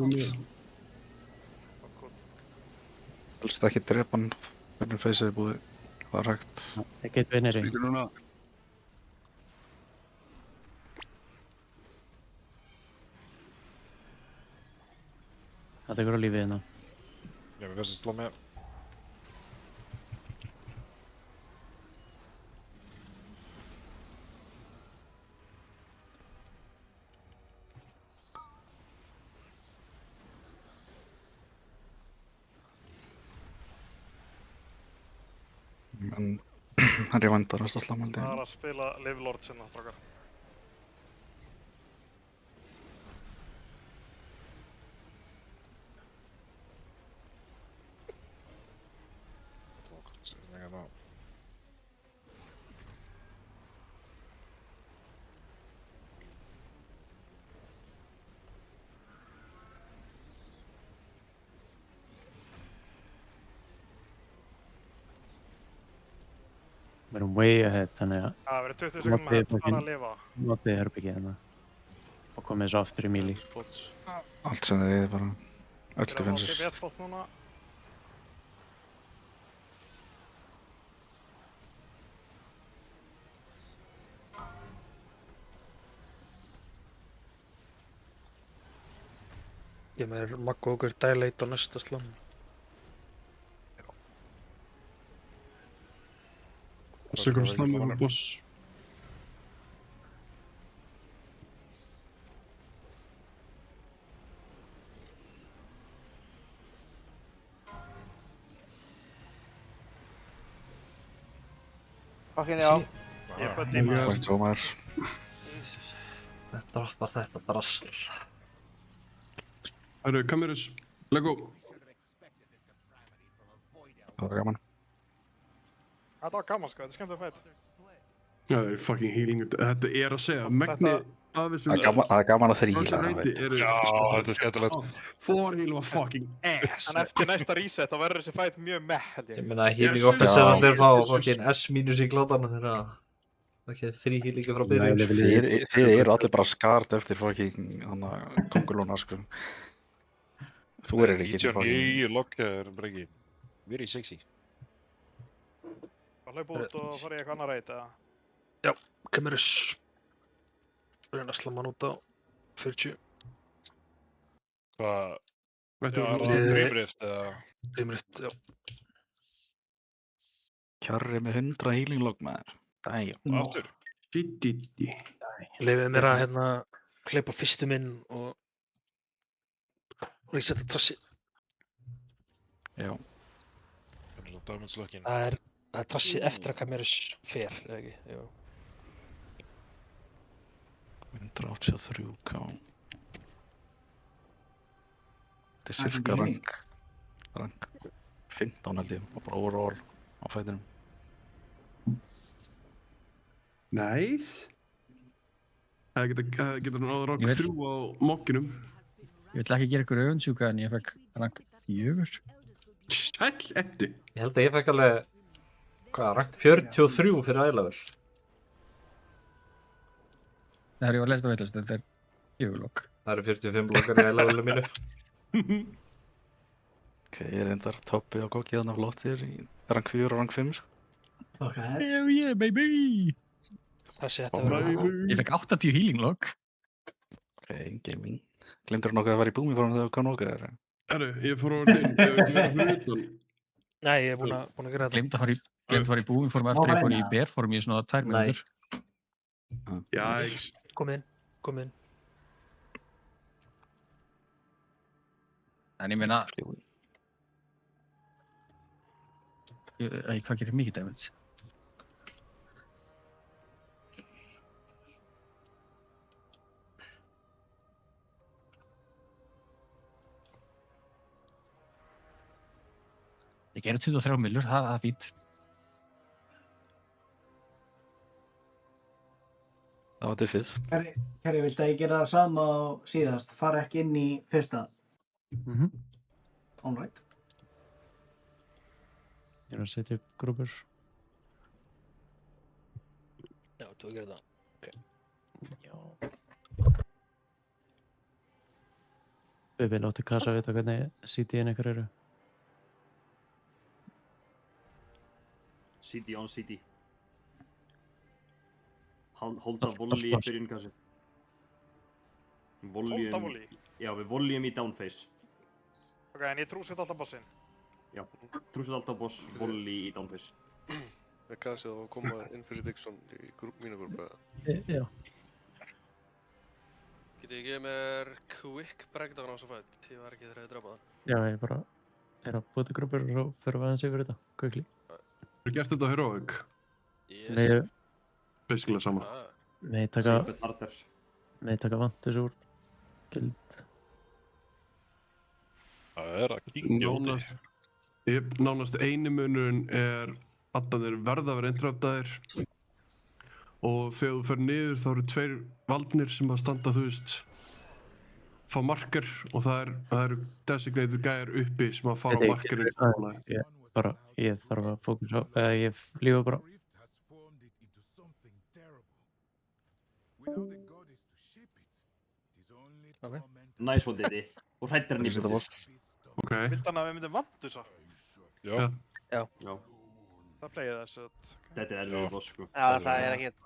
Helst ekki drepa hann. Hvernig feysið er búið. Það er hægt. Ég get vinnir í. Spýtur núna. Það tekur á lífið hérna. Ég með fyrst að slá með. En hann er vandarast að slá með Það er að spila Live Lord sinna, strákar. Við erum way ahead, þannig að... Það verður 20 sekundum ahead, það er að lifa. Notið herbyggið hérna. Og komið þessu aftur í melee. Allt sem þið er bara... Öll defensir. Við erum á TP1-bótt núna. Ég með Maggo okkur dilate á næsta slam. Sigur slamma á boss. Fucking já. Ég er bötti í maður. Þetta droppar þetta drasl. Herru, kamerus, Lego. Það var gaman. Þetta var gaman sko, þetta er skemmt að fætt. Já, það er fucking healing. Þetta er að segja, megni af þessum... Það er gaman að þríla. Já, þetta er skemmtilegt. Forheal var fucking ass. En eftir næsta reset þá verður þessi fætt mjög meh, held ég. Ég meina healing okkar sem það er fá fucking S- í kláðana þegar ekki 3 healingi frá byrjun. Þið eru allir bara skart eftir fucking kongulóna sko. Þú er ekki til fucking... 99 lokkaður bara ekki. Very sexy. Það hlaupa út og fara í eitthvað annar reit, eða? Já, kamerus. Reyna að slamma hann út á 40. Hvað? Þetta er það Dreamrift eða? Dreamrift, já. Kjarri með 100 healing log maður. Dæjum. Aftur? Leifið mér að hérna hleypa fyrstu minn og resetta trassi. Já. Það er trassi eftir að kamerus fer, eða ekki? Já. 183k. Þetta er cirka rank 15 held ég, og bara overall á fætinum. Nice. Það getur náður rank 3 á mokkinum. Ég vill ekki gera ykkur öfundsjúka en ég fekk rank 4. Sæll eftir. Ég held að ég fekk alveg, rank 43 fyrir ælaver. Það er ég að lesa það veitlust, þetta er jöfulokk. Það eru 45 blokkar í ælaverinu mínu. Ok, ég er endar toppi á kokkið þannig flottir í rank 4 og rank 5 sko. Ok. Hell yeah baby! Trassi þetta verður. Ég fekk 80 healing log. Ok, gaming. Glemdur þú nokkuð að fara í búmiform þegar þú kom nokkuð þeirra? Herru, ég fór á orðin, ég hef ekki verið fyrir utan. Nei, ég er búinn að gera þetta. Glemt að fara í búmiform eftir ég fór í bearform í svona 2 mínútur. Jæks. Kom inn. En ég meina... Hvað gerir mikið damage? Ég gerði 23 millur, það er fínt. Það var diffið. Kerri, viltu að ég gera það sama á síðast? Fara ekki inn í fyrsta? All right. Ég að setja upp grúpur. Já, þú gerir það. Já. Við láttu Kassa vita hvernig CD-in ykkur eru. CD on CD. Holda volley í byrjun Kassi. Holda volley? Já, við volleyum í downface. Ok, en ég trúsið alltaf bossinn. Já, trúsið alltaf boss, volley í downface. Með Kassi og koma inn fyrir Dixon í mínu grúpu eða? Já. Getið ég gefið mér quick breakdown á þessu fight? Ég var ekki þegar ég drapa það. Já, ég bara að búið til grúpur og fyrir að aðeins yfir þetta, quickly. Þú gert þetta heroic? Yes. Nei, basically sama. Nei, taka vantis úr gild. Það að kíkja úti. Nánast eini munurinn addanir verða að vera interruptaðir og þegar þú fer niður þá eru 2 valdnir sem að standa, þú veist, fá marker og það eru designated gæjar uppi sem að fara á markerinn. Ég þarf að fókusa á, ég lífa bara. Nice one, Diddy. Og hrættir hann í búið. Ok. Vildi hann að við myndum vandusa? Já. Það plegið þess að... Þetta erfiður boss, sko. Já, það ekkert.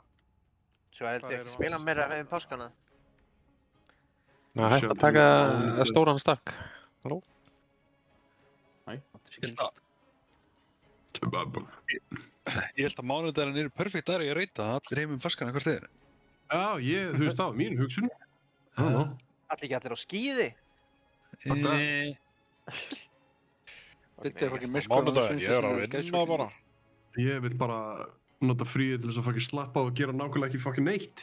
Svo held ég að spila meira með páskana. Ná, hægt að taka stóran stakk. Halló? Hæ? Ég held að mánudagurinn eru perfekt dagar í að reyta að allir heimum faskana hvert þeir. Já, þú veist það var mín hugsun. Allir ekki allir á skíði? Þetta er fucking miskur. Mánudaginn, ég að vinna bara. Ég vil bara nota fríið til þess að fucking slappa og gera nákvæmlega ekki fucking neitt.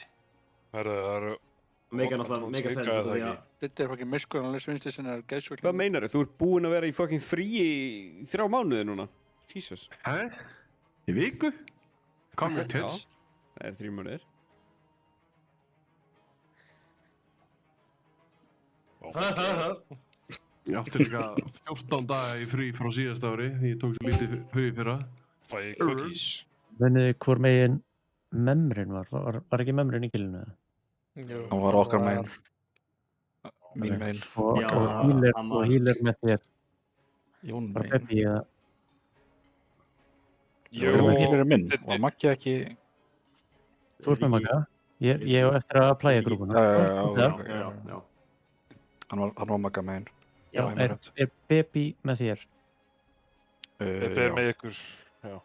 Það eru... Mega sens út af því að... Þetta er fucking miskur, hann svinnst þess að geðsvöld. Hvað meinar þú? Þú ert búinn að vera í fucking fríi í 3 mánuði núna. Jesus. Hæ? Í viku? Calm your tits. Það 3 mánuðir. Ég átti líka 14 daga í frí frá síðast ári því ég tók svo lítið frí fyrra. Fæ ég cookies. Munið hvor megin memrin var? Var ekki memrin í gilinu? Hann var okkar megin. Mín megin. Og healer með þér. Jón Var megin. Peppi eða? Healer er minn. Var Maggi ekki... Þú ert með Magga? Ég á eftir að plæja grúpuna. Já. Hann var Magga megin. Já, er Peppi með þér? Peppi er með ykkur, já.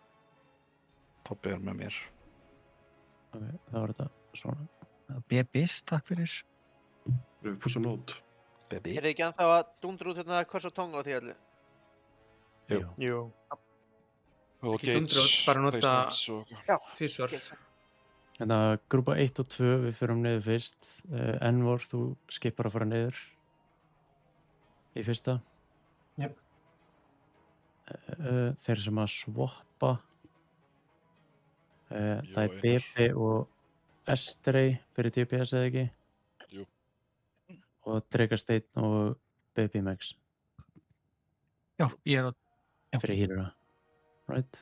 Toppi er með mér. Ok, þá var þetta svona. Bebis, takk fyrir. Við púsa nót. Baby. Er þið ekki ennþá að dundra út hérna hvers og tonga á því allir? Jú. Og Ekki dundra út, bara nota tvísvar. Þannig að grúpa 1 og 2, við förum niður fyrst. Envor, þú skipar að fara niður. Í fyrsta. Jep. Þeir sem að swappa. Það er BP og Estrey fyrir DPS eða ekki? Jú. Og Dragasteinn og BP Max. Já, ég á... Fyrir healera. Right?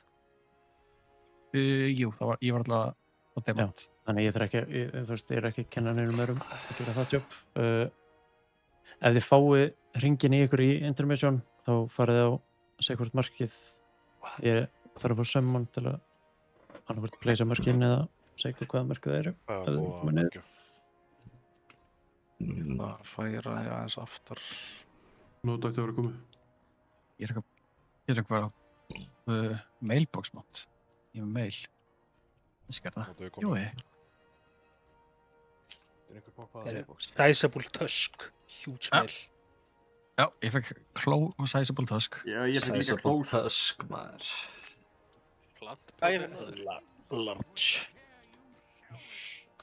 Jú, ég var alltaf á demant. Þannig ég þarf ekki, þú veist, ég er ekki að kenna neinum öðrum að gera það jobb. Ef þið fáið hringin í ykkur í intermission, þá farið á segvort markið. Ég þarf að fá summon til að annarkvært pleysa markin eða segja hvaða markið það eru. Það er búið að markja. Það færa ég aðeins aftar. Nót ætti að vera komið. Ég er ekki bara mailbox mod. Ég er með mail. Ég skar það. Jú, Sizable Tusk, huge mail. Já, ég fekk Claw og Sizable Tusk. Já, ég fekk líka Sizable Tusk, maður. Large.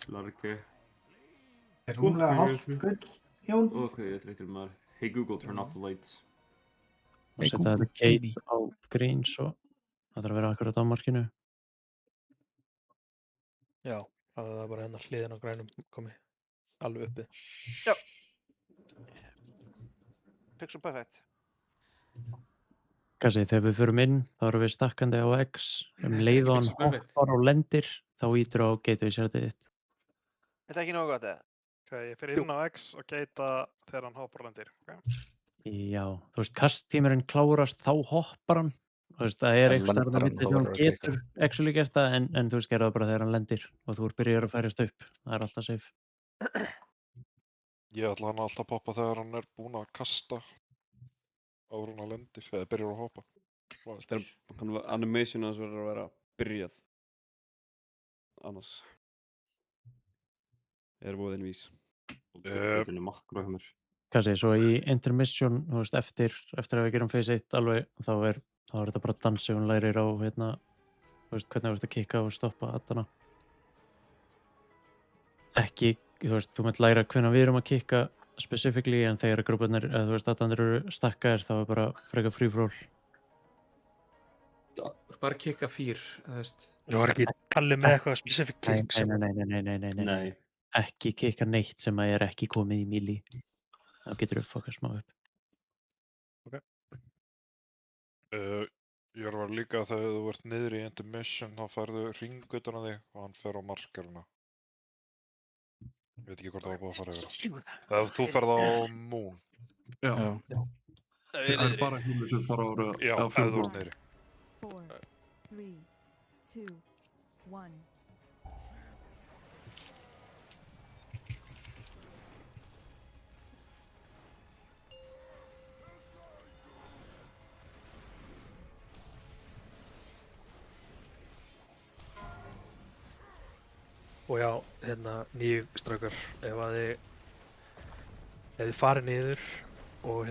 Large. Er rúmlega hálft gull, Jón? Ok, ég þreytur maður. Hey Google, turn off the lights. og setja þetta gate á greens og það þarf að vera akkurat á markinu. Já, það er bara hérna hliðin á grænum komi alveg uppið. Já. Pixel perfect. Kassi, þegar við förum inn, þá erum við stakkandi á X, leið og hann hoppar og lendir, þá ítur á gateway setið þitt. Þetta ekki nógu gott eða? Ok, ég fer inn á X og geita þegar hann hoppar og lendir. Okay. Já, þú veist, kasttímurinn klárast, þá hoppar hann. Þú veist, það eitthvað starf á milli þegar hann getur actually gert það, en þú veist, gerða bara þegar hann lendir og þú byrjar að færast upp. Það alltaf safe. Ég ætla hann alltaf að poppa þegar hann búinn að kasta áður hann lendir, eða byrjar að hoppa. Animation hans verður að vera byrjað. Annars voðinn vís. Kassi, svo í intermission, þú veist, eftir að við gerum phase 1 alveg, þá er þetta bara dansi og hún lærir á, þú veist, hvernig þú ert að kikka og stoppa addana. Ekki, þú veist, þú munt læra hvenær við erum að kikka specifically, en þegar grúparnir, þú veist, addanir eru stakkaðir, þá er bara frekar free for all. Já, bara kikka 4, þú veist. Þú var ekki talið með eitthvað specific kicks? Nei. Ekki kikka neitt sem að ekki komið í melee. Þá getur við fokað smá upp. Ok. Ég var líka að þegar þú ert niður í intermission, þá færðu hring utan á þig og hann fer á markeruna. Ég veit ekki hvort það var búið að fara yfir. Ef þú ferð á Moon. Já. Það er bara hínu sem fara á Já, ef þú ert niðri. 4, 3, 2, 1. Og já, nýju strákar, ef þið farið niður og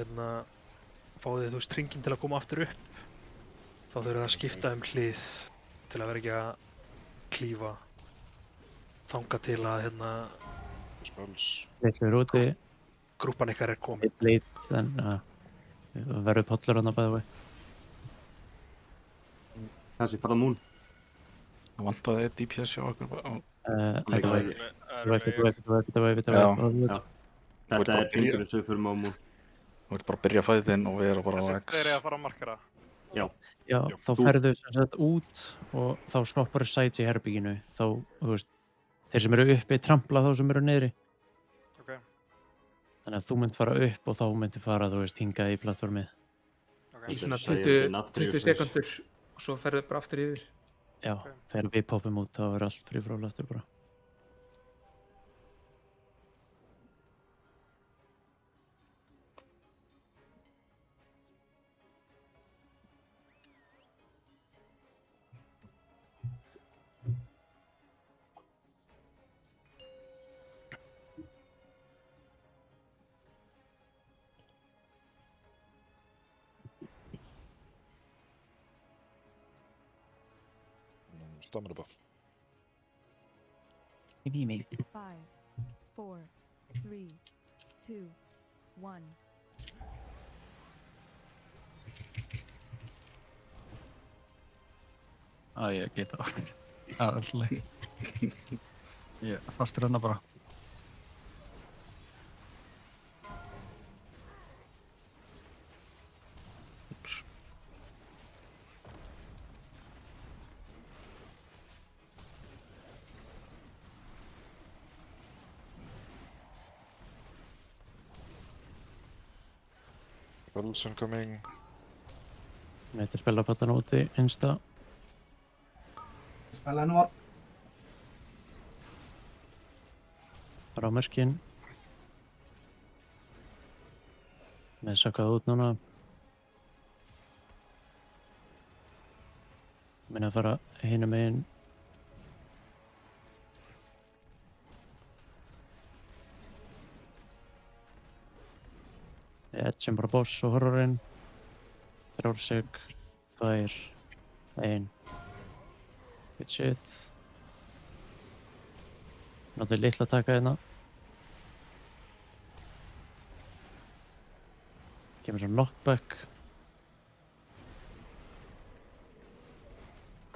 fáið þú veist hringinn til að koma aftur upp, þá þurfið að skipta hlið til að vera ekki að klífa þanga til að grúpan ykkar komin. En verður pollur hann að bæða vei. Þessi fara Moon. Það vantaði DPS hjá okkur. Þetta var Þetta er fingur sem við förum á Moon. Þú ert bara að byrja fæðin og við erum bara á X. Þeir eru að fara að markera. Já, þá ferðu sem sagt út og þá snoppar sites í herbygginu. Þá, þú veist, þeir sem eru uppi trampla þá sem eru niðri. Ok. Þannig að þú mynd fara upp og þá myndir fara, þú veist, hingað í plattformið. Í svona 20 sekundur og svo ferðu bara aftur yfir. Já, þegar við poppum út þá er allt free for all aftur bara. Stamina buff. Maybe. 5, 4, 3, 2, 1. Ég geta það. Það er alltaf leið. Ég fastur hana bara. Wilson coming. Meitir spila pallan úti, insta. Spila henni var. Bara á mörkin. Með sakkað út núna. Minna að fara hinum megin. Edging bara boss og horrorinn. 3 sek, 2, 1. Good shit. Notið litla taka hérna. Kemur svo knockback.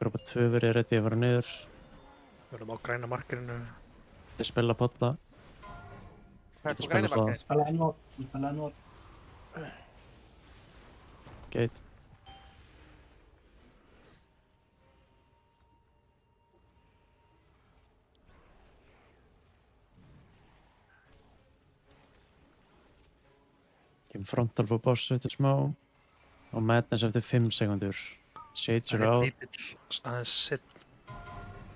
Grúpa 2 verið ready að fara niður. Við erum á græna markinu. Þið spila polla. Það er på græna markinu. Spila ennvort. Gate. Kem frontal på boss eftir smá. Og madness eftir 5 sekundur. Shades eru á. Aðeins set.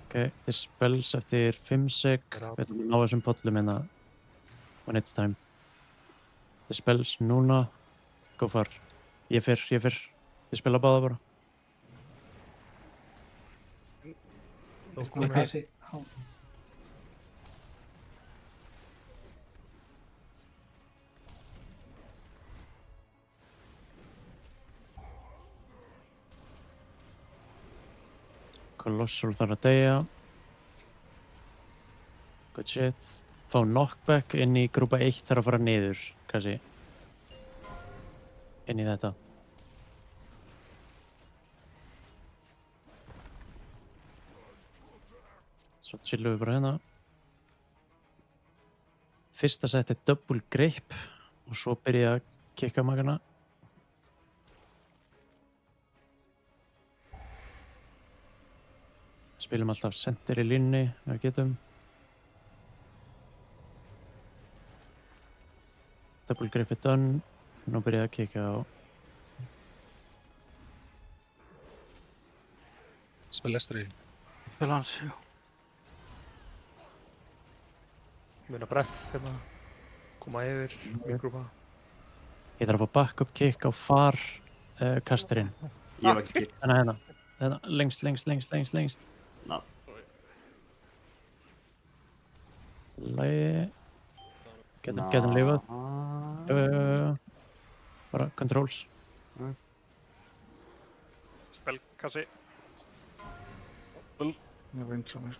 Ok, þið spells eftir 5 sek. Við ætlum að ná þessum pollum hérna. When it's time. Þið spells núna. Go far. Ég fyrr. Þið spila báða bara. Colossal þarf að deyja. Good shit. Fá knockback inn í grúpa 1 þarf að fara niður, kannski. Inn í þetta. Svo chillum við bara hérna. Fyrsta sett er double grip og svo byrja að kikka magana. Spilum alltaf center í línni ef við getum. Double grip er done. Nú byrja ég að kikka á. Spila estri. Spila hans, já. Muna breath hérna. Koma yfir, mikrúpa. Ég þarf að fá backup kick á far kasturinn. Ég var ekki kick. Hérna. Lengst. Ná. Lægi. Getum lifað. Bara controls. Spellkassi. Ég vinsla mér.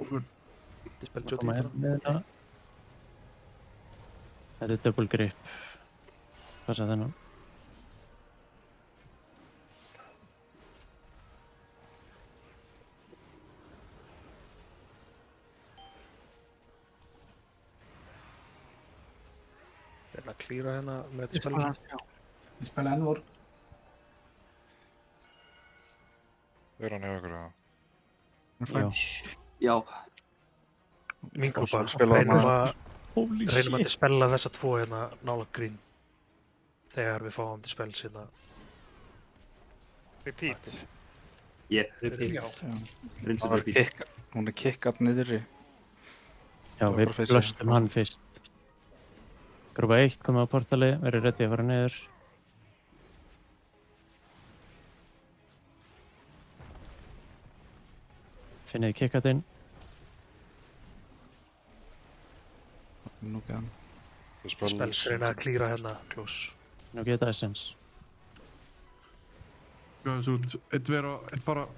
Þetta er spelltjóti. Þetta er double grip. Passa þennan. Að klíra hérna með þetta spil. Ég spila ennvort. Er hann hefur ykkur að? Já. Mín grúpa, reynum að spella þessa tvo hérna nálægt grín. Þegar við fáum til spells hérna. Repeat. Repeat. Hún er kickað niðri. Já, við blöstum hann fyrst. Grúpa 1 komið á portali, verið ready að fara niður. Finnið kickatinn. Nú gæðan. Spells reyna að klíra hérna, close. Nú geta essence. Gæðis út, eitt vera, eitt fara.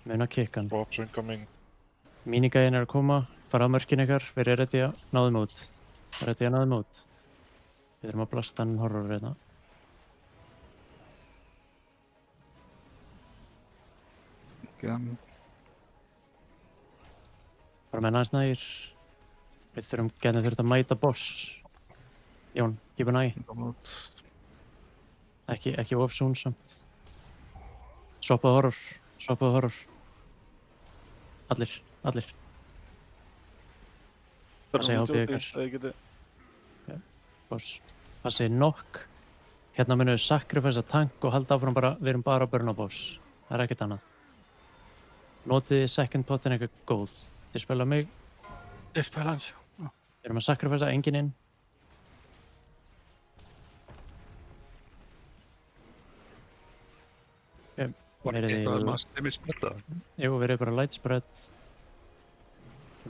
Muna kickan. Bobs incoming. Mínigæðin er að koma. Fara á mörkin ykkar, verið ready að náðum út. Ready að náðum út. Við þurfum að blasta hann horror hérna. Bara með næst nægir. Við þurfum gætið að mæta boss. Jón, keep an eye. Ekki of soon samt. Swappaðu horror. Allir. Passið HP ykkar. Boss. Passið knock. Hérna munum við sacrifice tank og halda áfram bara, við erum bara að burna boss. Það er ekkert annað. Notið second potin eitthvað góð. Þið spila mig. Ég spila hans. Við erum að sacrifice enginn inn. Var ekki eitthvað að maður stefni spretta? Jú, verið bara light spread.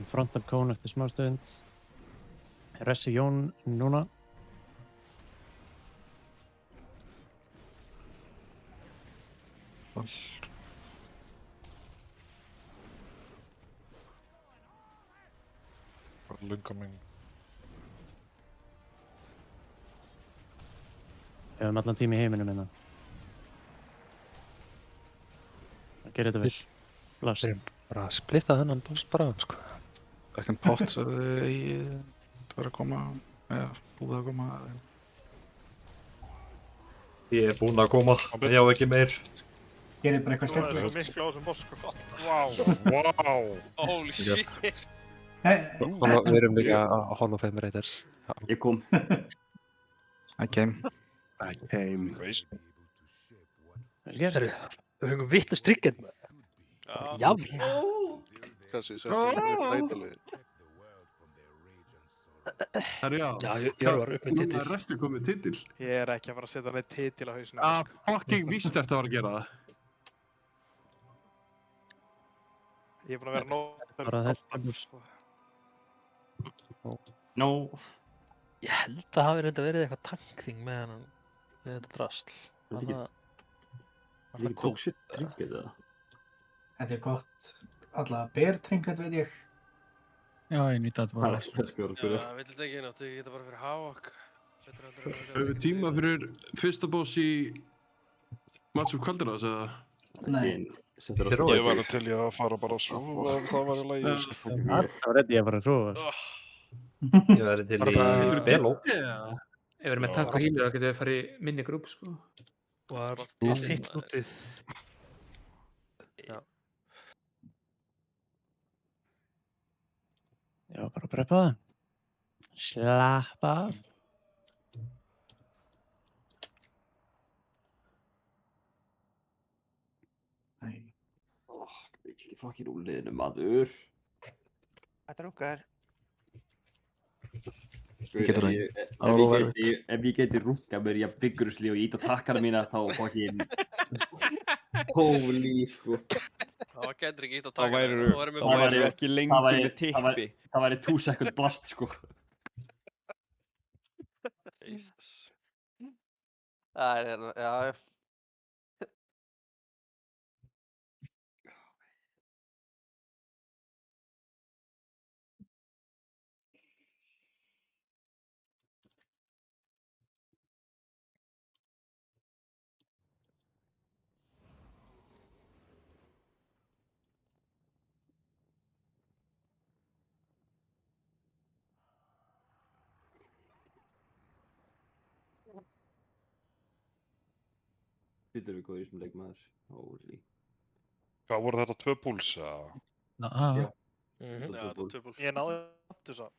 Front up cone eftir smá stund. Ressi Jón núna. Incoming. Við höfum allan tíma í heiminum hérna. Gerðu þetta vel. Blast. Við erum bara að splitta þennan boss bara, sko. Second pot sagði það var að koma, eða búið að koma. Ég er búinn að koma, ég á ekki meir. Gerið bara eitthvað Nú er skemmtilegt. svo miklu á þessum boss, sko. Wow. Holy shit. Við erum líka á Hall of Fame Raiders. Ég kom. I came. Vel gert. Við fengum vitlaust tryggend. Jafn. Kassi, settu tætalið. Herri, já. Já, Jörvar, upp með Núna titil. er restu komið titil. Ég er ekki að fara að setja neitt titil á hausinu. Fucking víst ertu að fara að gera það. Ég er búinn að vera nóg. Bara þetta. No. Ég held að hafi reynda verið eitthvað tankþing með hennan, með þetta drasl. Ég tók sér tryggið það. Þetta er gott. Alla bear trinket veit ég. Já, ég nýta þetta bara. Já, vill þetta ekki nátt, ég geta bara fyrir Havok. Höfum við tíma fyrir fyrsta boss í matchup kvöldarnas, eða? Nei. Ég var til í að fara bara að sofa ef það var í lagi. Það var reddi ég bara að sofa. Ég væri til í Beló. Ef við erum með tank og healer þá getum við farið í minni grúp, sko. Var allt hitt útið. Já. Já, bara að preppa það. Slappa af. Vildi fokkin úrliðinu, maður. Þetta er okkar. Ef ég geti runkað mér jafn vigorously og ít á takkana mína þá fokkin... Holy, sko. Það getur ekki ít á Það takkana. væri ekki lengi með tippi. Það væri 2 second blast, sko. Jesus. Það er hérna, já. Þetta er við góður í þessum leik, maður. Holy. Hvað voru þetta 2 púls, eða? Já. Já, þetta er 2 púls. Ég náði þess að.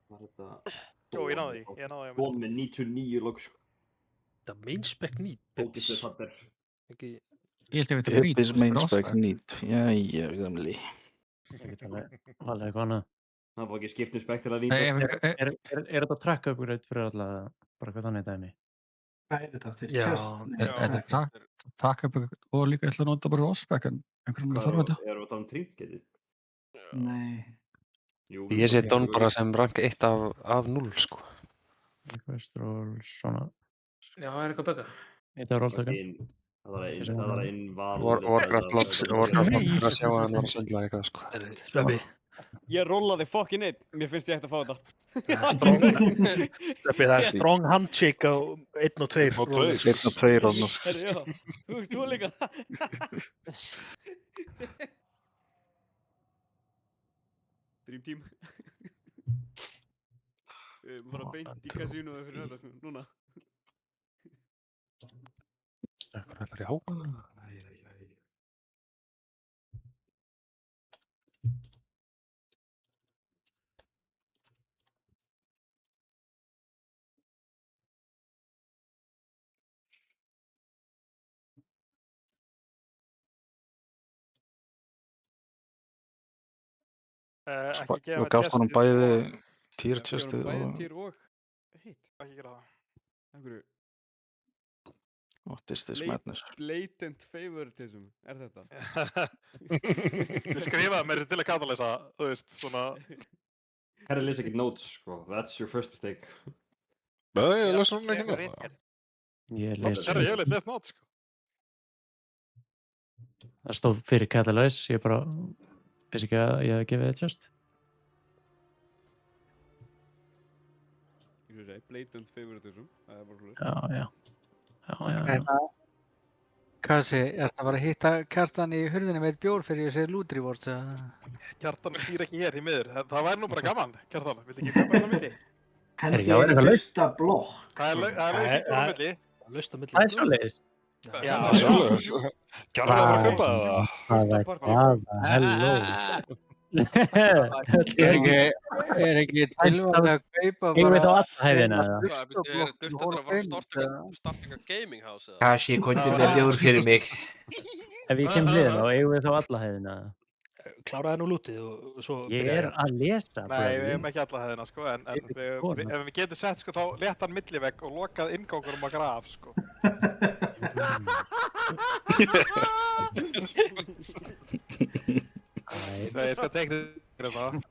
Var þetta... Jó, ég náði því. Gól með 99 log, sko. Þetta mainspec nýt. Ógislega fattar. Ekki... Ég held að þetta Yep is mainspec need. Jæja, gamli. Ég get alveg eitthvað annað. Það var ekki skipt spec til að nýta. Er þetta track upgrade fyrir alla, bara hvað þannig dæmi? Hvað er þetta aftur? Já. Chest? Takk upp og líka ætla að nota bara Osbeck en einhverjum vil þarf þetta. Erum við að tala um trinketið? Nei. Ég sé Don bara sem rank 1 af 0, sko. Request rolls, svona. Já, er eitthvað bögga? Þetta er rolltakan. Það var að innval... Warcraft logs að sjá að hann var að sendla eitthvað, sko. Sveppi. Ég rollaði fokkin einn, mér finnst ég ætti að fá þetta. Sveppi, það er strong handshake á 1 og 2. 1 og 2 rann. Herri, já, þú veist þú líka. Dream team. Við bara beint í kasínuðu fyrir þetta, núna. Hvað ætlar ég á? Þú gafst honum bæði tier chestið og... Bæði tier og hitt. Ekki gera það. Akkur... What is this madness? Blatant favoritism, þetta? Ég skrifaði mér til að katalýsa, þú veist, svona... Herri lesa ekki notes, sko. That's your first mistake. Nei, ég lesa hún ekki með. Ég les... Herri, ég hef lest notes, sko. Það stóð fyrir Catalyze, ég bara... Veist ekki að ég hef gefið það tjast. Ég vil segja blatant favoritism, það er bara hlut. Já, já. Kasi, ertu að fara að hitta Kjartan í hurðinni með eitt bjór fyrir þessi loot rewards? Kjartan býr ekki hér í miður. Það væri nú bara gaman, Kjartan. Viltu ekki kaupa hérna milli? Hendi er lausta blokk. Það er laust íbúð á milli. Laust á milli. Það er svoleiðis. Já, svoleiðis. Kjartan er að kaupa Halló. Er ekki tilvæg að kaupa bara... Eigum við þá alla hæðina eða? Þurftu að fara að starta gaming house eða? Kasi, komdu með bjór fyrir mig. Ef ég kem hliðina þá eigum við þá alla hæðina eða? Kláraði nú lútið og svo... Ég er að lesa. Nei, við hefum ekki alla hæðina, sko, en ef við getum sett, sko, þá léttan millivegg og lokað inngangurinn á graf, sko. Nei, ég skal tekna þér það.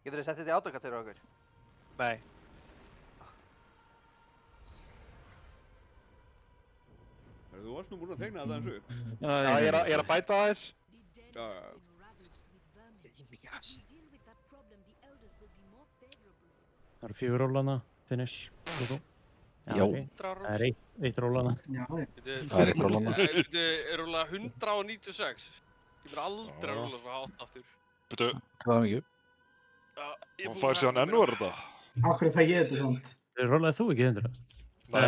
Getur þið sett þetta í AutoCAD fyrir okkur? Nei. Þú varst nú búinn að tegna þetta eins upp. Já, ég er að bæta aðeins. Já. Það eru 4 rólana, finish. Já. Það er 1 rólana. Það er 1 rólana. Er rúlega 196. Ég verð aldrei að rúla svo hátt aftur. Betu. Það er mikið. Og fær síðan ennúar þetta. Akkur fæ ég þetta svona? Rólaði þú ekki 100? Nei.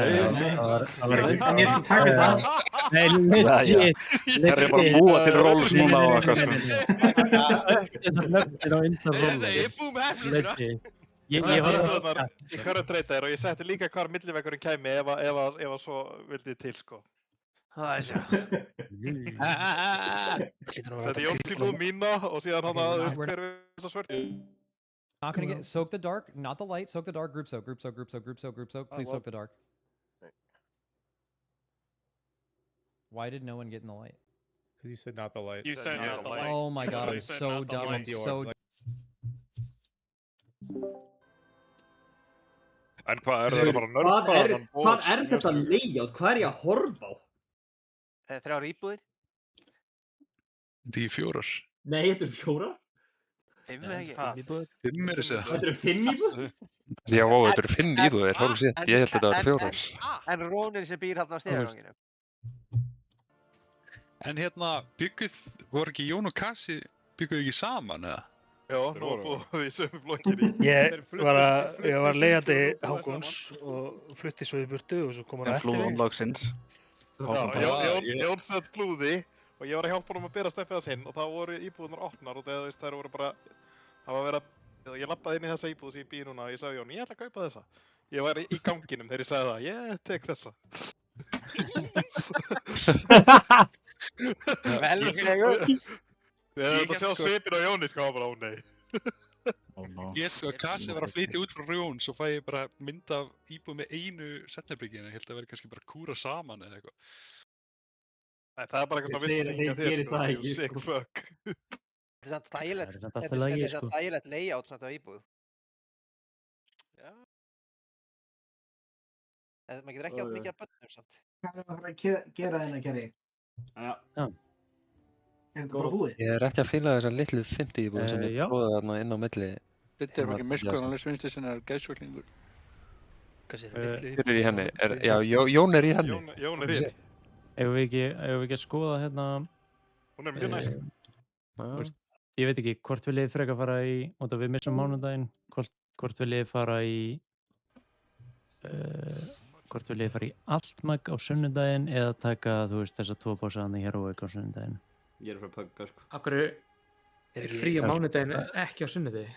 Það var ekki. En ég skal taka þetta. Nei, legit. Það er bara að búa til róls núna og eitthvað sko. Þetta nöfnir á undan róla. Ég er búið með hefnumina. Ég hörðu treyta þér og ég setti líka hvar millivegurinn kæmi ef svo vildið til, sko. Það er sjá. Setti Jónsíbúð mína og síðan hann að hver við þess að svörti. Not gonna get soak the dark, not the light. Soak the dark. Group soak. Group soak. Group soak. Group soak. Group soak. Please soak the dark. Why did no one get in the light? Because you said not the light. You said not the light. Oh my god, I'm so dumb. I'm so. En hvað er þetta bara nörd? Hvað er þetta layout? Hvað er ég að horfa á? 3 íbúðir. Þetta er 4. Nei, þetta eru 4. 5 eða ekki? 5 er þessi. Þetta eru 5 íbúðir? Já, þetta eru 5 íbúðir, hálf sétt. Ég held þetta að þetta var 4. En Rónin sem býr hérna á stíðaganginu. En hérna, voru ekki Jón og Kasi, bygguðu ekki saman eða? Já, nú búið við í sömu blokkinni. Ég var leiðandi Hákons og flutti svo í burtu og svo kom hann eftir mig. Flúðan lagsins. Jón sett flúði og ég var að hjálpa honum að bera steffið að sinn og þá voru íbúðunar opnar og það voru bara, það var verið að, ég lappaði inn í þessa íbúð sem ég býð núna og ég sagði Jón, ég ætla að kaupa þessa. Ég var í ganginum þegar ég sagði það, ég tek þessa. Velflegur. Þetta sjá svipin á Jóni sko bara, ó nei. Ég sko að Kasi var að flytja út frá Jón, svo fæ ég bara mynd af íbúð með einu setnabrygginu, ég held að vera kannski bara kúra saman eða eitthvað. Nei, það er bara eitthvað að vilja hengja þér sko, you sick fuck. Þetta er samt dægilegt layout samt á íbúð. Já. En maður getur ekki átt mikið að bönnum samt. Hvað er það að gera þennan Kerry? Já. Er þetta bara búið? Ég er ekki að fíla þessar litlu 50 íbúð sem ég búið þarna inn á milli. Þetta er ekki miskunnulegs vinstri sem er geðsjúklingur. Hvað sér það litlu? Hver er í henni? Já, Jón er í henni. Jón er í henni. Ef við ekki að skoða hérna... Hún er mjög næst. Ég veit ekki, hvort vil ég freka fara í... Út af við missum mánudaginn. Hvort vil ég fara í... Hvort vil ég fara í Altmag á sunnudaginn eða taka, þú veist, þessa 2 bósaðan í Heroic á sunnudaginn. Ég er frá Pugga, sko. Akkur er frí á mánudaginn ekki á sunnudegi?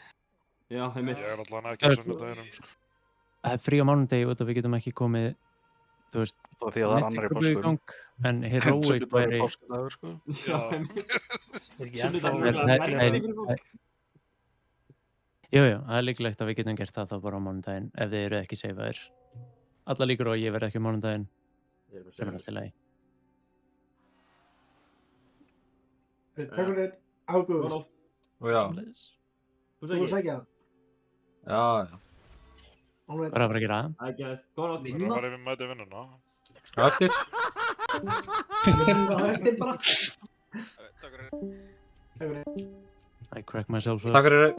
Já, það er mitt. Ég er allavega ekki á sunnudaginum, sko. Það er frí á mánudegi út af við getum ekki komið, þú veist, því að það er annar í páskum. En Heroic væri... Páskadagur, sko. Já. Jú, það er líklegt að við getum gert það þá bara á mánudaginn ef þið eru ekki seifaðir. Alla líkur á að ég verði ekki á mánudaginn sem alltaf í lagi. Takk fyrir Ágúst. Já. Þú vil segja það? Já. Bara að fara að gera það. Ekki að, góða nátt. Það var ef við mætum vinnuna. Eftir. Eftir bara. Takk fyrir. I crack myself up. Takk fyrir.